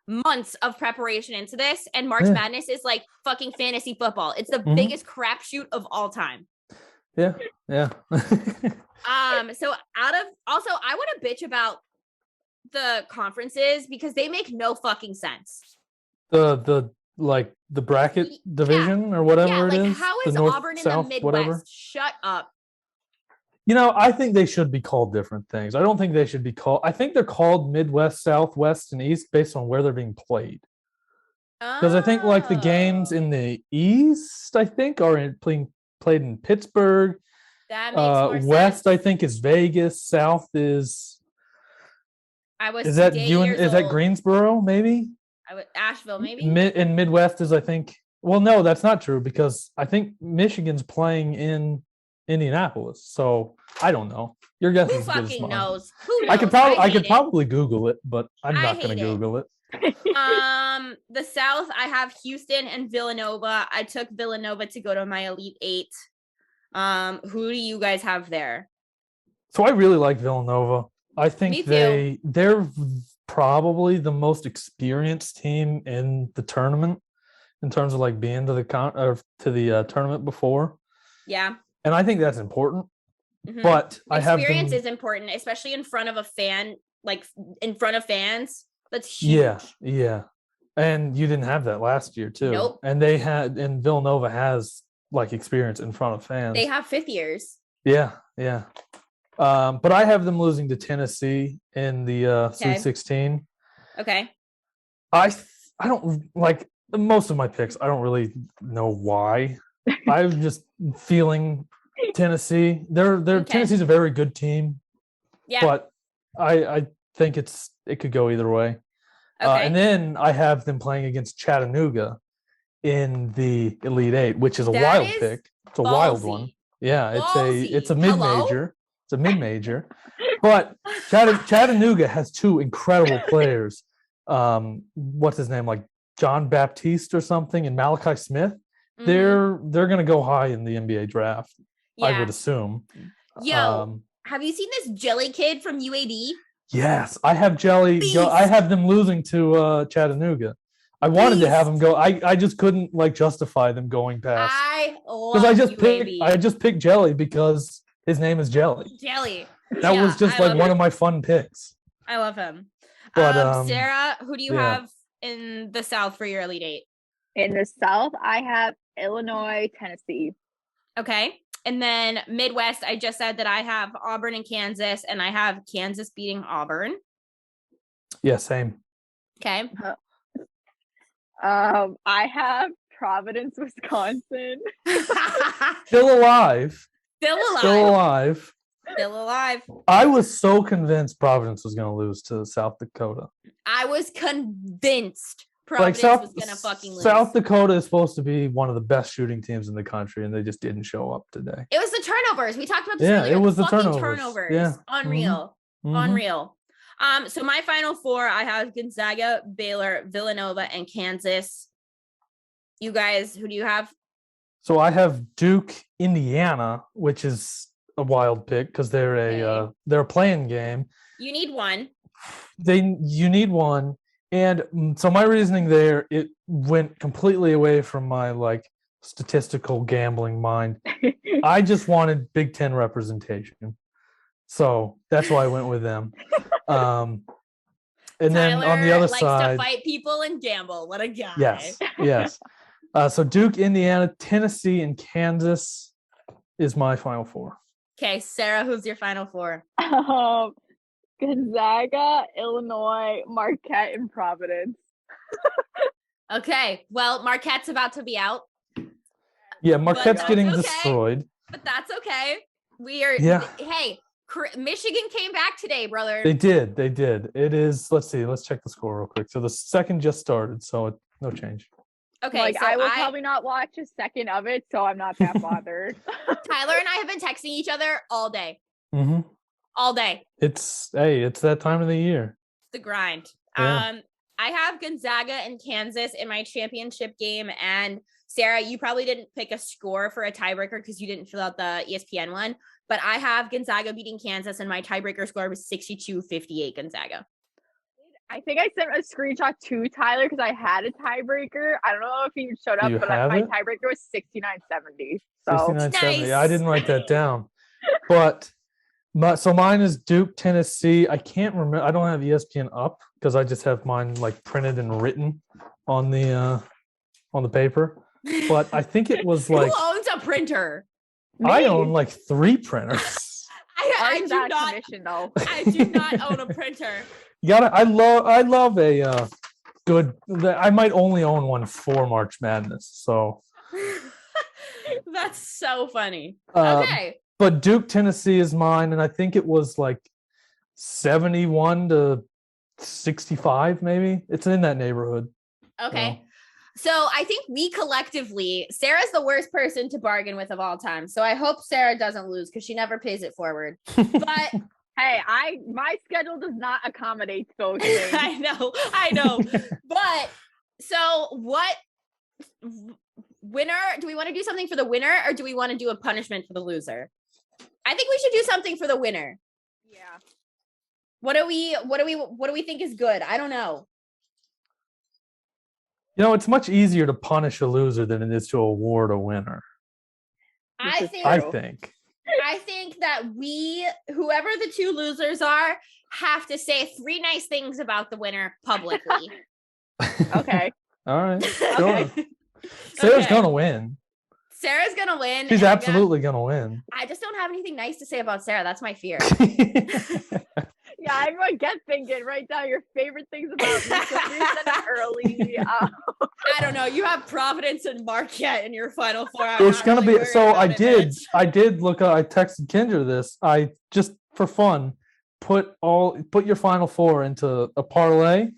months of preparation into this, and March Madness is like fucking fantasy football. It's the biggest crapshoot of all time. Yeah. So I want to bitch about the conferences because they make no fucking sense. The bracket division or whatever it is. How is North, Auburn in South, the Midwest? Whatever. Shut up. I think they should be called different things. I don't think they should be called. I think they're called Midwest, Southwest, and East based on where they're being played. Because I think like the games in the East, I think, are played in Pittsburgh. That makes more West, sense. I think, is Vegas. South is. Is that Greensboro? Maybe. Asheville, maybe. And Midwest is, I think. Well, no, that's not true because I think Michigan's playing in Indianapolis. So I don't know. Your guess is as good as mine. Who knows? I could probably Google it, but I'm not going to Google it. The South, I have Houston and Villanova. I took Villanova to go to my Elite Eight. Who do you guys have there? So I really like Villanova. I think they're probably the most experienced team in the tournament in terms of like being to the tournament before. Yeah. And I think that's important. But experience is important, especially in front of a fan, like in front of fans. That's huge. Yeah. And you didn't have that last year too. Nope. And Villanova has like experience in front of fans. They have fifth years. Yeah. But I have them losing to Tennessee in the Sweet 16. Okay. I don't like most of my picks. I don't really know why. I'm just feeling Tennessee. Tennessee's a very good team. Yeah. But I think it could go either way. Okay. And then I have them playing against Chattanooga in the Elite Eight, which is a wild pick. It's a wild one. Yeah, it's a mid-major. It's a mid-major. But Chattanooga has two incredible players. What's his name? Like John Baptiste or something, and Malachi Smith. They're gonna go high in the NBA draft. Yeah. I would assume. Have you seen this Jelly kid from UAB? Yes, I have Jelly. I have them losing to Chattanooga. I wanted to have them go. I just couldn't like justify them going past. Because I just picked Jelly because his name is Jelly. Jelly. That was just like one of my fun picks. I love him. But Sarah, who do you have in the South for your Elite Eight? In the South, I have Illinois, Tennessee. Okay. And then Midwest, I just said that I have Auburn and Kansas, and I have Kansas beating Auburn. Yeah, same. Okay. I have Providence, Wisconsin. Still alive. I was so convinced Providence was going to lose to South Dakota. I was convinced Providence was going to fucking lose. South Dakota is supposed to be one of the best shooting teams in the country, and they just didn't show up today. It was the turnovers. We talked about this earlier. It was the turnovers. Yeah. Unreal. Unreal. So my final four, I have Gonzaga, Baylor, Villanova, and Kansas. You guys, who do you have? So I have Duke, Indiana, which is a wild pick because they're a playing game. You need one. You need one. And so my reasoning there, it went completely away from my like statistical gambling mind. I just wanted Big Ten representation. So that's why I went with them. And then on the other likes side, to fight people and gamble. What a guy. Yes. So Duke, Indiana, Tennessee, and Kansas is my final four. Okay, Sarah, who's your final four? Gonzaga, Illinois, Marquette, and Providence. Okay, well, Marquette's about to be out. Yeah, Marquette's getting destroyed. But that's okay. Hey, Michigan came back today, brother. They did. It is, let's check the score real quick. So the second just started, so no change. Okay, so I will probably not watch a second of it, so I'm not that bothered. Tyler and I have been texting each other all day. Mm-hmm. All day. It's that time of the year. The grind. Yeah. I have Gonzaga and Kansas in my championship game, and Sarah, you probably didn't pick a score for a tiebreaker because you didn't fill out the ESPN one, but I have Gonzaga beating Kansas, and my tiebreaker score was 62-58 Gonzaga. I think I sent a screenshot to Tyler because I had a tiebreaker. I don't know if he showed up, but my tiebreaker was 69-70. So 69-70. Nice. I didn't write that down. But so mine is Duke, Tennessee. I can't remember. I don't have ESPN up because I just have mine like printed and written on the paper. But I think it was like who owns a printer? I own like 3 printers. I do not. I do not own a printer. I love a good. I might only own one for March Madness. So that's so funny. Okay. But Duke, Tennessee is mine, and I think it was like 71-65, maybe. It's in that neighborhood. Okay. So I think we collectively, Sarah's the worst person to bargain with of all time. So I hope Sarah doesn't lose because she never pays it forward. But hey, my schedule does not accommodate those things. I know. But so what winner? Do we want to do something for the winner, or do we want to do a punishment for the loser? I think we should do something for the winner. Yeah. What do we think is good? I don't know. You know, it's much easier to punish a loser than it is to award a winner. I think that whoever the 2 losers are, have to say 3 nice things about the winner publicly. Okay. All right. Sure. Sarah's gonna win. Sarah's gonna win. She's absolutely gonna win. I just don't have anything nice to say about Sarah. That's my fear. Yeah, everyone get thinking. Write down your favorite things about me. So early. I don't know. You have Providence and Marquette in your final four. It's gonna be so. I did look. I texted Kendra this. I just for fun put your final four into a parlay.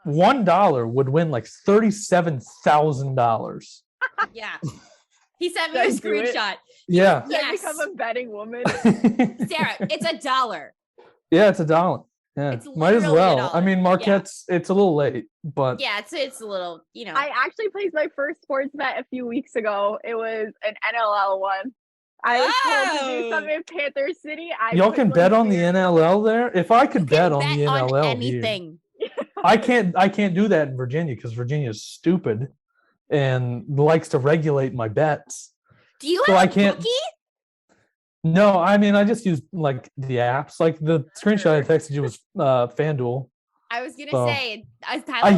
$1 would win like $37,000. Yeah. He sent me a screenshot. Yeah. Yes. Become a betting woman. Sarah, it's $1. Yeah, it's $1. Yeah, might as well. I mean, Marquette's it's a little late, but yeah, it's a little, I actually placed my first sports bet a few weeks ago. It was an NLL one. I was told to do something with Panther City. Y'all can bet on the NLL there. If I could bet on the NLL anything. Here, I can't do that in Virginia because Virginia is stupid and likes to regulate my bets. Do you have a bookie? No, I mean, I just use like the apps. Like the screenshot I texted you was FanDuel. I was going to say, I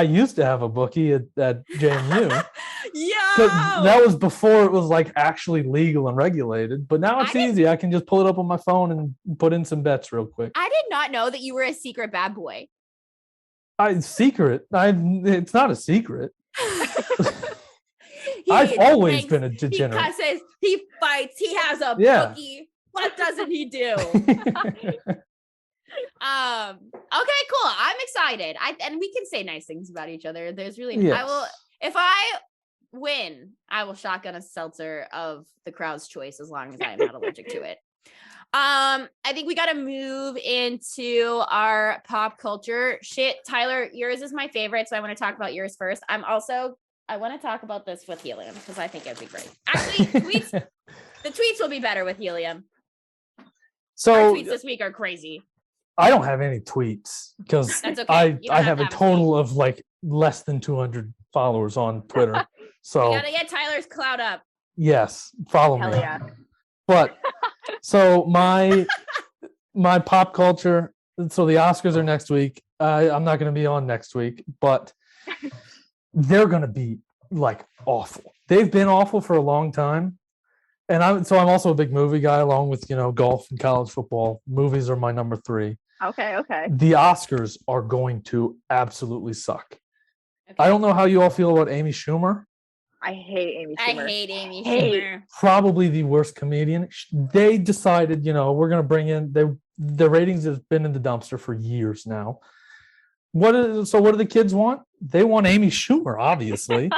used to have a bookie at JMU. Yeah. That was before it was like actually legal and regulated. But now it's easy. I can just pull it up on my phone and put in some bets real quick. I did not know that you were a secret bad boy. It's not a secret. I've always been a degenerate. He cusses, he fights, he has a bookie. What doesn't he do? Okay, cool. I'm excited. And we can say nice things about each other. There's really if I win, I will shotgun a seltzer of the crowd's choice as long as I'm not allergic to it. I think we got to move into our pop culture shit. Tyler, yours is my favorite, so I want to talk about yours first. I'm also I want to talk about this with helium because I think it'd be great. Actually, the tweets will be better with helium. So our tweets this week are crazy. I don't have any tweets because okay. I have a total of like less than 200 followers on Twitter. So you gotta get Tyler's clout up. Yes, follow Hell me. Yeah. But so my pop culture. So the Oscars are next week. I'm not going to be on next week, but they're going to be like awful. They've been awful for a long time. And I'm also a big movie guy, along with, golf and college football. Movies are my number 3. Okay. The Oscars are going to absolutely suck. Okay. I don't know how you all feel about Amy Schumer. I hate Amy Schumer. I hate Amy Schumer. Probably the worst comedian. They decided, we're going to bring in the ratings have been in the dumpster for years now. What do the kids want? They want Amy Schumer, obviously.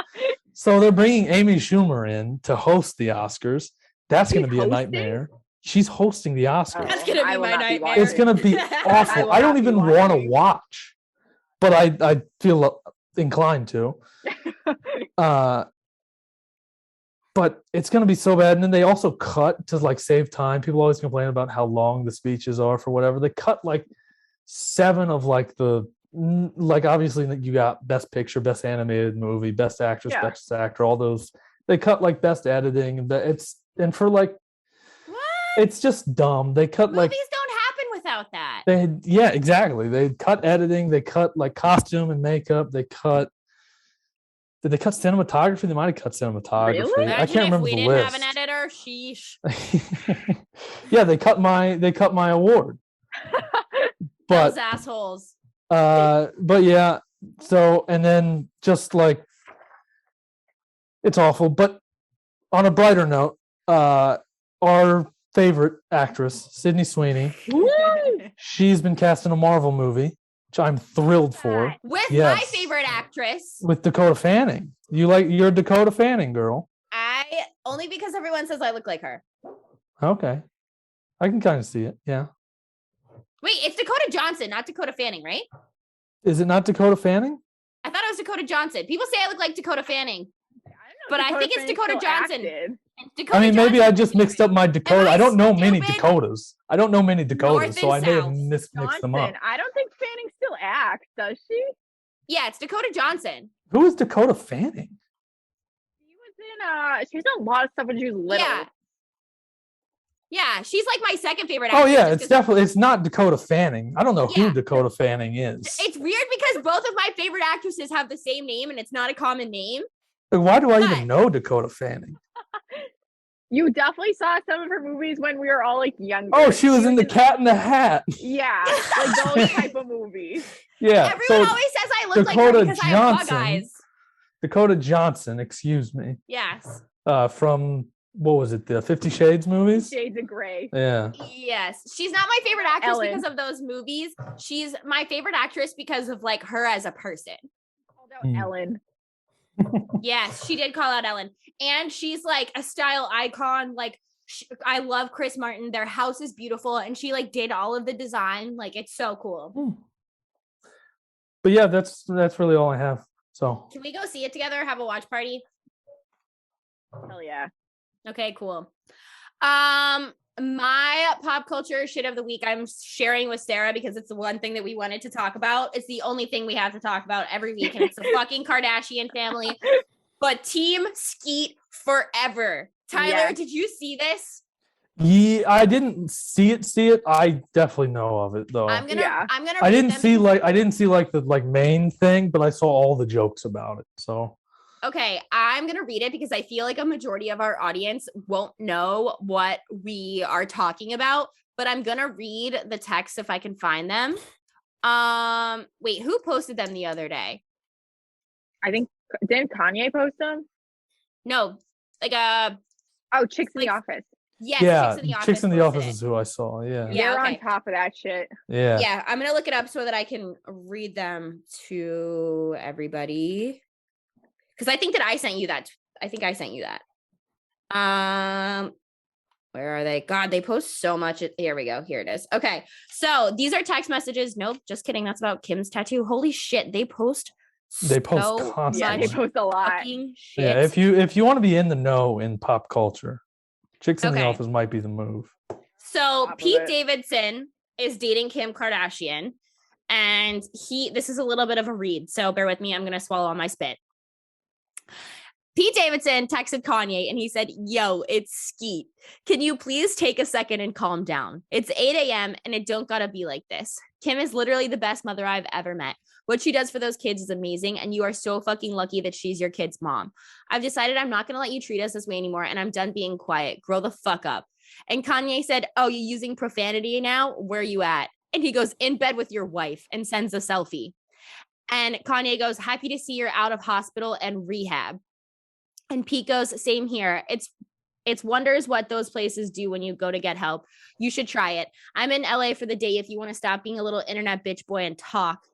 So they're bringing Amy Schumer in to host the Oscars. That's going to be a nightmare. She's hosting the Oscars. That's going to be my nightmare. It's going to be awful. I don't even want to watch, but I feel inclined to. But it's going to be so bad. And then they also cut to like save time. People always complain about how long the speeches are for whatever. They cut like 7 of like obviously you got best picture, best animated movie, best actress, best actor, all those. They cut like best editing. And for like, what? It's just dumb. They cut movies don't happen without that. Exactly. They cut editing. They cut like costume and makeup. Did they cut cinematography? They might have cut cinematography. Really? I can't remember the list. We didn't have an editor. Sheesh. Yeah, they cut my award. But those assholes. But yeah. So and then just like it's awful. But on a brighter note, our favorite actress, Sydney Sweeney, she's been cast in a Marvel movie, which I'm thrilled for. With my favorite actress. With Dakota Fanning. You're a Dakota Fanning girl. Only because everyone says I look like her. Okay. I can kind of see it. Yeah. Wait, it's Dakota Johnson, not Dakota Fanning, right? Is it not Dakota Fanning? I thought it was Dakota Johnson. People say I look like Dakota Fanning. But I think it's Dakota Johnson. Maybe I just mixed up my Dakota. I don't know many Dakotas. So I may have mixed them up. I don't think Fanning still acts, does she? Yeah, it's Dakota Johnson. Who is Dakota Fanning? She was in a lot of stuff when she was little. Yeah, she's like my second favorite actress. Oh yeah, it's not Dakota Fanning. I don't know who Dakota Fanning is. It's weird because both of my favorite actresses have the same name and it's not a common name. Why do I even know Dakota Fanning? You definitely saw some of her movies when we were all like younger. Oh, she was in The Cat in the Hat. Yeah, like those type of movies. Yeah. Everyone always says I look like her because I have bug eyes. Dakota Johnson, excuse me. Yes. From what was it? The 50 Shades movies? Shades of Grey. Yeah. Yes. She's not my favorite actress Ellen. because of those movies. She's my favorite actress because of like her as a person. Called out Ellen. Yes, she did call out Ellen. And she's like a style icon. Like I love Chris Martin. Their house is beautiful. And she like did all of the design. Like it's so cool. But yeah, that's really all I have. So can we go see it together? Have a watch party? Hell yeah. Okay, cool. My pop culture shit of the week I'm sharing with Sarah because it's the one thing that we wanted to talk about. It's the only thing we have to talk about every week, and it's the fucking Kardashian family. But Team Skeet forever. Tyler, did you see this? Yeah, I didn't see it. I definitely know of it though. I'm gonna. I didn't see the main thing, but I saw all the jokes about it. So. Okay, I'm going to read it because I feel like a majority of our audience won't know what we are talking about, but I'm going to read the text if I can find them. Wait, who posted them the other day? I think, didn't Kanye post them? No, like Chicks in the Office. Yes, yeah, Chicks in the Office is who I saw. Yeah. They're on top of that shit. Yeah. Yeah, I'm going to look it up so that I can read them to everybody. Because I think that I sent you that. I think I sent you that. Where are they? God, they post so much. Here we go. Here it is. Okay. So these are text messages. Nope, just kidding. That's about Kim's tattoo. Holy shit. They post They post so constantly. Yeah, they post a lot. fucking shit. Yeah, if you want to be in the They know, post a lot. shit. yeah, if you want to be in the know in pop culture, Chicks in the Okay. Office might be the move. So Top of Pete it. Davidson is dating Kim Kardashian, and this is a little bit of a read, so bear with me. I'm gonna swallow all my spit. Pete Davidson texted Kanye and he said, "Yo, it's Skeet. Can you please take a second and calm down? It's 8 a.m. and it don't gotta be like this. Kim is literally the best mother I've ever met. What she does for those kids is amazing, and you are so fucking lucky that she's your kid's mom. I've decided I'm not gonna let you treat us this way anymore, and I'm done being quiet. Grow the fuck up." And Kanye said, "Oh, you using profanity now? Where you at?" And he goes, "In bed with your wife," and sends a selfie. And Kanye goes, "Happy to see you're out of hospital and rehab." And Pete goes, "Same here. It's wonders what those places do when you go to get help. You should try it. I'm in LA for the day if you want to stop being a little internet bitch boy and talk."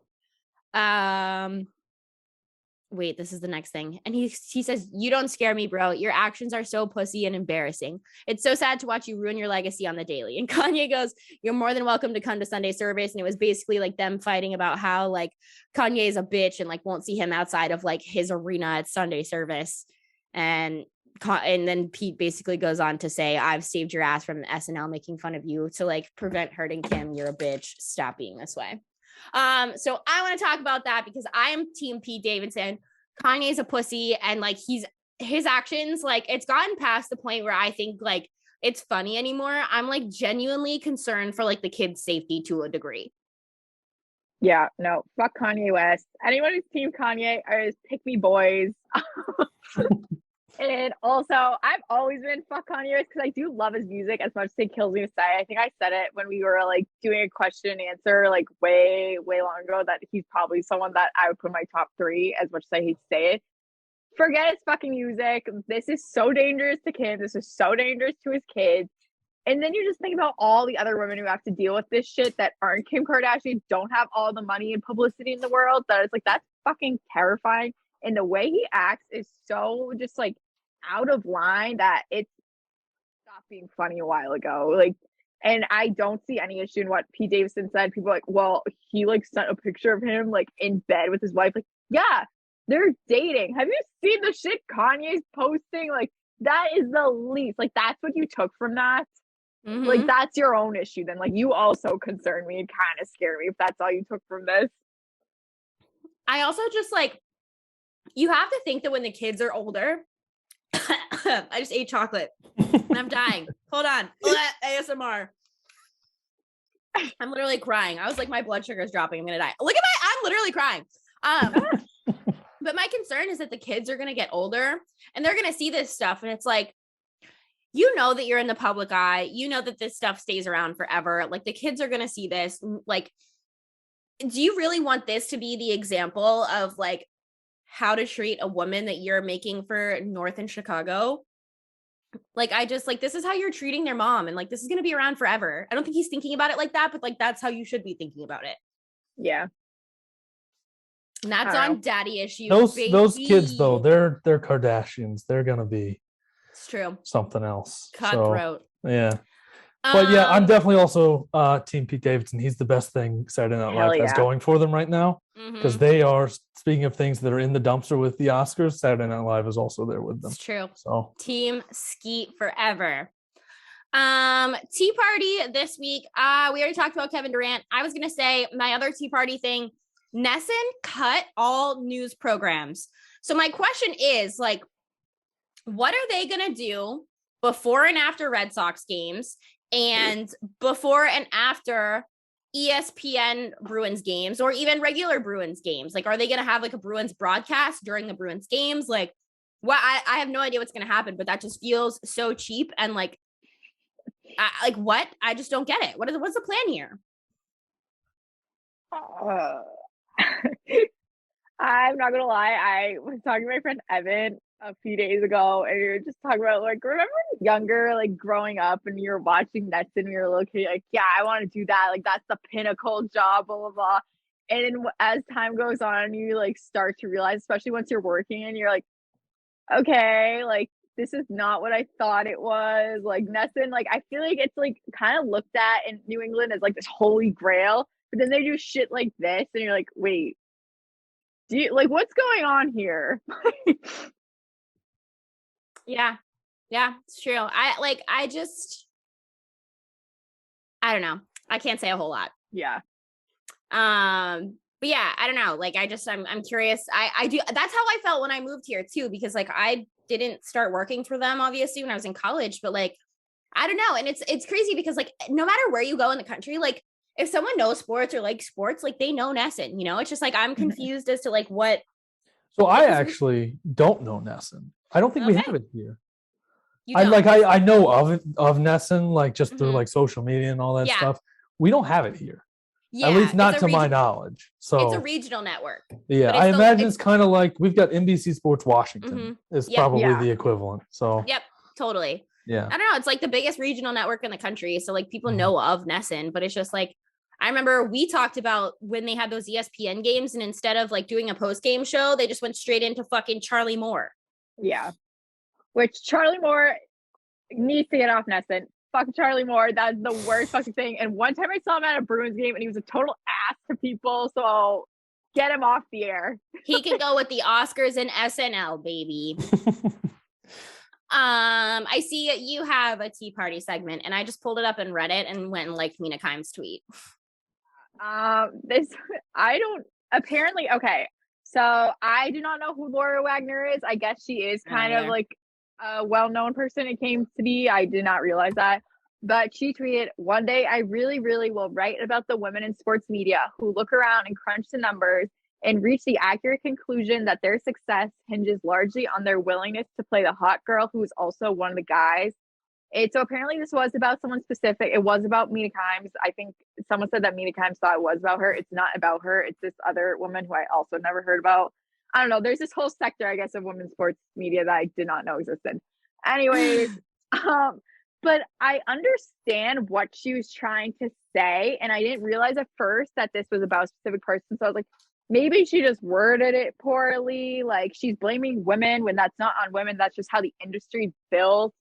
Wait, this is the next thing. And he says, "You don't scare me, bro. Your actions are so pussy and embarrassing. It's so sad to watch you ruin your legacy on the daily." And Kanye goes, "You're more than welcome to come to Sunday service." And it was basically like them fighting about how like Kanye is a bitch and like won't see him outside of like his arena at Sunday service. And then Pete basically goes on to say, "I've saved your ass from SNL making fun of you to like prevent hurting Kim. You're a bitch. Stop being this way." So I want to talk about that because I am team Pete Davidson. Kanye's a pussy, and like his actions, like it's gotten past the point where I think like it's funny anymore. I'm like genuinely concerned for like the kids' safety to a degree. Yeah, no, fuck Kanye West. Anyone who's team Kanye are his pick me boys. And also, I've always been fuck Kanye West because I do love his music as much as it kills me to say. I think I said it when we were like doing a question and answer like way, way long ago that he's probably someone that I would put in my top 3 as much as I hate to say it. Forget his fucking music. This is so dangerous to Kim. This is so dangerous to his kids. And then you just think about all the other women who have to deal with this shit that aren't Kim Kardashian, don't have all the money and publicity in the world. That it's like, that's fucking terrifying. And the way he acts is so just like out of line that it's stopped being funny a while ago. Like, and I don't see any issue in what Pete Davidson said. People are like, well, he like sent a picture of him like in bed with his wife. Like, yeah, they're dating. Have you seen the shit Kanye's posting? Like, that is the least. Like, that's what you took from that. Mm-hmm. Like, that's your own issue. Then, like, you also concern me and kind of scare me if that's all you took from this. I also just like, you have to think that when the kids are older, I just ate chocolate and I'm dying. Hold on. ASMR. I'm literally crying. I was like, my blood sugar is dropping. I'm going to die. Look at I'm literally crying. But my concern is that the kids are going to get older and they're going to see this stuff. And it's like, you know that you're in the public eye. You know that this stuff stays around forever. Like the kids are going to see this. Like, do you really want this to be the example of like how to treat a woman that you're making for North in Chicago? Like, I just like, this is how you're treating their mom. And like, this is going to be around forever. I don't think he's thinking about it like that, but like, that's how you should be thinking about it. Yeah. And that's on daddy issues. Those kids though, they're Kardashians. They're going to be it's true. Something else. Cutthroat. So, yeah. But yeah, I'm definitely also team Pete Davidson. He's the best thing Saturday Night Live has going for them right now because they are, speaking of things that are in the dumpster with the Oscars, Saturday Night Live is also there with them. It's true. So team Skeet forever. Tea party this week. We already talked about Kevin Durant. I was gonna say my other tea party thing. Nessun cut all news programs. So my question is like, what are they gonna do before and after Red Sox games and before and after ESPN Bruins games or even regular Bruins games? Like, are they going to have like a Bruins broadcast during the Bruins games? Like, what? I have no idea what's going to happen, but that just feels so cheap. And like, what? I just don't get it. What's the plan here? I'm not going to lie. I was talking to my friend Evan a few days ago and we were just talking about like, remember younger, like growing up and you were watching Nets and you were looking like, yeah, I want to do that. Like that's the pinnacle job, blah, blah, blah. And then as time goes on, you like start to realize, especially once you're working and you're like, okay, like this is not what I thought it was. Like Nessun, like I feel like it's like kind of looked at in New England as like this holy grail, but then they do shit like this and you're like, wait, what's going on here? Yeah, it's true. I don't know. I can't say a whole lot. Yeah. But yeah, I don't know. Like, I'm curious. I do. That's how I felt when I moved here too, because like I didn't start working for them obviously when I was in college, but like, I don't know. And it's crazy because like, no matter where you go in the country, like if someone knows sports or like sports, like they know Nesson, you know, it's just like, I'm confused as to like what. So I actually don't know Nesson. I don't think we have it here. You I don't. I know of Nesson, like just through like social media and all that Yeah. stuff. We don't have it here. Yeah, at least not to my knowledge. So it's a regional network. Yeah, I imagine it's kind of like we've got NBC Sports Washington is probably the equivalent. So yep, totally. Yeah, I don't know. It's like the biggest regional network in the country, so like people know of Nesson, but it's just like I remember we talked about when they had those ESPN games, and instead of like doing a post game show, they just went straight into fucking Charlie Moore. Yeah, which Charlie Moore needs to get off Nesson. Fuck Charlie Moore. That's the worst fucking thing. And one time I saw him at a Bruins game and he was a total ass to people. So get him off the air. He can go with the Oscars and SNL, baby. I see you have a Tea Party segment and I just pulled it up and read it and went and liked Mina Kimes' tweet. Okay. So I do not know who Laura Wagner is. I guess she is kind of like a well-known person. It came to be. I did not realize that. But she tweeted, "One day I really, really will write about the women in sports media who look around and crunch the numbers and reach the accurate conclusion that their success hinges largely on their willingness to play the hot girl who is also one of the guys." So apparently this was about someone specific. It was about Mina Kimes. I think someone said that Mina Kimes thought it was about her. It's not about her. It's this other woman who I also never heard about. I don't know. There's this whole sector, I guess, of women's sports media that I did not know existed. Anyways, but I understand what she was trying to say. And I didn't realize at first that this was about a specific person. So I was like, maybe she just worded it poorly. Like she's blaming women when that's not on women. That's just how the industry built.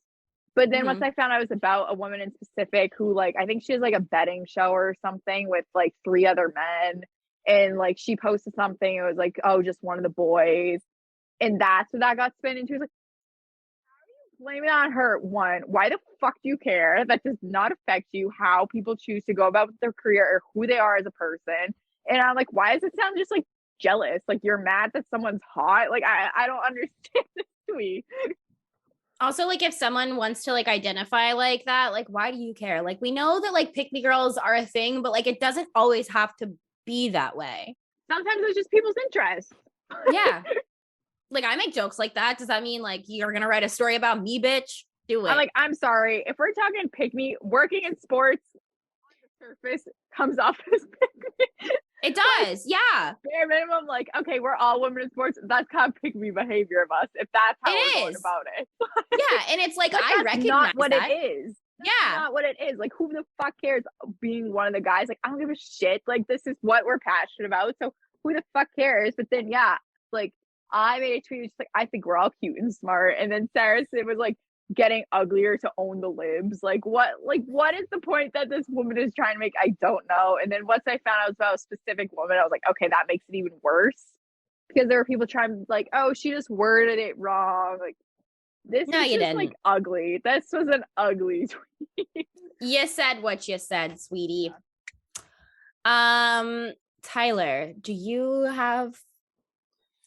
But then once I found out it was about a woman in specific who, like, I think she has like a betting show or something with like 3 other men. And like she posted something. It was like, oh, just one of the boys. And that's what that got spun into. She was like, how do you blame it on her? One, why the fuck do you care? That does not affect you how people choose to go about their career or who they are as a person. And I'm like, why does it sound just like jealous? Like you're mad that someone's hot? Like I don't understand this tweet. Also, like if someone wants to like identify like that, like why do you care? Like we know that like pick me girls are a thing, but like it doesn't always have to be that way. Sometimes it's just people's interests. Yeah. Like I make jokes like that. Does that mean like you're gonna write a story about me, bitch? Do it. I'm like, I'm sorry. If we're talking pick me, working in sports on the surface comes off as pick me. It does, yeah. Bare minimum, like, okay, we're all women in sports. That's kind of pick me behavior of us. If that's how we're going about it. Yeah, and it's like I recognize not what that. it is. That's yeah, not what it is. Like, who the fuck cares being one of the guys? Like, I don't give a shit. Like, this is what we're passionate about. So who the fuck cares? But then, yeah, like I made a tweet just like, I think we're all cute and smart. And then Sarah was like, getting uglier to own the libs. Like what is the point that this woman is trying to make? I don't know. And then once I found out it was about a specific woman, I was like, okay, that makes it even worse. Because there were people trying like, oh, she just worded it wrong. Like this is just like ugly. This was an ugly tweet. You said what you said, sweetie. Tyler, do you have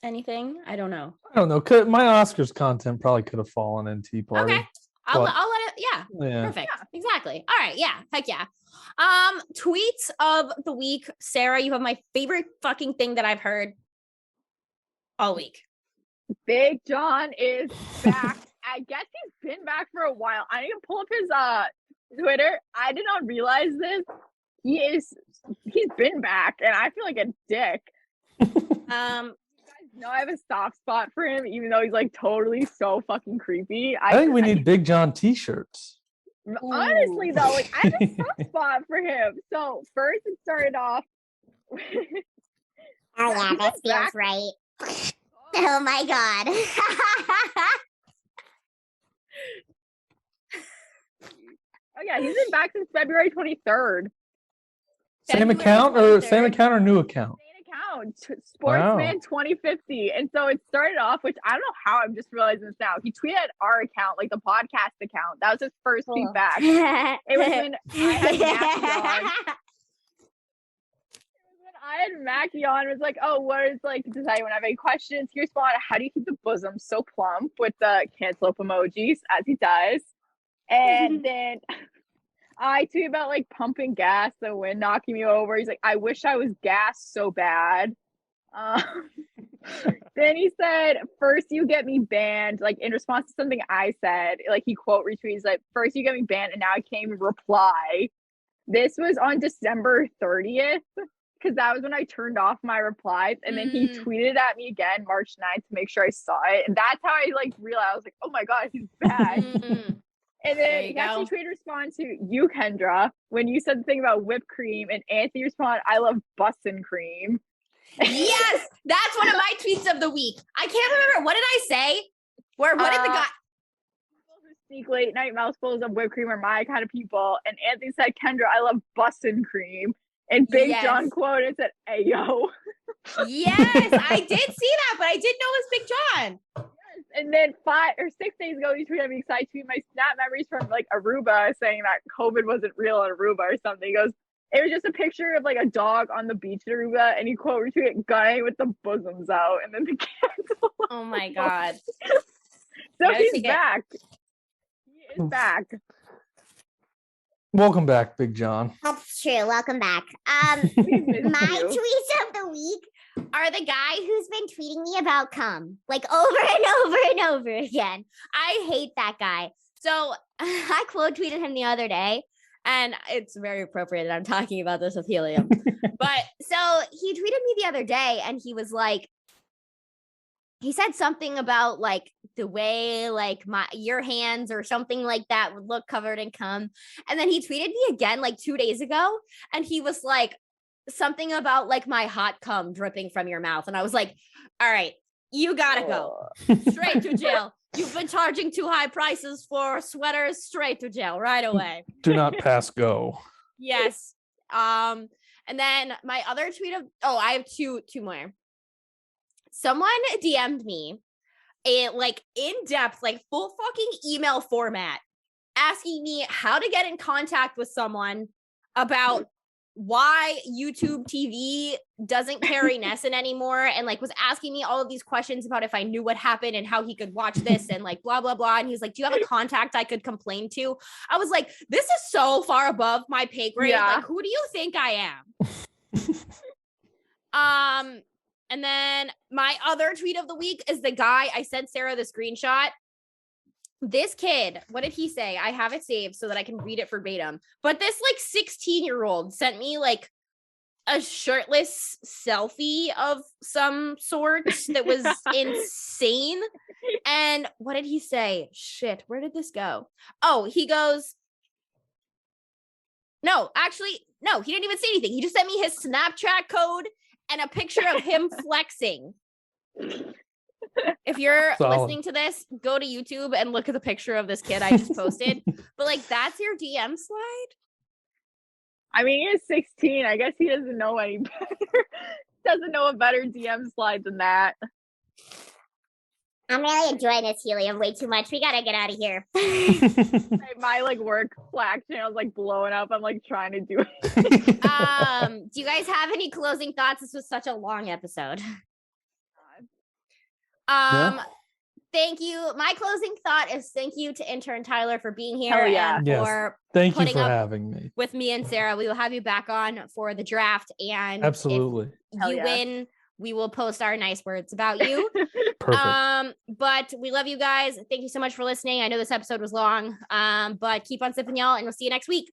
anything? I don't know. My Oscars content probably could have fallen in Tea Party. Okay. I'll let it. Yeah. Perfect. Yeah. Exactly. All right. Yeah. Heck yeah. Tweets of the week. Sarah, you have my favorite fucking thing that I've heard all week. Big John is back. I guess he's been back for a while. I need to pull up his Twitter. I did not realize this. He's been back and I feel like a dick. No, I have a soft spot for him, even though he's like totally so fucking creepy. I think we need Big John t-shirts. Honestly, though, like I have a soft spot for him. So first, it started off. Oh yeah, that feels right. Oh my god. Oh yeah, he's been back since February 23rd. Same account or new account? Same account, Sportsman 2050. And so it started off, which I don't know how I'm just realizing this now. He tweeted at our account, like the podcast account. That was his first feedback. It was when I had Mackie on. I had Mackie on. It was like, oh, what is like, does anyone have any questions? He responded, how do you keep the bosom so plump, with the cancel up emojis, as he does. And then I tweet about like pumping gas, the wind knocking me over. He's like, I wish I was gassed so bad. Then he said, first you get me banned, like in response to something I said. Like he quote retweets, like, first you get me banned and now I can't even reply. This was on December 30th. Because that was when I turned off my replies. And then he tweeted at me again March 9th to make sure I saw it. And that's how I like realized, I was like, oh my God, he's bad. And then he actually tweeted respond to you, Kendra, when you said the thing about whipped cream. And Anthony responded, I love bussin' cream. Yes, that's one of my tweets of the week. I can't remember. What did I say? What did the guy? People who sneak late night mouthfuls of whipped cream are my kind of people. And Anthony said, Kendra, I love bussin' cream. And Big John quoted and said, "Ayo." Yes, I did see that, but I didn't know it was Big John. Yes. And then 5 or 6 days ago, he tweeted at me because I tweeted my Snap memories from like Aruba saying that COVID wasn't real in Aruba or something. He goes, it was just a picture of like a dog on the beach in Aruba, and he quote retweeted guy with the bosoms out, and then the cancel. Oh my God. So he's back. He is back. Welcome back, Big John. That's true. Welcome back. My tweets of the week are the guy who's been tweeting me about cum, like over and over and over again. I hate that guy. So I quote tweeted him the other day, and it's very appropriate that I'm talking about this with helium. But so he tweeted me the other day, and he was like, he said something about like the way like your hands or something like that would look covered in cum. And then he tweeted me again like 2 days ago, and he was like something about like my hot cum dripping from your mouth. And I was like, all right, you gotta go straight to jail. You've been charging too high prices for sweaters, straight to jail right away. Do not pass go. Yes. And then my other tweet of, I have two more. Someone DM'd me a like in-depth, like full fucking email format asking me how to get in contact with someone about why YouTube TV doesn't carry Nessun anymore, and like was asking me all of these questions about if I knew what happened and how he could watch this and like blah blah blah. And he's like, do you have a contact I could complain to? I was like, this is so far above my pay grade. Yeah. Like, who do you think I am? And then my other tweet of the week is the guy, I sent Sarah the screenshot. This kid, what did he say? I have it saved so that I can read it verbatim. But this like 16-year-old sent me like a shirtless selfie of some sort that was insane. And what did he say? Shit, where did this go? Oh, he goes, no, he didn't even say anything. He just sent me his Snapchat code and a picture of him flexing. If you're listening to this, go to YouTube and look at the picture of this kid I just posted. But like, that's your DM slide? I mean, he is 16. I guess he doesn't know any better. Doesn't know a better DM slide than that. I'm really enjoying this helium way too much. We gotta get out of here. My like work Slack channel's like blowing up. I'm like trying to do it. Do you guys have any closing thoughts? This was such a long episode. Thank you. My closing thought is thank you to intern Tyler for being here and for thank you for having me. With me and Sarah. We will have you back on for the draft, and absolutely, if you win, we will post our nice words about you. Perfect. But we love you guys. Thank you so much for listening. I know this episode was long, but keep on sipping, y'all, and we'll see you next week.